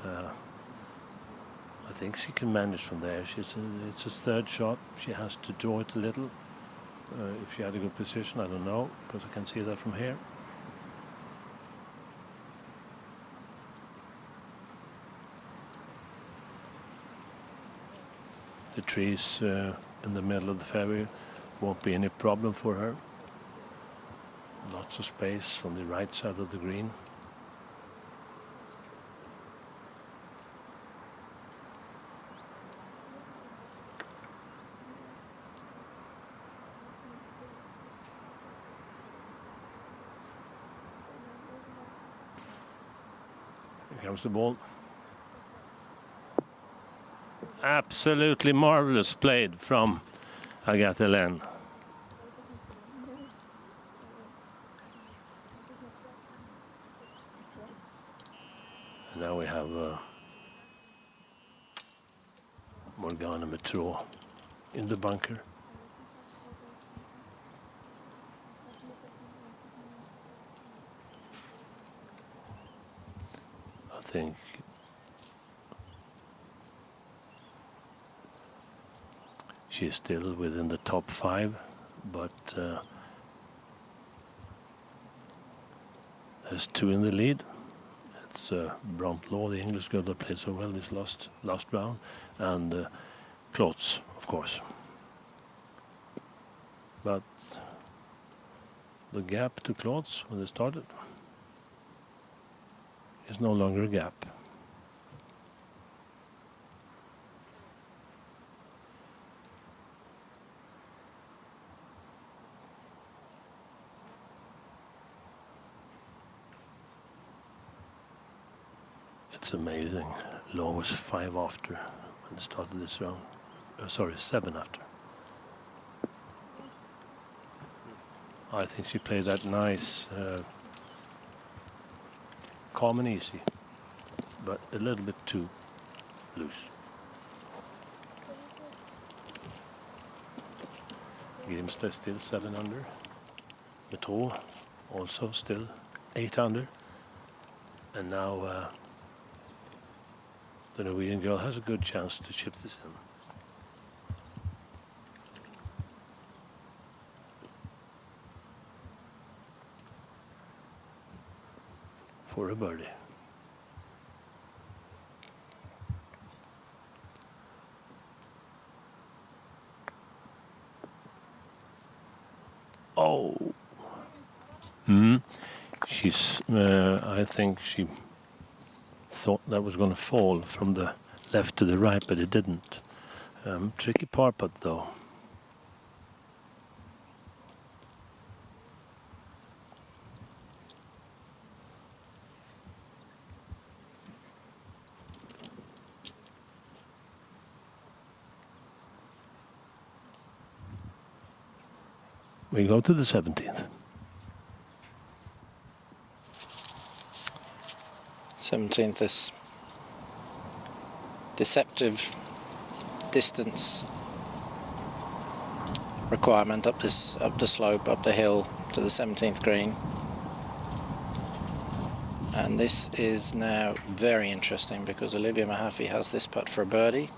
I think she can manage from there. It's a 3rd shot. She has to draw it a little. If she had a good position, I don't know, because I can see that from here. The trees in the middle of the fairway won't be any problem for her. Lots of space on the right side of the green. Here comes the ball. Absolutely marvelous played from Agatha Len. And now we have Morgana Metro in the bunker. I think she's still within the top 5, but there's 2 in the lead. It's Bromtlaw, the English girl that played so well this last round, and Cluts, of course. But the gap to Cluts when they started is no longer a gap. It's amazing. Law was 5 after when they started this round. 7 after. I think she played that nice, calm and easy, but a little bit too loose. Grimstad still 7 under. Metro also still 8 under. And now the Norwegian girl has a good chance to chip this in. For a birdie. Oh. She's, I think she thought that was going to fall from the left to the right, but it didn't. Tricky par putt though. We go to the 17th. 17th, this deceptive distance requirement up the slope, up the hill to the 17th green. And this is now very interesting because Olivia Mahaffey has this putt for a birdie.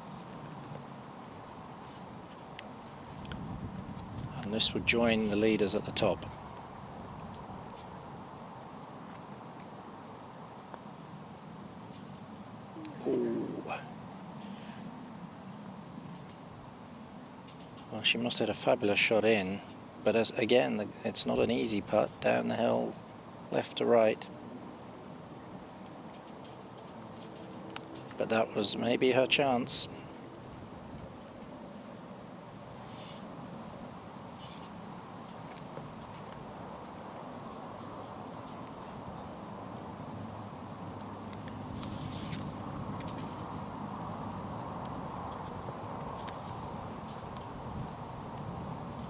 And this would join the leaders at the top. Ooh. Well, she must have had a fabulous shot in, but as again, it's not an easy putt down the hill, left to right. But that was maybe her chance.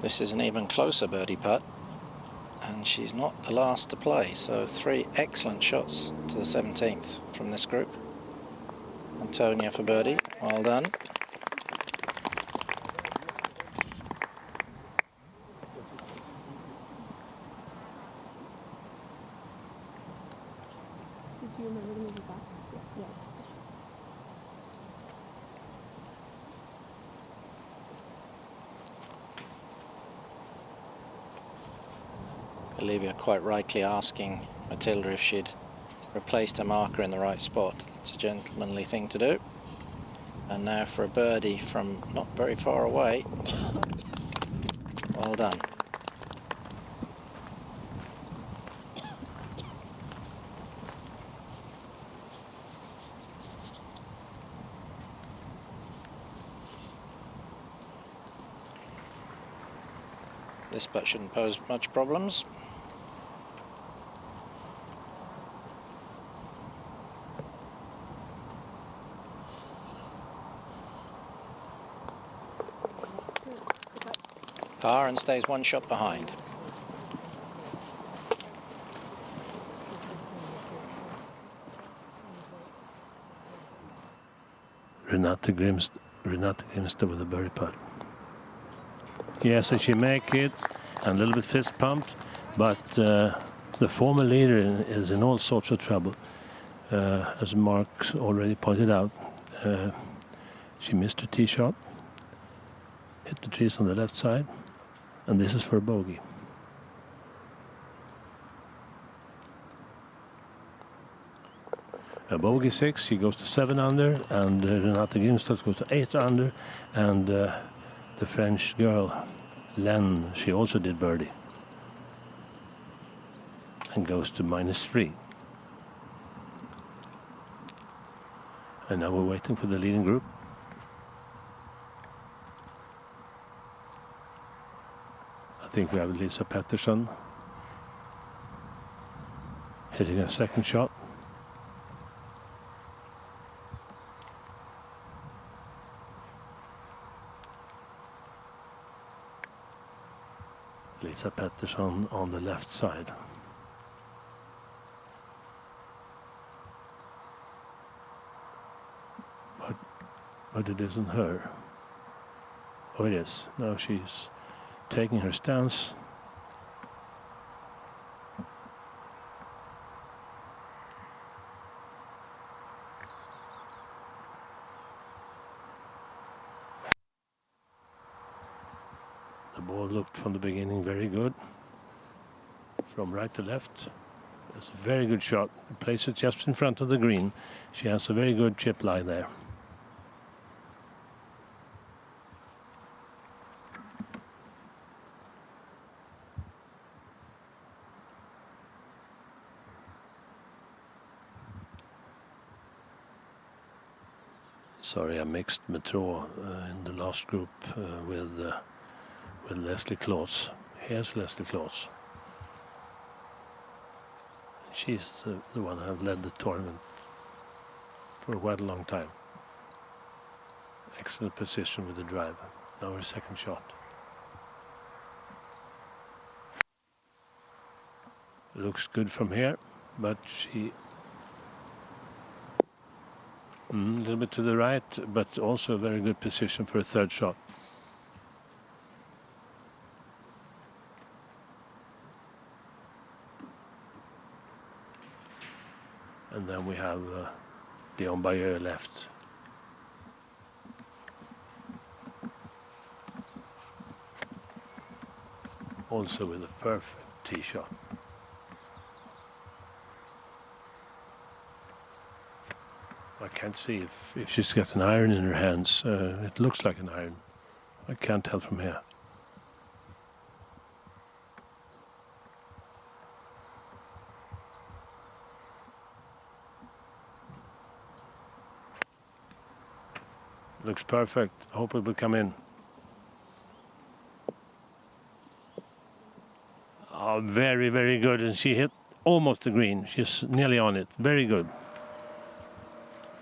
This is an even closer birdie putt, and she's not the last to play, so 3 excellent shots to the 17th from this group. Antonia for birdie, well done. Olivia quite rightly asking Matilda if she'd replaced her marker in the right spot. It's a gentlemanly thing to do. And now for a birdie from not very far away. Well done. This putt shouldn't pose much problems. Par and stays 1 shot behind. Renata Grimstad with a birdie putt. Yes, and she make it, and a little bit fist pumped, but the former leader is in all sorts of trouble. As Mark already pointed out, she missed her tee shot, hit the trees on the left side, and this is for a bogey. A bogey 6, she goes to 7 under, and Renata Grimstad goes to 8 under, and the French girl, Len, she also did birdie and goes to -3. And now we're waiting for the leading group. I think we have Lisa Pettersson hitting a second shot. Lisa Pettersson on the left side. But it isn't her. Oh, it is. Now she's taking her stance. The ball looked from the beginning very good. From right to left. It's a very good shot. Place it just in front of the green. She has a very good chip line there. Sorry, I mixed Metro in the last group with Leslie Cluts. Here's Leslie Cluts. She's the one who have led the tournament for quite a long time. Excellent position with the drive. Now her second shot. Looks good from here, but she a little bit to the right, but also a very good position for a third shot. And then we have Leon Bayeux left. Also with a perfect tee shot. I can't see if she's got an iron in her hands. It looks like an iron. I can't tell from here. Looks perfect. Hope it will come in. Oh, very, very good. And she hit almost the green. She's nearly on it. Very good.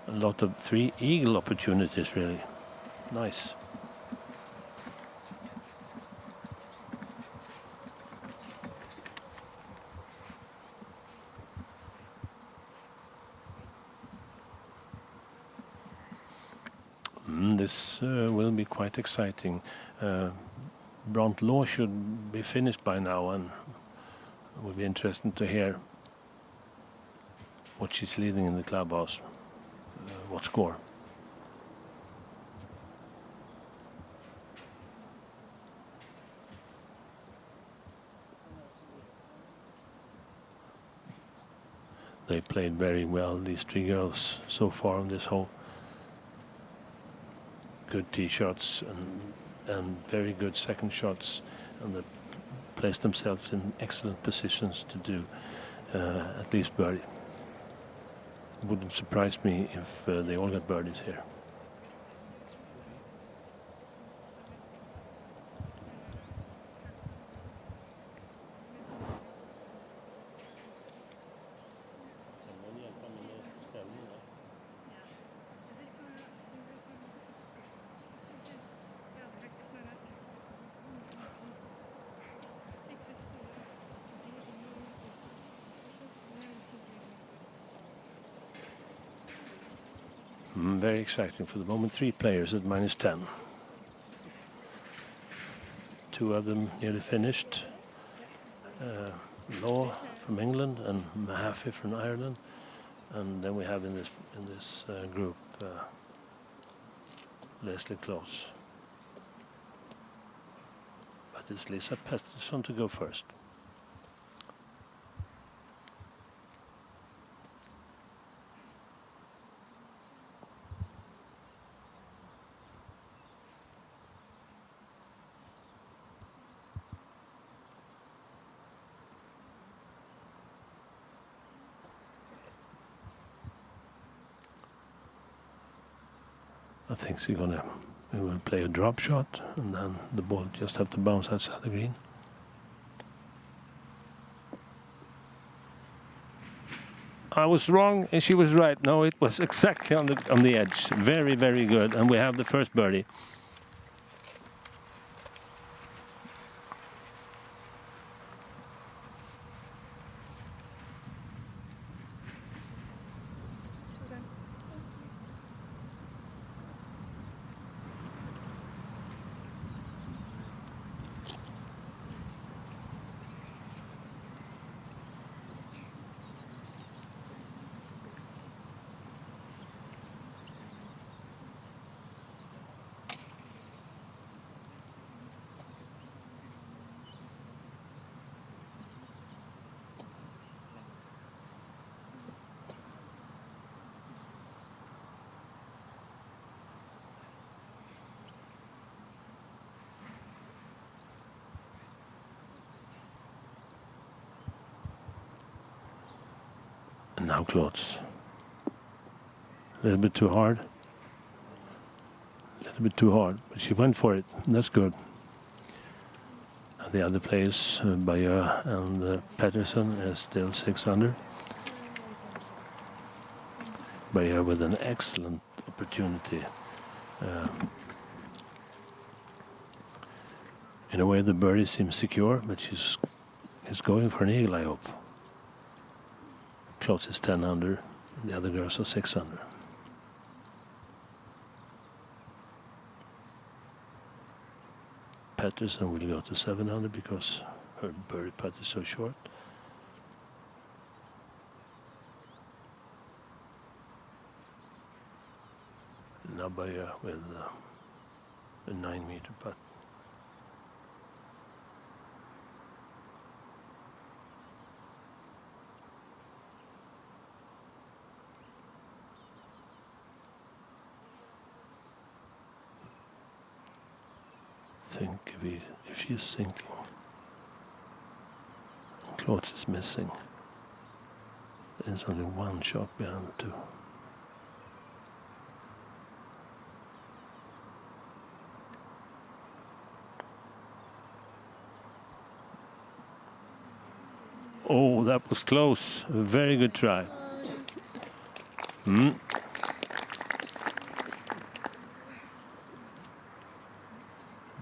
A lot of 3 eagle opportunities, really. Nice. This will be quite exciting. Bront Law should be finished by now, and it will be interesting to hear what she's leading in the clubhouse. What score? They played very well, these 3 girls, so far on this hole. Good tee shots and very good second shots, and they placed themselves in excellent positions to do at least birdie. Wouldn't surprise me if they all got birdies here. Very exciting for the moment. 3 players at -10. 2 of them nearly finished. Law from England and Mahaffey from Ireland, and then we have in this group Leslie Cluts. But it's Lisa Pettersson to go first. I think he will play a drop shot, and then the ball just have to bounce outside the green. I was wrong and she was right. No, it was exactly on the edge. Very, very good. And we have the first birdie. And now Cluts. A little bit too hard. a bit too hard, but she went for it. That's good. And the other players, Bayer and Pettersson, is still 6 under. Bayer with an excellent opportunity. In a way, the birdie seems secure, but she's going for an eagle, I hope. Cluts is 10 under. The other girls are 6 under. Pettersson will go to 7 under because her birdie putt is so short. Nabaya with a 9-meter putt. Think if she's sinking. Cluts is missing. There's only one shot behind the two. Oh, that was close. A very good try.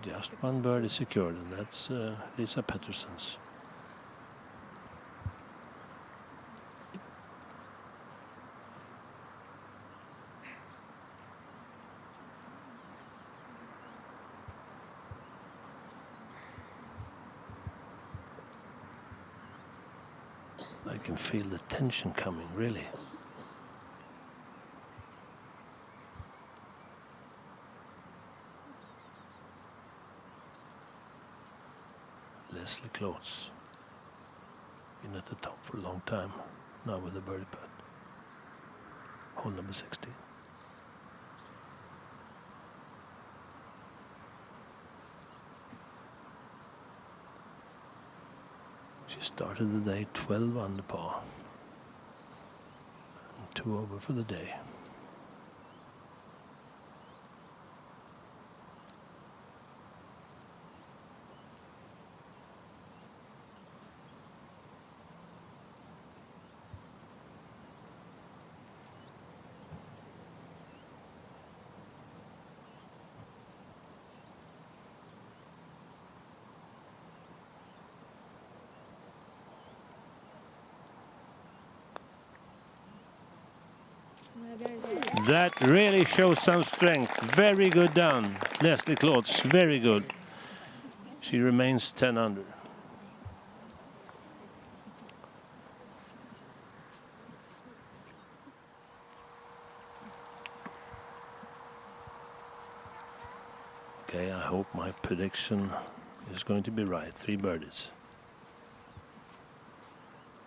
Just one birdie secured, and that's Lisa Pettersson's. I can feel the tension coming, really. Leslie Cluts, been at the top for a long time, now with a birdie putt. Hole number 16. She started the day 12 under par. And 2 over for the day. That really shows some strength. Very good done, Leslie Cluts. Very good. She remains 10 under. Okay, I hope my prediction is going to be right. 3 birdies.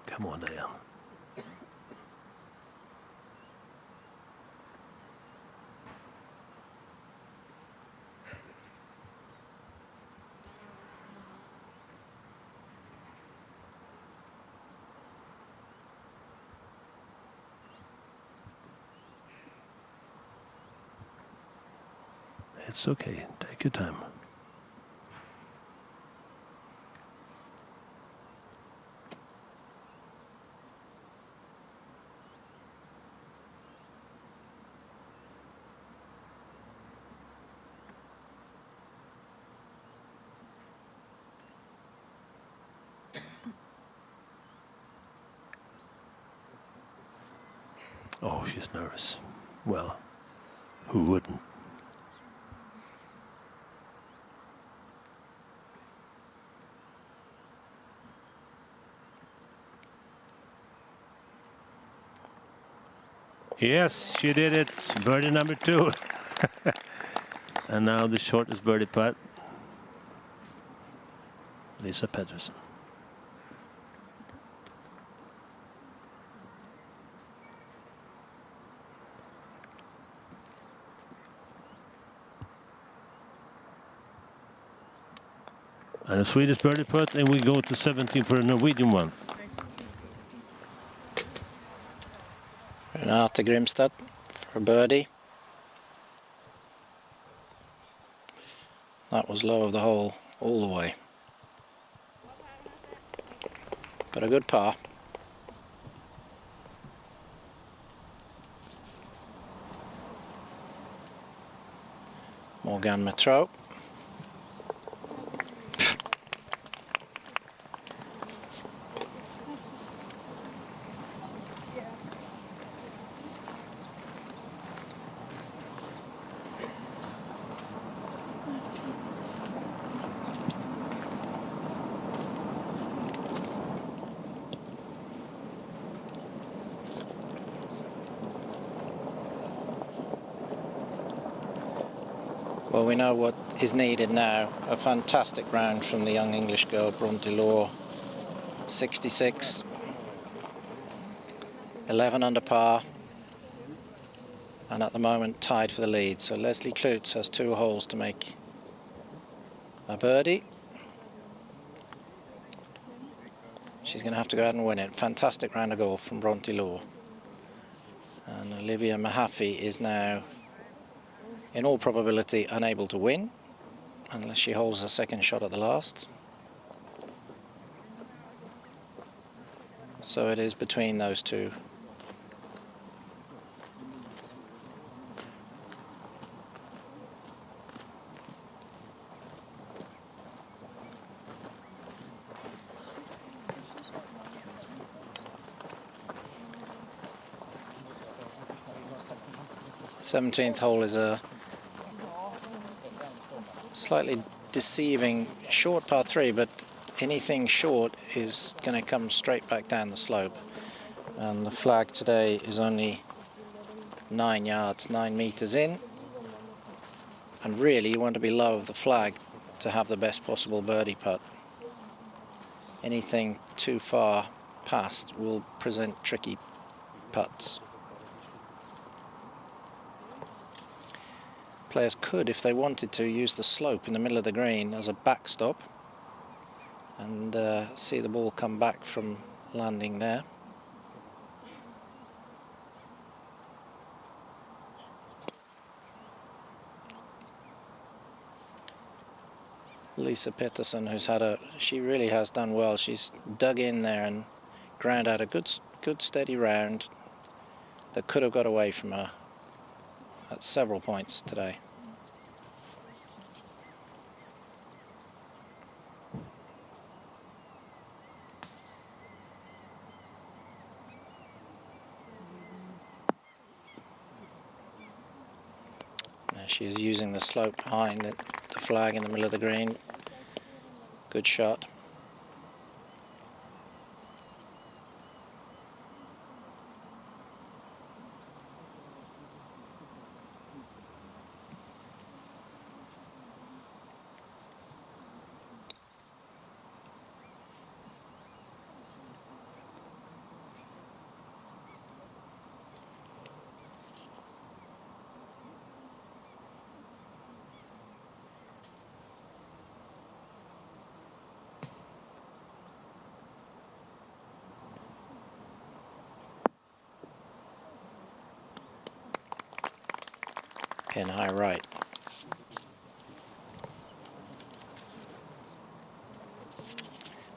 Come on, Diane. It's okay, take your time. Oh, she's nervous. Well, who wouldn't? Yes, she did it. Birdie number 2. And now the shortest birdie putt. Lisa Pettersson. And a Swedish birdie putt, and we go to 17 for a Norwegian one. Renata Grimstad for birdie. That was low of the hole all the way. But a good par. Morgan Metro. Well, we know what is needed now. A fantastic round from the young English girl, Bronte Law. 66. 11 under par. And at the moment tied for the lead. So Leslie Cluts has 2 holes to make a birdie. She's going to have to go out and win it. Fantastic round of golf from Bronte Law. And Olivia Mahaffey is now, in all probability, unable to win unless she holds a second shot at the last. So it is between those two. The 17th hole is a slightly deceiving short par 3, but anything short is going to come straight back down the slope. And the flag today is only 9 yards, 9 meters in. And really you want to be low of the flag to have the best possible birdie putt. Anything too far past will present tricky putts. Players could, if they wanted to, use the slope in the middle of the green as a backstop and see the ball come back from landing there. Lisa Pettersson, who's had she really has done well. She's dug in there and ground out a good steady round that could have got away from her at several points today. Now she is using the slope behind the flag in the middle of the green. Good shot. Pin high right.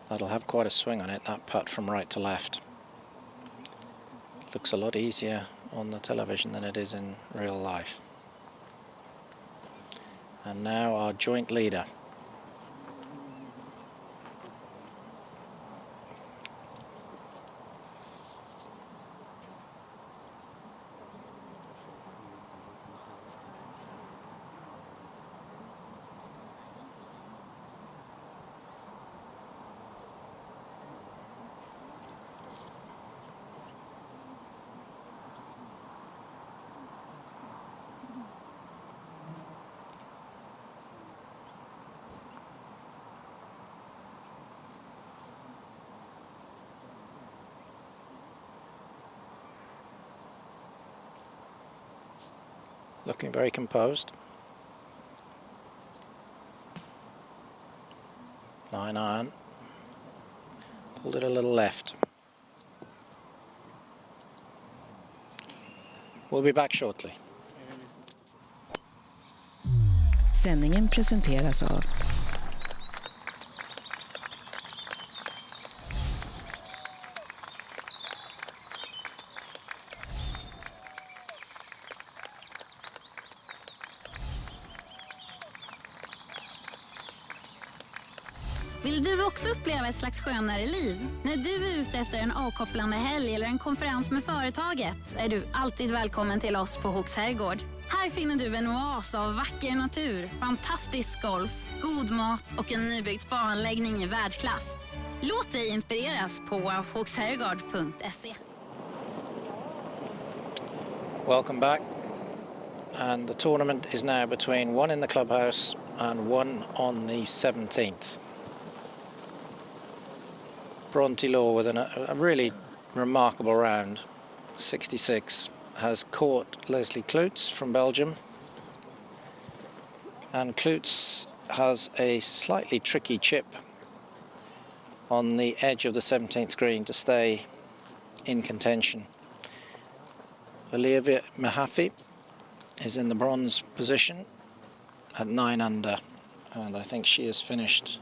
That'll have quite a swing on it, that putt from right to left. Looks a lot easier on the television than it is in real life. And now our joint leader. Looking very composed. 9 iron. Pulled it a little left. We'll be back shortly. Sändningen presenteras av Vill du också uppleva ett slags skönare liv? När du är ute efter en avkopplande helg eller en konferens med företaget är du alltid välkommen till oss på Hooks Herrgård. Här finner du en oas av vacker natur, fantastisk golf, god mat och en nybyggd spaanläggning i världsklass. Låt dig inspireras på hooksherrgård.se. Welcome back. And the tournament is now between one in the clubhouse and one on the 17th. Bronte Law with a really remarkable round. 66 has caught Leslie Cluts from Belgium. And Cluts has a slightly tricky chip on the edge of the 17th green to stay in contention. Olivia Mahaffey is in the bronze position at 9 under, and I think she has finished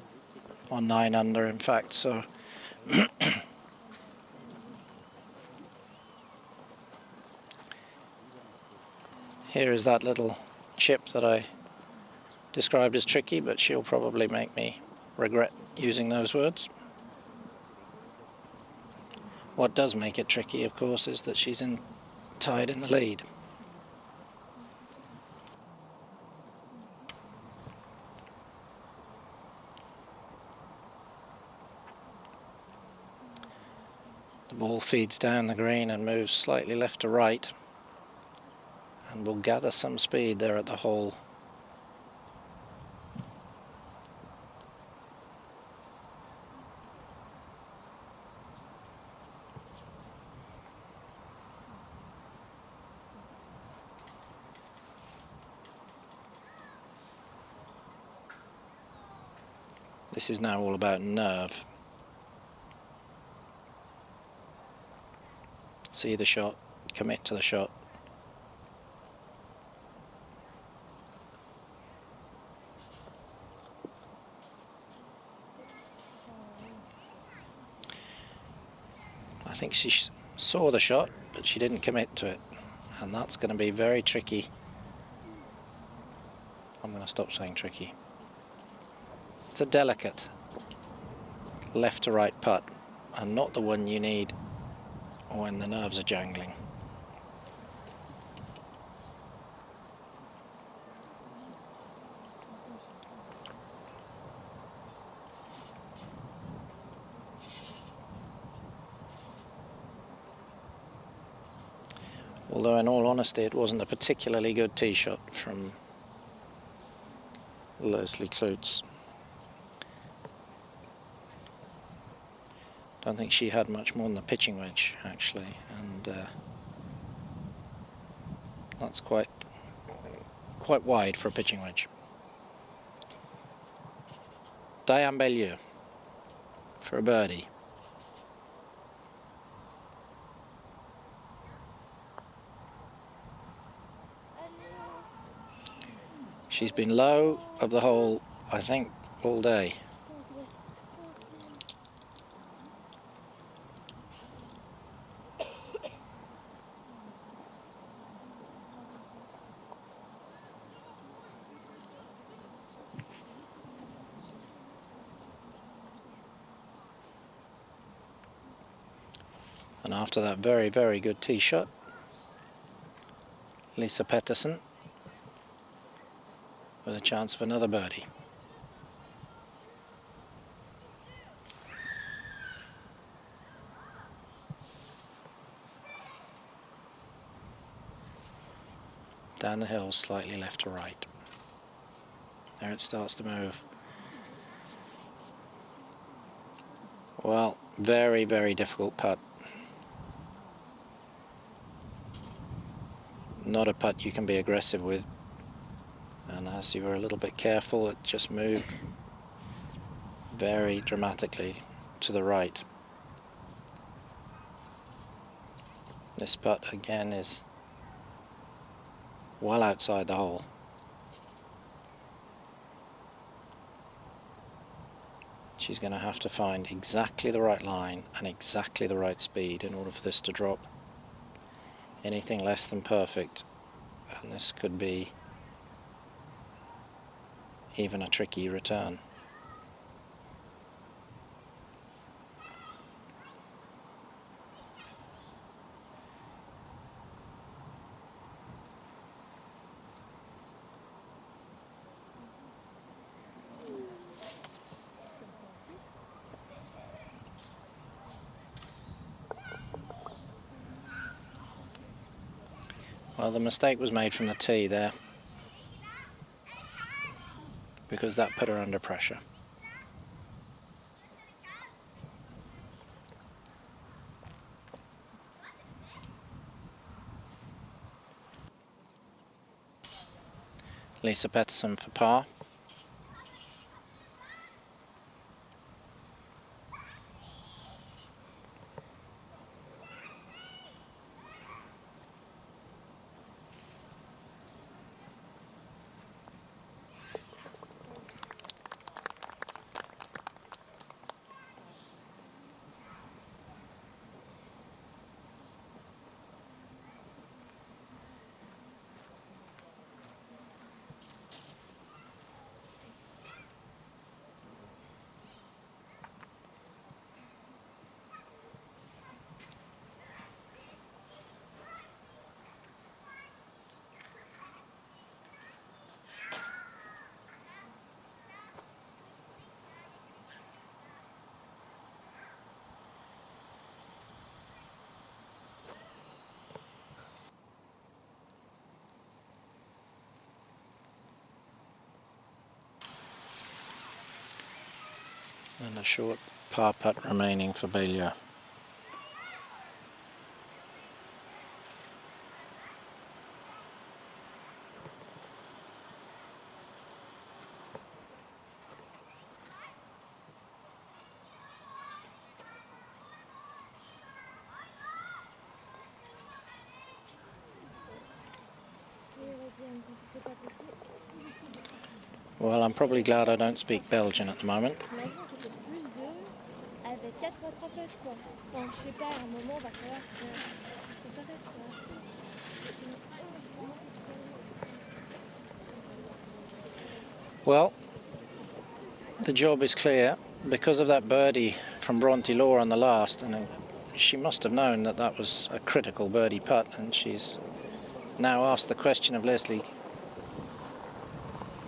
on 9 under in fact, so here is that little chip that I described as tricky, but she'll probably make me regret using those words. What does make it tricky, of course, is that she's tied in the lead. The ball feeds down the green and moves slightly left to right, and will gather some speed there at the hole. This is now all about nerve. See the shot, commit to the shot. I think she saw the shot, but she didn't commit to it, and that's going to be very tricky. I'm going to stop saying tricky. It's a delicate left to right putt, and not the one you need when the nerves are jangling. Although in all honesty it wasn't a particularly good tee shot from Leslie Cluts. Don't think she had much more than the pitching wedge actually, and that's quite wide for a pitching wedge. Diane Bellieu for a birdie. She's been low of the hole, I think, all day. And after that very, very good tee shot, Lisa Pettersson with a chance of another birdie. Down the hill, slightly left to right. There it starts to move. Well, very, very difficult putt. Not a putt you can be aggressive with, and as you were a little bit careful, it just moved very dramatically to the right. This putt again is well outside the hole. she's going to have to find exactly the right line and exactly the right speed in order for this to drop. Anything less than perfect, and this could be even a tricky return. Well, the mistake was made from the tee there, because that put her under pressure. Lisa Pettersson for par. And a short par putt remaining for Baillieu. Well, I'm probably glad I don't speak Belgian at the moment. Well, the job is clear because of that birdie from Bronte Law on the last, and she must have known that that was a critical birdie putt, and she's now asked the question of Leslie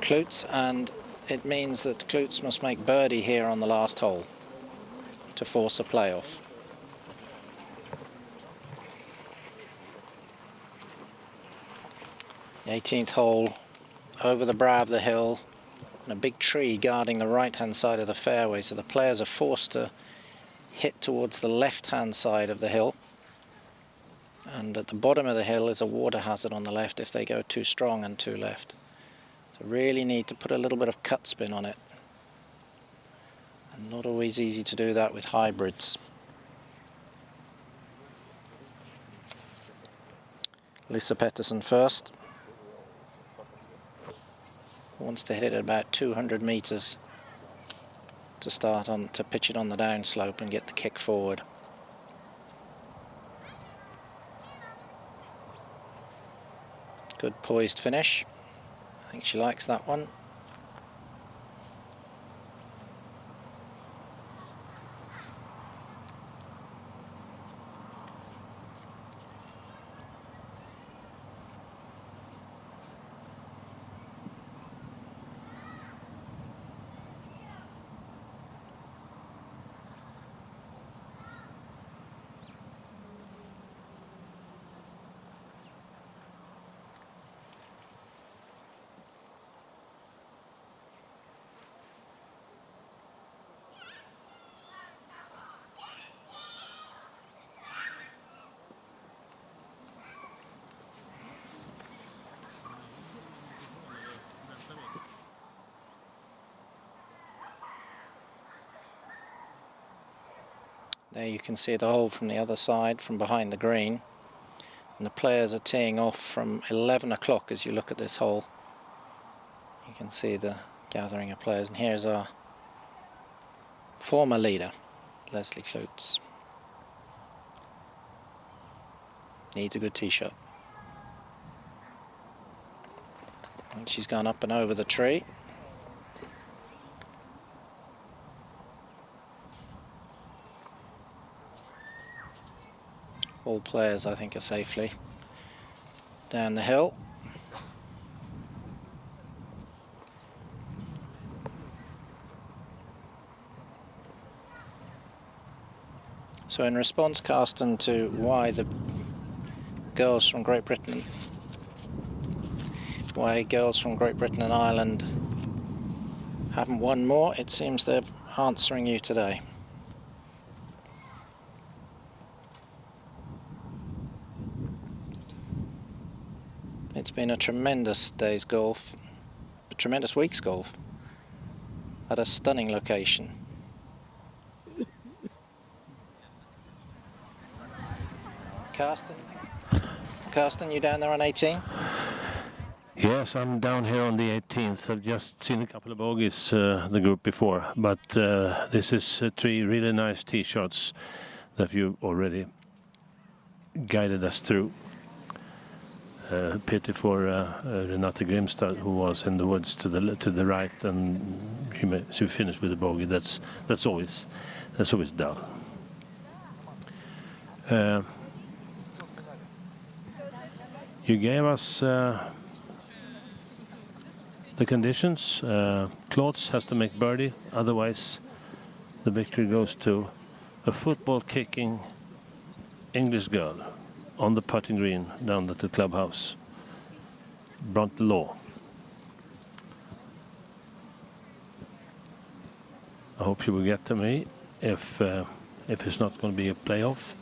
Cluts, and it means that Cluts must make birdie here on the last hole to force a playoff. The 18th hole, over the brow of the hill, and a big tree guarding the right-hand side of the fairway, so the players are forced to hit towards the left-hand side of the hill. And at the bottom of the hill is a water hazard on the left if they go too strong and too left. So really need to put a little bit of cut spin on it. And not always easy to do that with hybrids. Lisa Pettersson first. Wants to hit it at about 200 meters to start on, to pitch it on the downslope and get the kick forward. Good poised finish. I think she likes that one. There you can see the hole from the other side, from behind the green. And the players are teeing off from 11 o'clock as you look at this hole. You can see the gathering of players. And here's our former leader, Leslie Cluts. Needs a good tee shot. And she's gone up and over the tree. All players, I think, are safely down the hill. So in response, Carsten, to why girls from Great Britain and Ireland haven't won more, it seems they're answering you today. It's been a tremendous day's golf, a tremendous week's golf, at a stunning location. Carsten, you down there on 18? Yes, I'm down here on the 18th. I've just seen a couple of bogeys, the group before, but this is 3 really nice tee shots that you already guided us through. Pity for Renata Grimstad, who was in the woods to the right, and she finished with a bogey. That's always dull. You gave us the conditions. Cluts has to make birdie, otherwise the victory goes to a football-kicking English girl on the putting green down at the clubhouse, Law. I hope she will get to me if it's not going to be a playoff.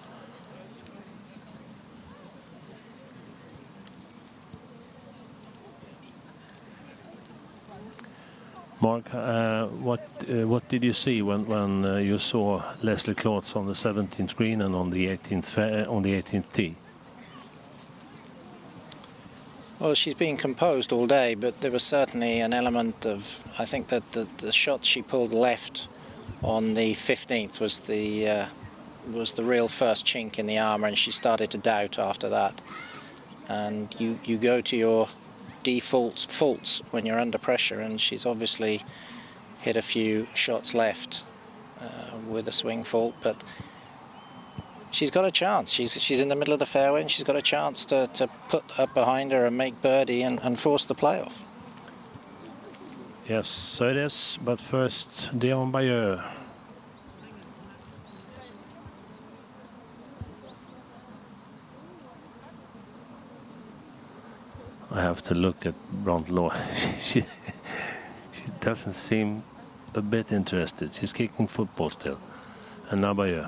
Mark, what did you see when you saw Leslie Cluts on the 17th green and on the 18th tee? Well, she's been composed all day, but there was certainly an element of, I think that the shot she pulled left on the 15th was the real first chink in the armour, and she started to doubt after that. And you go to your default faults when you're under pressure, and she's obviously hit a few shots left with a swing fault, but she's got a chance. She's in the middle of the fairway, and she's got a chance to put up behind her and make birdie and force the playoff. Yes, so it is, but first Dion Bayeux. I have to look at Law. she doesn't seem a bit interested. She's kicking football still. And now Bayeux.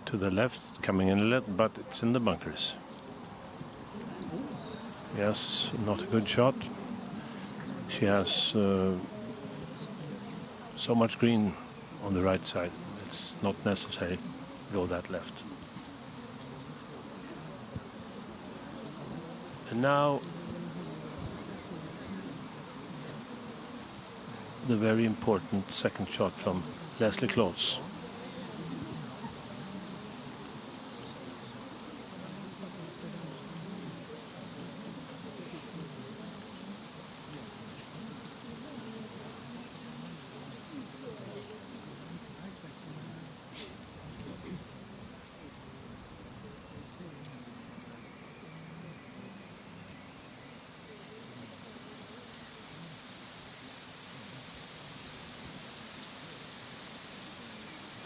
To the left, coming in a little, but it's in the bunkers. Yes, not a good shot. She has so much green on the right side. It's not necessary. Go that left. And now the very important second shot from Leslie Cluts.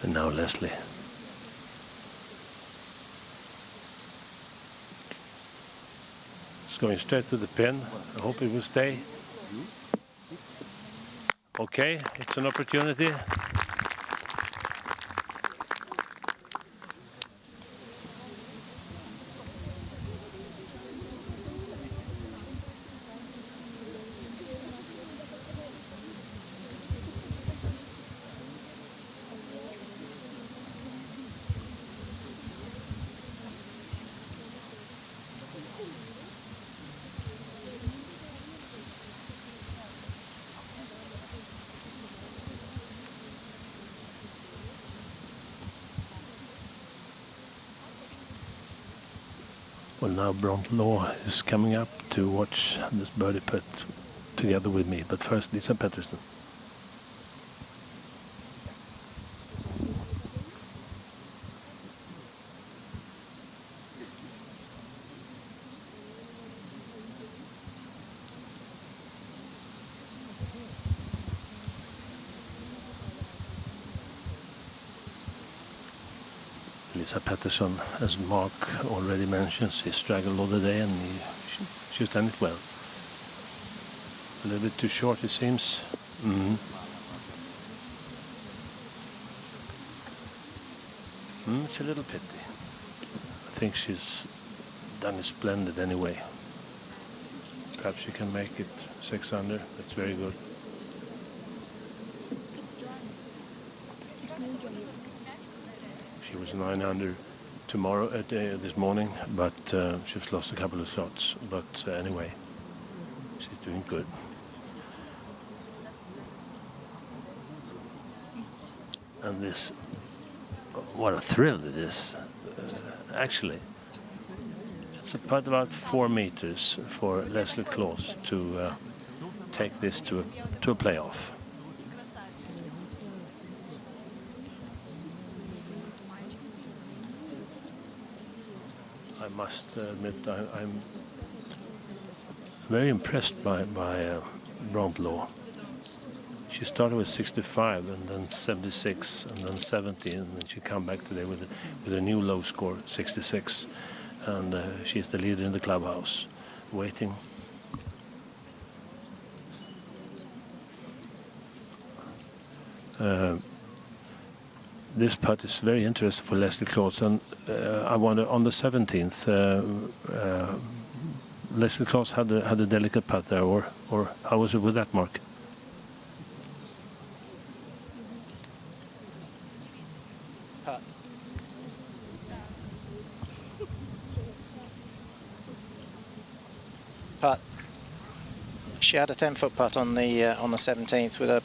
And now Leslie. It's going straight to the pin. I hope it will stay. Okay, it's an opportunity. Well, now Law is coming up to watch this birdie putt together with me. But first, Lisa Pettersson. Lisa Pettersson, as Mark already mentions, he struggled all the day and she's done it well. A little bit too short, it seems. It's a little pity. I think she's done it splendid anyway. Perhaps she can make it 6 under. That's very good. She was 9 under this morning, but she's lost a couple of slots. But anyway, she's doing good. And this, what a thrill it is. Actually, it's about 4 meters for Leslie Cluts to take this to a playoff. I must admit I'm very impressed by Law. She started with 65 and then 76 and then 70, and then she come back today with a new low score, 66, and she's the leader in the clubhouse, waiting. This putt is very interesting for Leslie Cluts, and I wonder on the 17th, Leslie Cluts had a delicate putt there, or how was it with that, Mark? Putt. She had a 10-foot putt on the 17th with a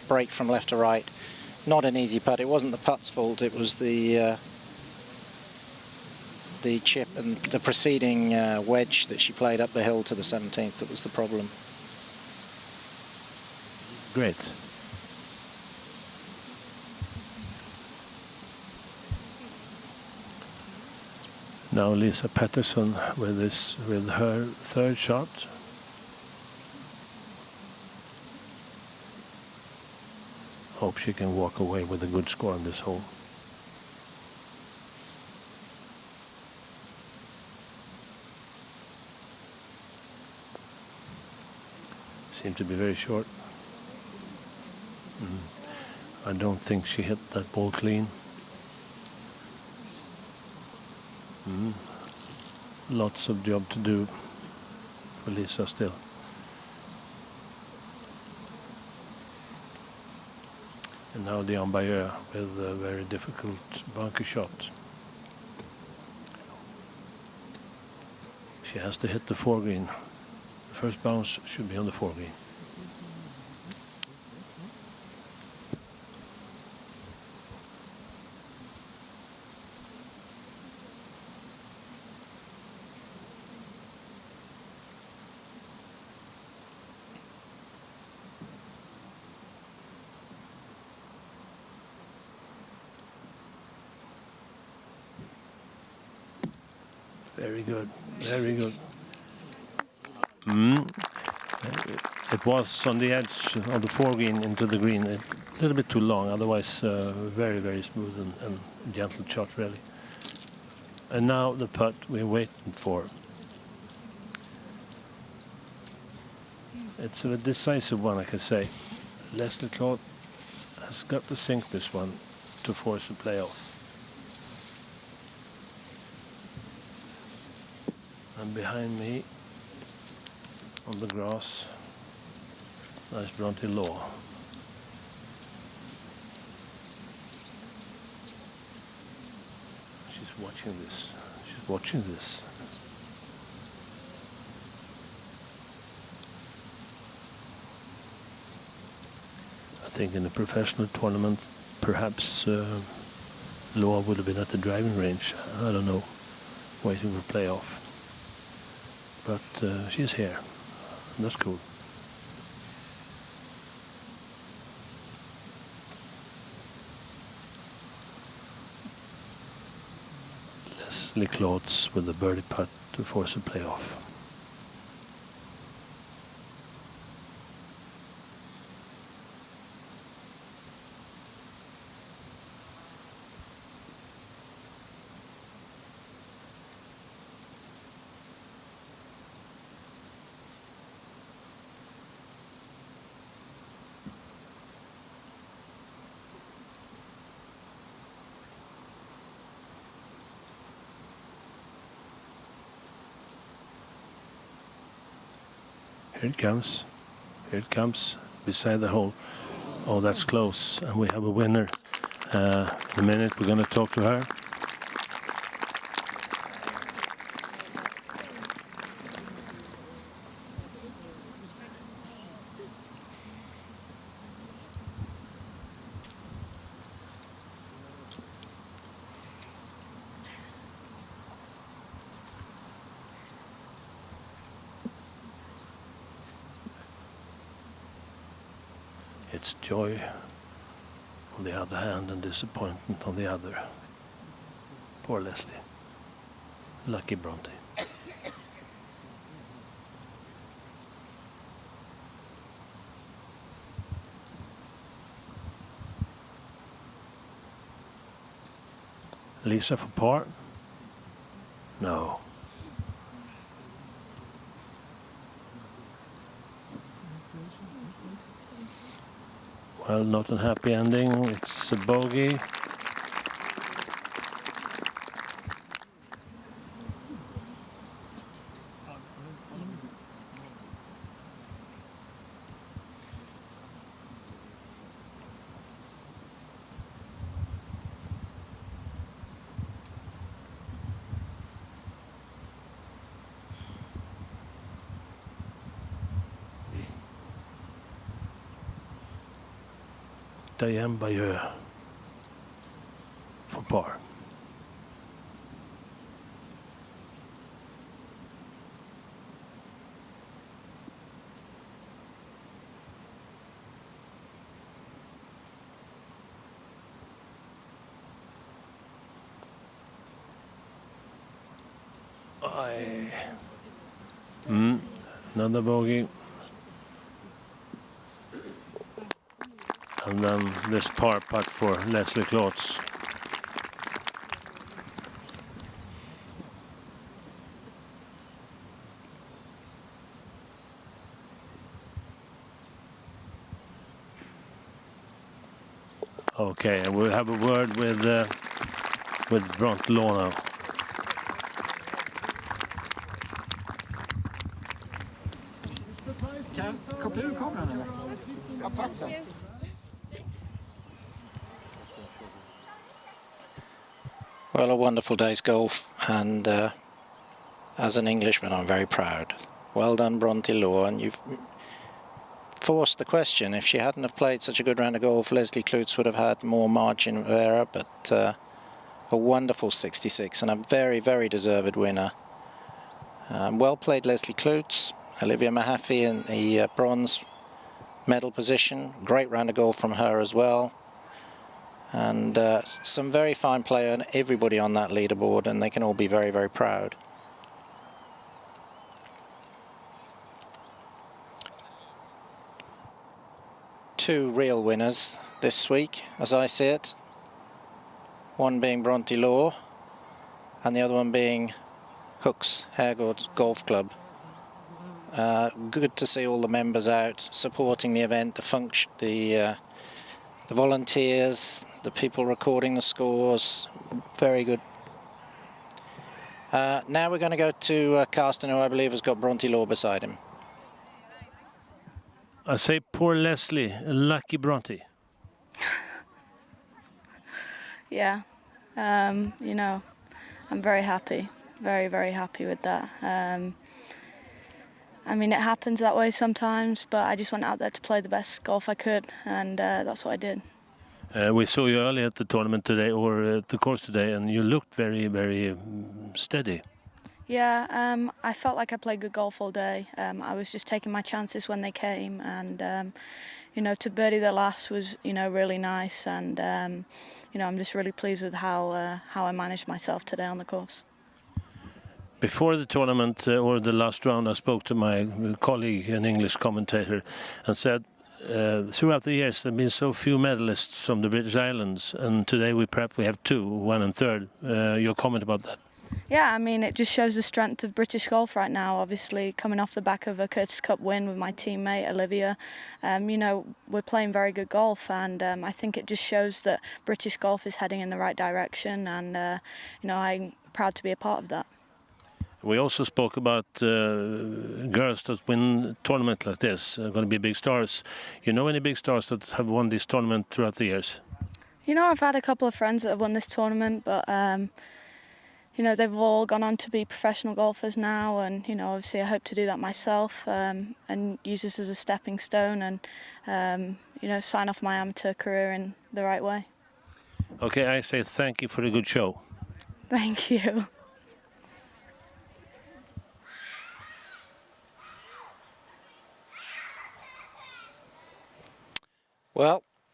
break from left to right. Not an easy putt. It wasn't the putt's fault. It was the chip and the preceding wedge that she played up the hill to the 17th that was the problem. Great. Now Lisa Pettersson with her third shot. Hope she can walk away with a good score on this hole. Seemed to be very short. I don't think she hit that ball clean. Lots of job to do for Lisa still. And now the umpire with a very difficult bunker shot. She has to hit the 4 green. The first bounce should be on the 4 green. Very good, very good. It was on the edge of the 4 green into the green, a little bit too long, otherwise very, very smooth and gentle shot really. And now the putt we're waiting for. It's a decisive one, I can say. Leslie Cluts has got to sink this one to force a playoff. And behind me, on the grass, nice Bronte Law. She's watching this. She's watching this. I think in a professional tournament, perhaps Law would have been at the driving range. I don't know. waiting for playoff. But she's here. That's cool. Cluts with the birdie putt to force a playoff. Here it comes. Here it comes. Beside the hole. Oh, that's close. And we have a winner. In a minute, we're going to talk to her. It's joy on the other hand and disappointment on the other. Poor Leslie. Lucky Bronte. Lisa for par? No. Well, not a happy ending. It's a bogey. Diane Bayeux for par. Another bogey. And then this par putt for Leslie Cluts. Okay, and we'll have a word with Bronte now. Koppla ur kameran eller? Ja, på axeln. Well, a wonderful day's golf, and as an Englishman, I'm very proud. Well done, Bronte Law, and you've forced the question. If she hadn't have played such a good round of golf, Leslie Cluts would have had more margin of error, but a wonderful 66 and a very, very deserved winner. Well played, Leslie Cluts. Olivia Mahaffey in the bronze medal position. Great round of golf from her as well. And some very fine play on everybody on that leaderboard, and they can all be very, very proud. Two real winners this week, as I see it. One being Bronte Law, and the other one being Hooks Hergård Golf Club. Good to see all the members out supporting the event, the volunteers, the people recording the scores. Very good. Now we're going to go to Carsten, who I believe has got Bronte Law beside him. I say poor Leslie, lucky Bronte. Yeah, you know, I'm very happy, very, very happy with that. I mean, it happens that way sometimes, but I just went out there to play the best golf I could, and that's what I did. We saw you early at the tournament today, or at the course today, and you looked very, very steady. Yeah, I felt like I played good golf all day. I was just taking my chances when they came, and to birdie the last was really nice, and I'm just really pleased with how I managed myself today on the course. Before the tournament or the last round, I spoke to my colleague, an English commentator, and said, throughout the years there have been so few medalists from the British Islands, and today we have two, one and third. Your comment about that? Yeah, I mean, it just shows the strength of British golf right now, obviously coming off the back of a Curtis Cup win with my teammate Olivia. We're playing very good golf, and I think it just shows that British golf is heading in the right direction, and I'm proud to be a part of that. We also spoke about girls that win a tournament like this, going to be big stars. You know any big stars that have won this tournament throughout the years? I've had a couple of friends that have won this tournament, but they've all gone on to be professional golfers now, and obviously I hope to do that myself, and use this as a stepping stone, and sign off my amateur career in the right way. Okay, I say thank you for the good show. Thank you.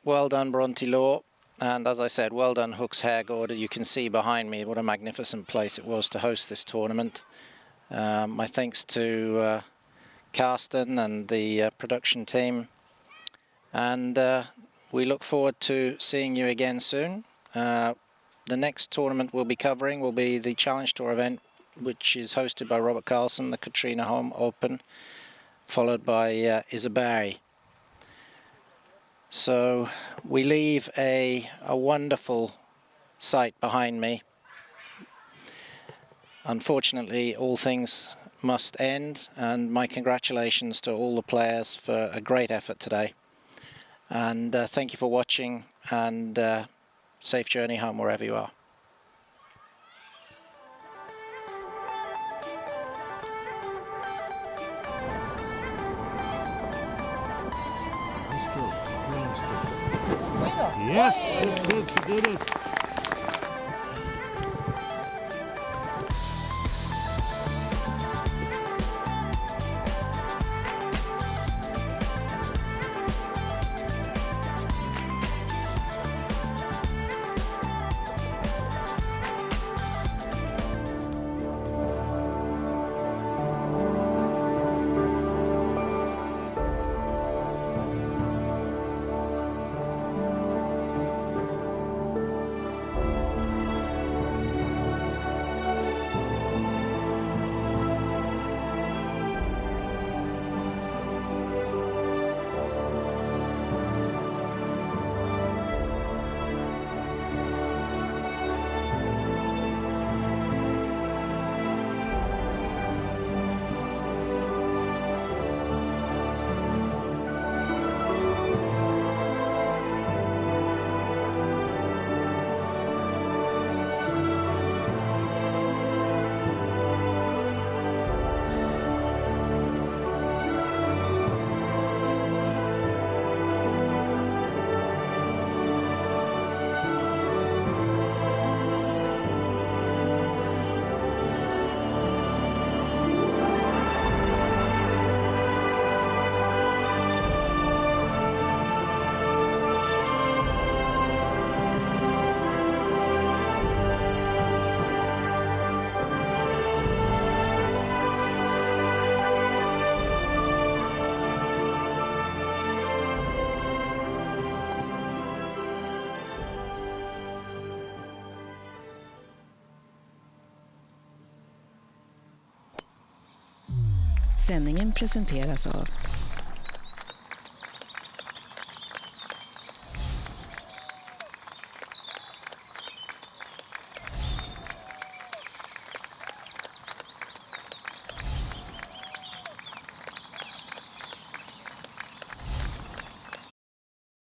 Well done, Bronte Law. And as I said, well done, Hooks Hergård. You can see behind me what a magnificent place it was to host this tournament. My thanks to Karsten and the production team. And we look forward to seeing you again soon. The next tournament we'll be covering will be the Challenge Tour event, which is hosted by Robert Karlsson, the Katrina Home Open, followed by Isaberg. So we leave a wonderful sight behind me. Unfortunately, all things must end, and my congratulations to all the players for a great effort today. And thank you for watching, and safe journey home wherever you are. Yes, it's good, you did it. Sändningen presenteras av